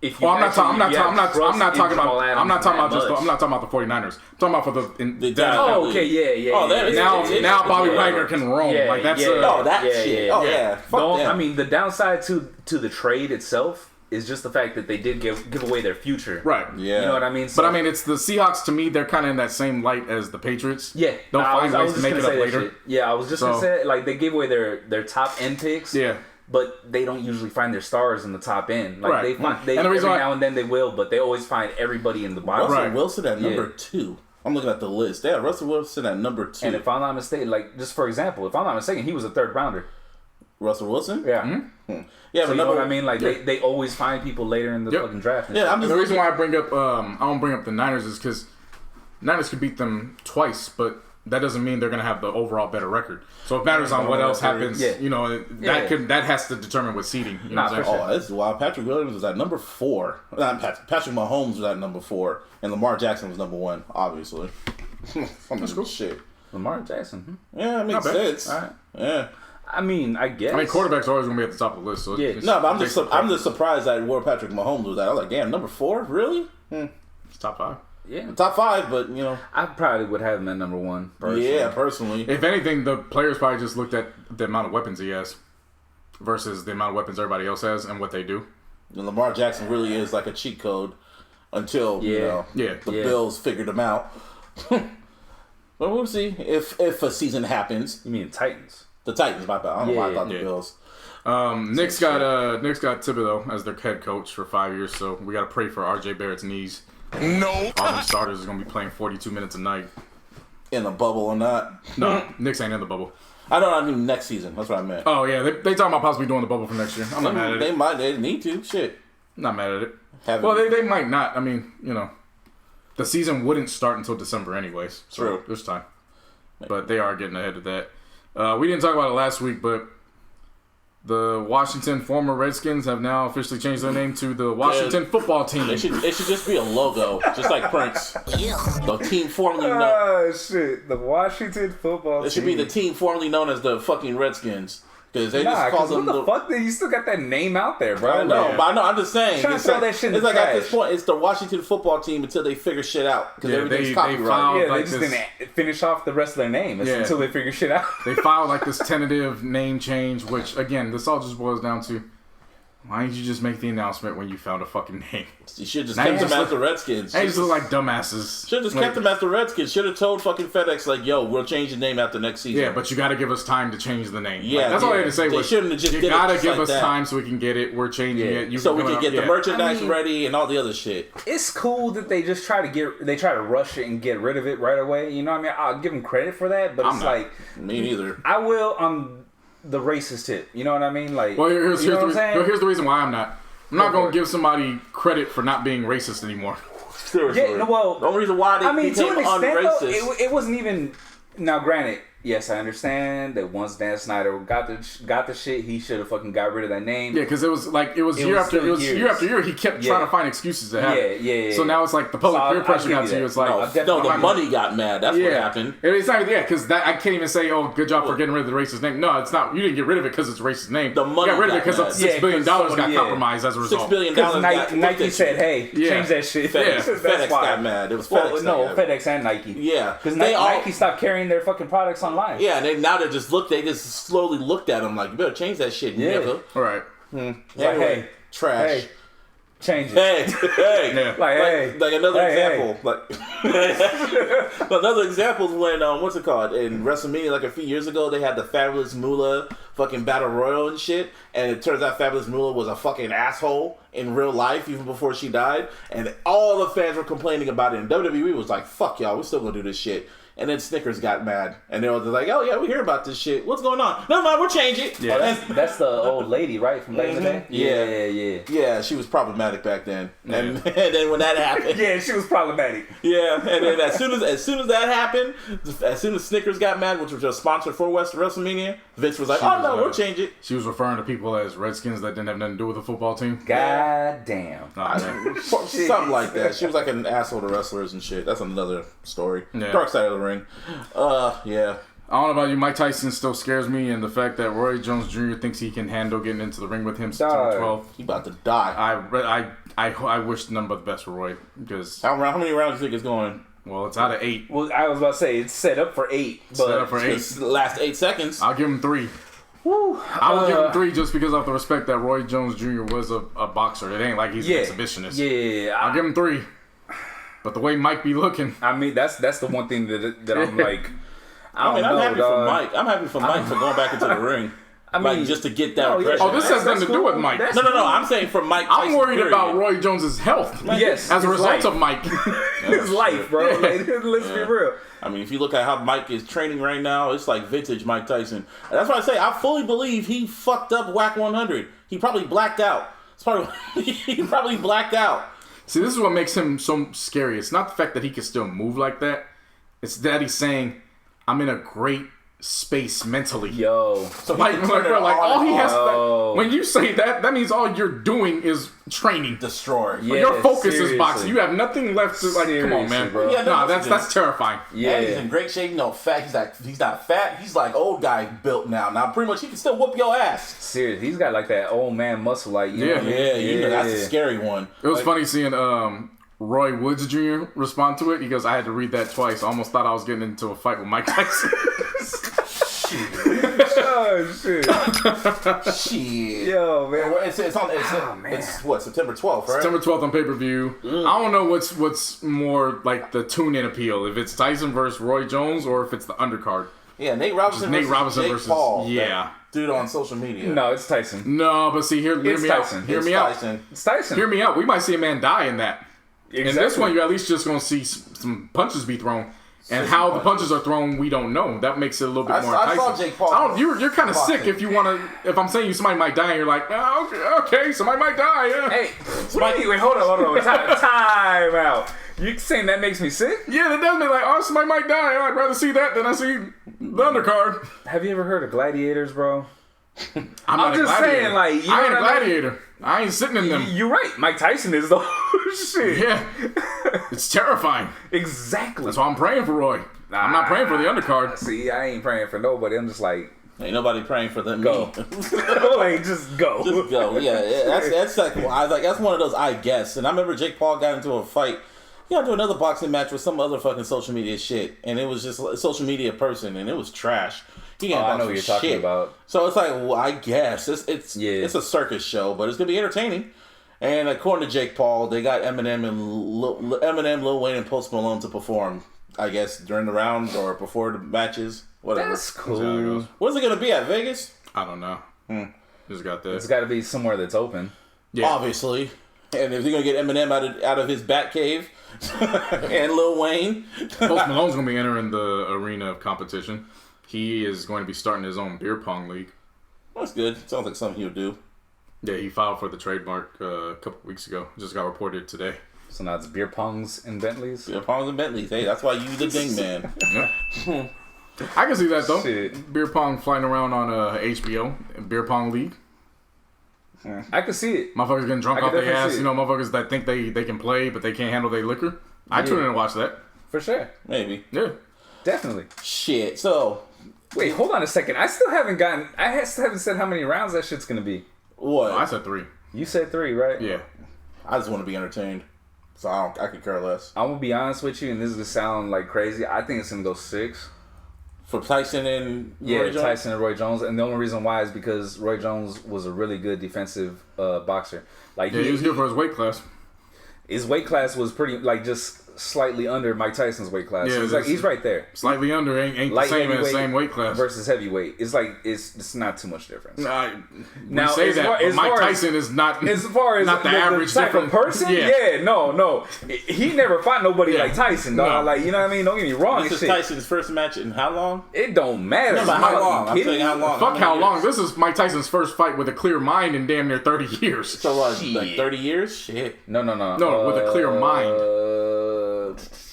I'm not talking about the 49ers. I'm talking about for the now Bobby Wagner can roam. Shit. I mean, the downside to the trade itself is just the fact that they did give away their future. Right. Yeah. You know what I mean? So, but I mean, it's the Seahawks to me. They're kind of in that same light as the Patriots. Yeah. They'll find ways to make it up later. Yeah, I was just gonna say they gave away their top end picks. Yeah. But they don't usually find their stars in the top end. They every now and then they will, but they always find everybody in the bottom. Russell Wilson at number 2. I'm looking at the list. Yeah, Russell Wilson at number 2. And if I'm not mistaken, just for example, if I'm not mistaken, he was a 3rd rounder. Russell Wilson? Yeah. Mm-hmm. Yeah, so you know what I mean? They always find people later in the fucking draft. And the reason why I don't bring up the Niners is because Niners could beat them twice, but that doesn't mean they're going to have the overall better record. So it matters on what else happens. That has to determine with seeding. You know what I'm saying? This is wild. Patrick Williams was at number 4. Patrick Mahomes was at number 4, and Lamar Jackson was number 1. Obviously, that's cool. Shit. Lamar Jackson. Yeah, it makes sense. All right. Yeah. I mean, I guess. Quarterback's always going to be at the top of the list. So but I'm just surprised at where Patrick Mahomes was at. I was like, damn, number 4, really? It's top 5. Yeah. Top 5, but, I probably would have him at number 1, personally. Yeah, personally. If anything, the players probably just looked at the amount of weapons he has versus the amount of weapons everybody else has and what they do. And Lamar Jackson really is like a cheat code until, the Bills figured him out. But we'll see if a season happens. You mean the Titans? The Titans, my bad. I don't know why I thought the Bills. Nick's got Thibodeau as their head coach for 5 years, so we got to pray for RJ Barrett's knees. No. All them starters are going to be playing 42 minutes a night. In the bubble or not? No, Knicks ain't in the bubble. I mean next season. That's what I meant. Oh, yeah. They talking about possibly doing the bubble for next year. I'm not mad at it. They need to. Shit. Not mad at it. Well, they might not. I mean, the season wouldn't start until December anyways. So True. There's time. But they are getting ahead of that. We didn't talk about it last week, but the Washington former Redskins have now officially changed their name to the Washington Football Team. It should just be a logo, just like Prince. The team formerly known. Oh, shit. The Washington Football Team. It should be the team formerly known as the fucking Redskins. Because they just call them. What the fuck? You still got that name out there, bro. I know, but I'm just saying. Trying to throw that shit in the It's like at trash. this point, it's the Washington Football Team until they figure shit out. Because everything's they copyrighted. filed Yeah, they just didn't finish off the rest of their name until they figure shit out. They filed like this tentative name change, which again, this all just boils down to why didn't you just make the announcement when you found a fucking name? You should have just kept them as the Redskins. They just look like dumbasses. Should have just kept them as the Redskins. Should have told fucking FedEx like, "Yo, we'll change the name after next season." Yeah, but you got to give us time to change the name. Yeah, that's all they had to say. They shouldn't have just you did it got to just give like us that. time so we can get it. We're changing it. So we can get the merchandise I mean, ready and all the other shit. It's cool that they just try to rush it and get rid of it right away. You know what I mean? I'll give them credit for that, but Me neither. I will on the racist tip. You know what I mean? Like, well, here's the the reason why I'm not. I'm not going to give somebody credit for not being racist anymore. Seriously. Yeah, well, the only reason why they became to an extent, unracist. though, it wasn't even. Now, granted, yes, I understand that once Dan Snyder got the shit, he should have fucking got rid of that name. Yeah, because it was year after year. He kept trying to find excuses to have it. Yeah. So now it's like the public peer pressure got to you. It's like the money got mad. That's what happened. It's not because I can't even say, oh, good job for getting rid of the racist name. No, it's not. You didn't get rid of it because it's a racist name. The money you got rid of it because $6 billion got somebody, compromised as a result. $6 billion. Because Nike said, "Hey, change that shit." FedEx got mad. It was FedEx. FedEx and Nike. Yeah, because Nike stopped carrying their fucking products online. Yeah, and now they just slowly looked at him like, you better change that shit, nigga. All right. Anyway, trash. Hey, change it. Hey. Like another example. Hey. Like another example is when what's it called? In WrestleMania, like a few years ago, they had the Fabulous Moolah fucking Battle Royal and shit, and it turns out Fabulous Moolah was a fucking asshole in real life, even before she died, and all the fans were complaining about it, and WWE was like, fuck y'all, we're still gonna do this shit. And then Snickers got mad, and they were like, "Oh yeah, we hear about this shit. What's going on? Never mind, we'll change it." Yeah, that's the old lady, right, from back in the day. Yeah, she was problematic back then, and then when that happened, she was problematic. Yeah, and then as soon as that happened, as soon as Snickers got mad, which was a sponsor for WrestleMania, Vince was like, we'll change it. She was referring to people as Redskins that didn't have nothing to do with the football team. God damn, something like that. She was like an asshole to wrestlers and shit. That's another story. Yeah. Dark side of the ring. Yeah. I don't know about you. Mike Tyson still scares me, and the fact that Roy Jones Jr. thinks he can handle getting into the ring with him September 12th. He about to die. I wish none but the best for Roy because how many rounds do you think it's going? Well, it's out of 8. Well, I was about to say it's set up for 8. But set up for 8. It's the last 8 seconds. I'll give him 3. Woo. I will give him 3 just because of the respect that Roy Jones Jr. was a boxer. It ain't like he's an exhibitionist. Yeah. I'll give him 3. But the way Mike be looking, I mean, that's the one thing that I'm like. I'm happy for Mike. I'm happy for Mike for going back into the ring. I mean, just to get that impression. Oh, this has nothing to do with Mike. No. I'm saying for Mike Tyson, I'm worried about Roy Jones's health. Yes, as a result of Mike. His life, bro. Like, let's be real. I mean, if you look at how Mike is training right now, it's like vintage Mike Tyson. And that's why I say I fully believe he fucked up Whack 100. He probably blacked out. He probably blacked out. See, this is what makes him so scary. It's not the fact that he can still move like that. It's that he's saying, I'm in a great space mentally. Yo. So like all he has to, when you say that means all you're doing is training. Destroy. Yeah, your focus seriously. is boxing. You have nothing left to come on, man. Bro. Yeah, that's terrifying. Yeah, and he's in great shape. Fat. He's not fat. He's like old guy built now. Now pretty much he can still whoop your ass. Seriously, he's got like that old man muscle, like that's a scary one. It was funny seeing Roy Woods Jr. respond to it. He goes, I had to read that twice. I almost thought I was getting into a fight with Mike Tyson. Oh shit! Shit. Yo, man. It's what, September 12th, right? September 12th on pay-per-view. I don't know what's more like the tune-in appeal. If it's Tyson versus Roy Jones or if it's the undercard. Yeah, Nate Robinson versus Paul. Yeah. Dude on social media. No, it's Tyson. No, but see, hear me out. It's Tyson. Hear me out. We might see a man die in that. Exactly. In this one, you're at least just going to see some punches be thrown. And how the punches are thrown, we don't know. That makes it a little bit more enticing. I saw Jake Paul. You're kind of sick if you want to. If I'm saying you somebody might die, and you're like, oh, okay, somebody might die. Yeah. Hey, wait, hold on. Time out. You saying that makes me sick? Yeah, that does make like, oh, somebody might die. I'd rather see that than I see the undercard. Have you ever heard of gladiators, bro? I'm just saying, like, I ain't a gladiator. I ain't sitting in them. You're right. Mike Tyson is though. Shit. Yeah. It's terrifying. Exactly. That's why I'm praying for Roy. I'm not praying for the undercard. See, I ain't praying for nobody. I'm just like, ain't nobody praying for them. Go. Like, just go. Just go. Yeah. That's like, that's one of those I guess. And I remember Jake Paul got into a fight. He got into another boxing match with some other fucking social media shit, and it was just a social media person, and it was trash. I know what you're talking about. So it's like, well, I guess it's a circus show, but it's gonna be entertaining. And according to Jake Paul, they got Eminem, Lil Wayne, and Post Malone to perform. I guess during the round or before the matches, whatever. That's cool. Where's it gonna be at? Vegas? I don't know. Just got this. It's got to be somewhere that's open. Yeah. Obviously. And if they're gonna get Eminem out of his bat cave and Lil Wayne, Post Malone's gonna be entering the arena of competition. He is going to be starting his own beer pong league. That's good. Sounds like something he'll do. Yeah, he filed for the trademark a couple weeks ago. Just got reported today. So now it's beer pongs and Bentleys? Beer pongs and Bentleys. Hey, that's why you the ding man. Yeah. I can see that, though. Shit. Beer pong flying around on HBO. Beer pong league. I can see it. Motherfuckers getting drunk off their ass. You know, motherfuckers that think they can play, but they can't handle their liquor. I tune in and watch that. For sure. Maybe. Yeah. Definitely. Shit. So... Wait, hold on a second. I still haven't said how many rounds that shit's gonna be. What? Oh, I said 3. You said 3, right? Yeah. I just want to be entertained. So I could care less. I'm gonna be honest with you, and this is gonna sound like crazy. I think it's gonna go 6. For Tyson and Roy Jones? Tyson and Roy Jones. And the only reason why is because Roy Jones was a really good defensive boxer. Like he was good for his weight class. His weight class was pretty, like, just slightly under Mike Tyson's weight class. Yeah, so he's right there. Slightly under ain't the same as the same weight class. Versus heavyweight. It's like, it's not too much difference. Now, say that, but Mike Tyson is not as far as not the average type of person. Yeah, no. He never fought nobody like Tyson, dog. No. Like, you know what I mean? Don't get me wrong. This is Tyson's first match in how long? It don't matter. No, how long? I'm saying how long. Fuck how long. This is Mike Tyson's first fight with a clear mind in damn near 30 years. So what, like 30 years? Shit. No. No, with a clear mind.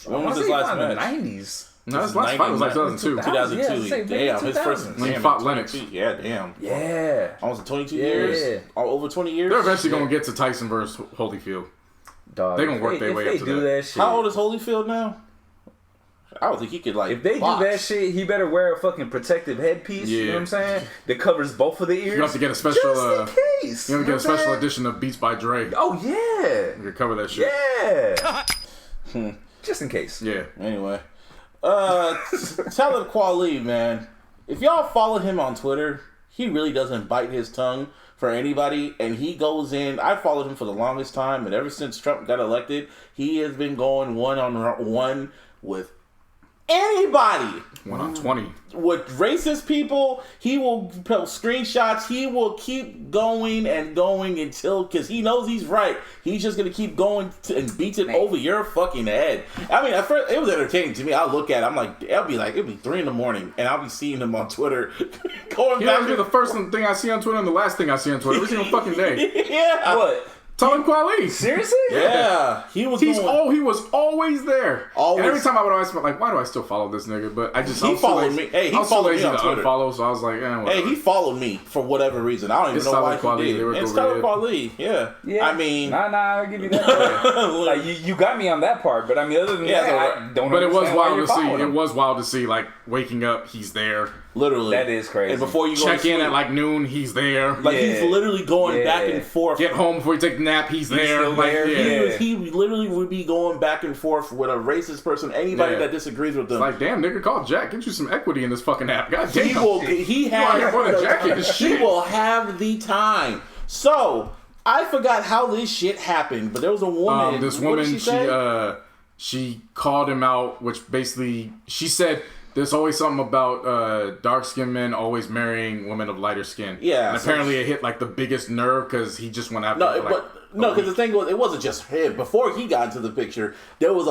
When was his last match? 90s. No, his last fight was like 2002. 2002. Damn, his first. When he fought Lennox. Yeah, damn. Yeah. Almost 22 years. Over 20 years. They're eventually gonna get to Tyson versus Holyfield. Dog, they're gonna work their way up to that. Shit. How old is Holyfield now? I don't think he could like. If they box. do that shit, he better wear a fucking protective headpiece. Yeah. You know what I'm saying? That covers both of the ears. You have to get a special. Just in case. You have to get a special edition of Beats by Dre. Oh yeah. You can cover that shit. Yeah. Just in case. Yeah. Anyway, Talib Kweli, man. If y'all follow him on Twitter, he really doesn't bite his tongue for anybody, and he goes in. I followed him for the longest time, and ever since Trump got elected, he has been going one-on-one with anybody. 1-on-20. With racist people, he will post screenshots. He will keep going and going until, because he knows he's right. He's just going to keep going and beats it over your fucking head. I mean, at first, it was entertaining to me. I'll look at it. I'm like, it'll be 3 a.m, and I'll be seeing him on Twitter going back. He'll be the first thing I see on Twitter and the last thing I see on Twitter every single fucking day. Yeah. What? Talib Kweli. Seriously? Yeah. He was always there. Always. And every time I would always be like, why do I still follow this nigga? But I just... He followed me. Hey, he followed me on Twitter. Unfollow, so I was like, whatever. Hey, he followed me for whatever reason. I don't even know why he did. It's Talib Kweli. Yeah. I mean... Nah, I'll give you that. Like, you got me on that part, but I mean, other than that, I don't But it was wild to see. It was wild to see, like, waking up, he's there. Literally. That is crazy. And before you go check in at like noon, he's there. Like he's literally going back and forth. Get home before you take the kidnapped, he's there. Like, He literally would be going back and forth with a racist person, anybody that disagrees with them. It's like, damn, nigga, call Jack. Get you some equity in this fucking app. God damn. He will have the time. So, I forgot how this shit happened, but there was a woman. This woman, she called him out, which basically, she said, there's always something about dark-skinned men always marrying women of lighter skin. Yeah. And apparently it hit like the biggest nerve because he just went after because the thing was, it wasn't just him. Before he got into the picture, there was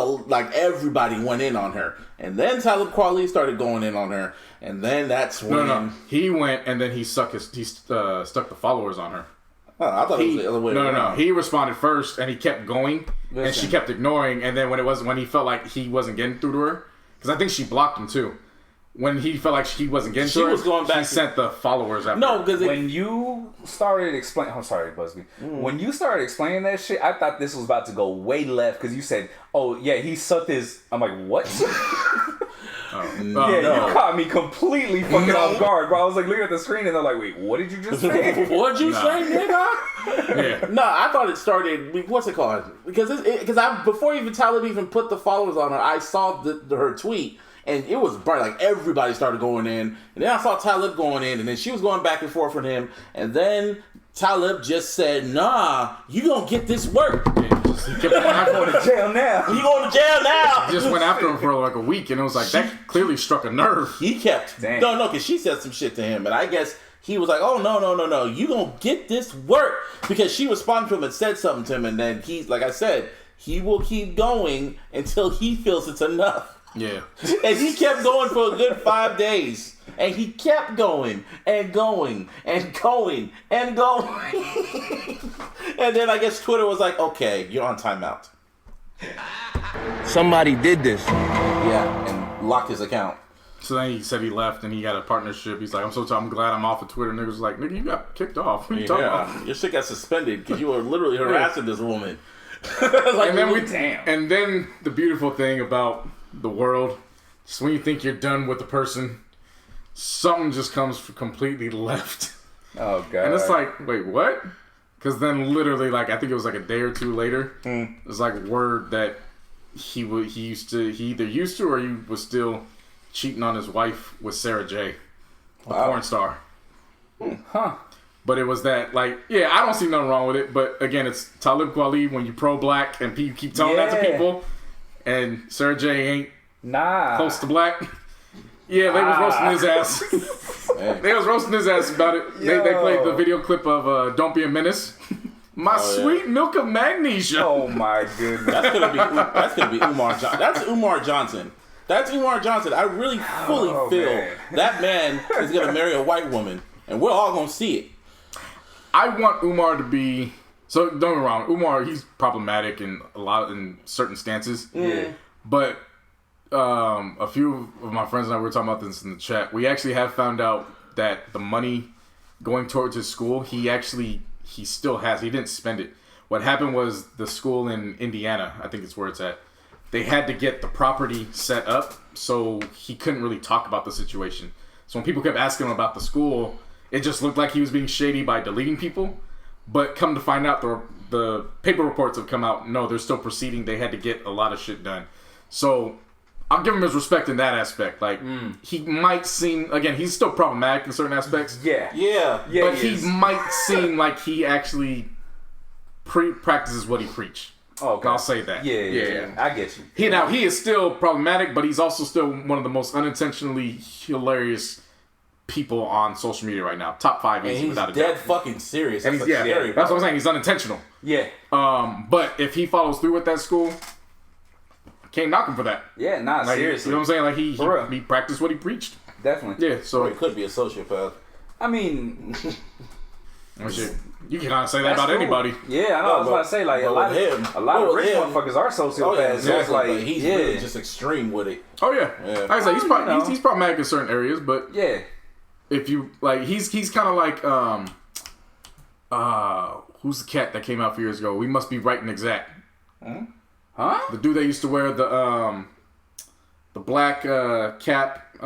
everybody went in on her. And then Talib Kweli started going in on her. And then that's when... No. He went and then he stuck the followers on her. Oh, I thought it was the other way around. No. He responded first and he kept going. And she kept ignoring. And then when he felt like he wasn't getting through to her... Because I think she blocked him too. When he felt like he wasn't getting to her, he sent the followers after. No, because when you started explaining... I'm sorry, Busby. When you started explaining that shit, I thought this was about to go way left because you said, oh, yeah, he sucked his... I'm like, what? You caught me completely fucking off guard, bro. I was like looking at the screen and they're like, wait, what did you just say? What'd you say, nigga? No, I thought it started. What's it called? Because before even Talib even put the followers on her, I saw her tweet and it was bright. Like everybody started going in, and then I saw Talib going in, and then she was going back and forth with him, and then Talib just said, "Nah, you gonna get this work." He kept going to jail now. You going to jail now? He just went after him for like a week, and it was like that clearly struck a nerve. He kept no, because she said some shit to him, and I guess he was like, "Oh no, you gonna get this work," because she responded to him and said something to him, and then he's like I said, he will keep going until he feels it's enough. Yeah, and he kept going for a good 5 days. And he kept going and going and going and going. And then I guess Twitter was like, okay, you're on timeout. Somebody did this. Yeah, and locked his account. So then he said he left and he had a partnership. He's like, I'm glad I'm off of Twitter. Niggas was like, nigga, you got kicked off. What are you talking about? Your shit got suspended because you were literally harassing this woman. And then the beautiful thing about the world is when you think you're done with the person, something just comes completely left. Oh, God. And it's like, wait, what? Because then literally, like, I think it was like a day or two later, it was like word that he either used to or he was still cheating on his wife with Sarah J, a porn star. Huh. But it was that, like, yeah, I don't see nothing wrong with it. But again, it's Talib Kweli when you pro-black and you keep telling that to people. And Sarah J ain't close to black. Yeah, they was roasting his ass. They was roasting his ass about it. They played the video clip of Don't Be a Menace. Sweet milk of magnesia. Oh my goodness. That's gonna be Umar Johnson. That's Umar Johnson. That's Umar Johnson. I really fully feel that man is gonna marry a white woman, and we're all gonna see it. I want Umar to be. So don't get me wrong, Umar, he's problematic in certain stances. Yeah. But a few of my friends and I were talking about this in the chat. We actually have found out that the money going towards his school, he still has. He didn't spend it. What happened was the school in Indiana, I think it's where it's at, they had to get the property set up, so he couldn't really talk about the situation. So when people kept asking him about the school, it just looked like he was being shady by deleting people. But come to find out, the paper reports have come out. No, they're still proceeding. They had to get a lot of shit done. So I'll give him his respect in that aspect. Like, he might seem, again, he's still problematic in certain aspects. Yeah. But he might seem like he actually practices what he preach. Okay. I'll say that. Yeah. I get you. He is still problematic, but he's also still one of the most unintentionally hilarious people on social media right now. Top 5 easy without a doubt. He's dead fucking serious. That's that's what I'm saying. He's unintentional. Yeah. But if he follows through with that school, can't knock him for that. Yeah, seriously. You know what I'm saying? Like he practiced what he preached. Definitely. Yeah. So he could be a sociopath. I mean, you can kind of say that about anybody. Yeah, I know. I was about to say, like, a lot of rich motherfuckers are sociopaths. Oh, yeah, exactly. So like, he's really just extreme with it. Oh yeah. Like I say, he's problematic in certain areas, but yeah. If you like, he's kind of like who's the cat that came out a few years ago? We Must Be Right and Exact. Huh? The dude that used to wear the black cap.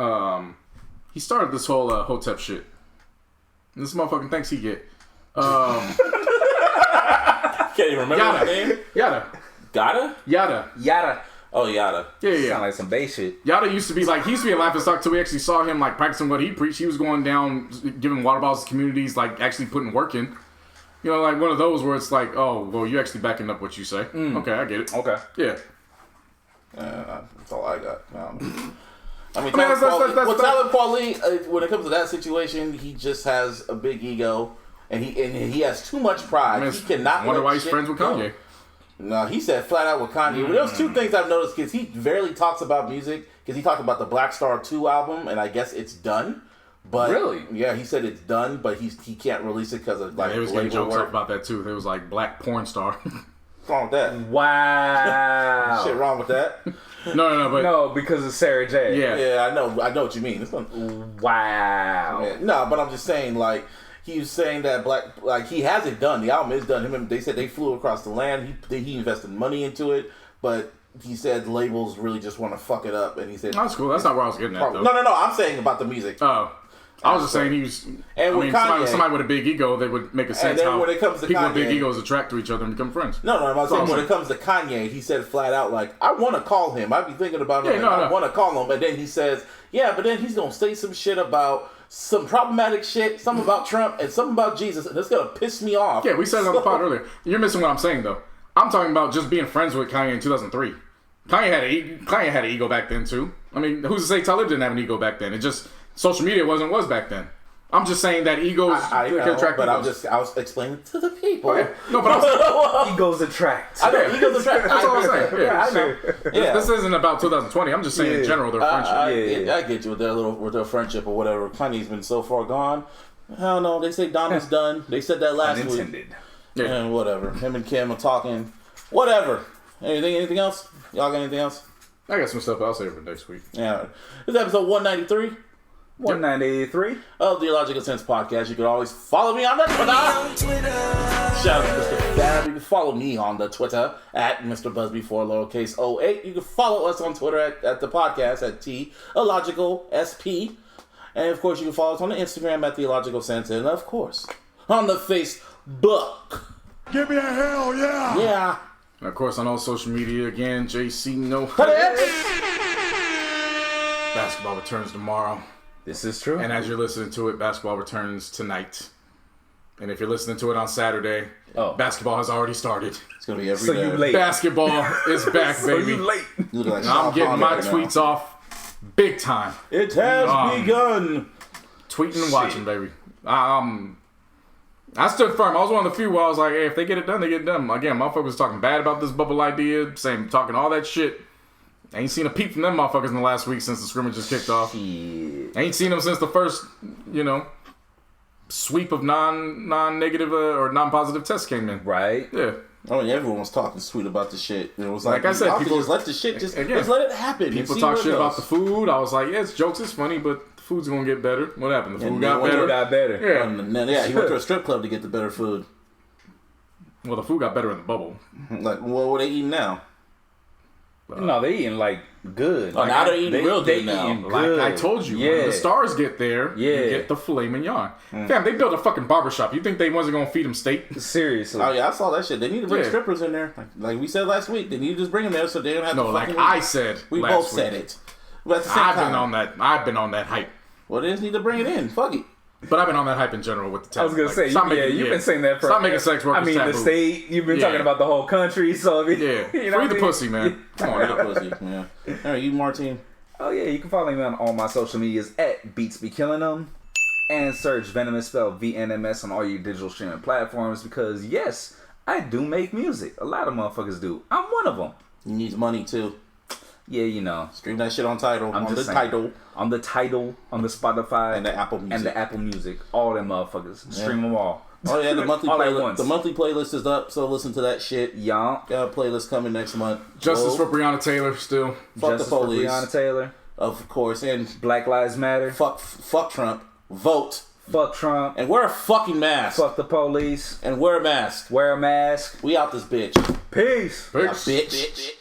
He started this whole Hotep shit. And this motherfucking thanks he get. can't even remember his name. Yada. Oh, Yada. Yeah. Sound like some bass shit. Yada used to be like, he used to be a laughingstock too. We actually saw him like practicing what he preached. He was going down, giving water bottles to communities, like actually putting work in. You know, like one of those where it's like, oh, well, you actually backing up what you say. Okay, I get it. Okay. Yeah. That's all I got. I mean, Tyler Paul Lee, when it comes to that situation, he just has a big ego, and he has too much pride. He cannot. Wonder why he's friends with Kanye. No, he said flat out with Kanye. Well, there's two things I've noticed because he rarely talks about music. Because he talked about the Black Star 2 album, and I guess it's done. But really, yeah, he said it's done, but he can't release it because of like. They was getting jokes up about that too. It was like black porn star. What's wrong with that? Wow. Shit wrong with that? No, because of Sarah J. Yeah, I know what you mean. Wow. Yeah, no, but I'm just saying like. He was saying that he has it done. The album is done. They said they flew across the land. He invested money into it, but he said labels really just want to fuck it up. And he said that's cool. That's not where I was getting at though. No. I'm saying about the music. Oh, I was just saying he was. And with Kanye, somebody with a big ego, they would make a sense. And then when it comes to people with big egos attract to each other and become friends. No, I'm saying when it comes to Kanye, he said flat out like, I want to call him. I'd be thinking about him. I want to call him, and then he says, yeah, but then he's gonna say some shit about. Some problematic shit, something about Trump, and something about Jesus, and it's gonna piss me off. Yeah, we said it on the pod earlier. You're missing what I'm saying, though. I'm talking about just being friends with Kanye in 2003. Kanye had an ego back then, too. I mean, who's to say Talib didn't have an ego back then? It just, social media wasn't what it was back then. I'm just saying that egos can attract but egos. I was explaining to the people. Okay. No, but egos attract. I know, egos attract. That's all I'm saying. Yeah, I know. Yeah. This isn't about 2020. I'm just saying in general, their friendship. I get you with their friendship or whatever. Kanye's been so far gone. Hell no, they say Donna's done. They said that last week. Yeah. And whatever. Him and Kim are talking. Whatever. Anything else? Y'all got anything else? I got some stuff I'll say for next week. Yeah. This is episode 193. 193 of the iLLogical Sense podcast. You can always follow me on the Twitter. Shout out to Mr. Fab. You can follow me on the Twitter at Mr. Busby 4 lowercase 08. You can follow us on Twitter at the podcast at iLLogical SP. And of course, you can follow us on the Instagram at the iLLogical Sense. And of course, on the Facebook. Give me a hell yeah. Yeah. And of course, on all social media again, JC No. Basketball returns tomorrow. This is true. And as you're listening to it, basketball returns tonight. And if you're listening to it on Saturday, basketball has already started. It's going to be every day. You late. Basketball is back, baby. You late. Like I'm getting my tweets off big time. It has begun. Tweeting and watching, baby. I stood firm. I was one of the few where I was like, hey, if they get it done, they get it done. Again, motherfuckers was talking bad about this bubble idea, talking all that shit. I ain't seen a peep from them motherfuckers in the last week since the scrimmage just kicked off. I ain't seen them since the first, sweep of non-negative or non-positive tests came in. Right. Yeah. I mean, everyone was talking sweet about the shit. It was like I said, people just let the shit just let it happen. People talk shit about the food. I was like, yeah, it's jokes, it's funny, but the food's gonna get better. What happened? The food got better. Yeah. He went to a strip club to get the better food. Well, the food got better in the bubble. Like, what are they eating now? No, they eating like good. Oh, now they're eating real good now. Like I told you, when the stars get there, you get the filet mignon. Fam, they built a fucking barbershop. You think they wasn't gonna feed them steak? Seriously. Oh yeah, I saw that shit. They need to bring strippers in there. Like we said last week, they need to just bring them there so they don't have to. No, like I said, we both said it. But at the same time, I've been on that hype. Well, they just need to bring it in. Fuck it. But I've been on that hype in general with the taboo. I was gonna say, you've been saying that for. Stop making sex workers taboo. the state. You've been talking about the whole country. So free the pussy, man. Come on, the pussy. Yeah. All right, you, Martin. Oh yeah, you can follow me on all my social medias at BeatsBeKillingThem, and search Venomous spelled VNMS on all your digital streaming platforms. Because yes, I do make music. A lot of motherfuckers do. I'm one of them. You need money too. Yeah, Stream that shit on Tidal. On the Tidal, on the Spotify, and the Apple Music. All them motherfuckers. Stream them all. Oh yeah, the monthly playlist. The monthly playlist is up, so listen to that shit. Yeah. Got a playlist coming next month. Justice for Breonna Taylor, still. Fuck the police. For Breonna Taylor. Of course, and Black Lives Matter. Fuck Trump. Vote. Fuck Trump. And wear a fucking mask. Fuck the police. And wear a mask. Wear a mask. We out this bitch. Peace. Bitch.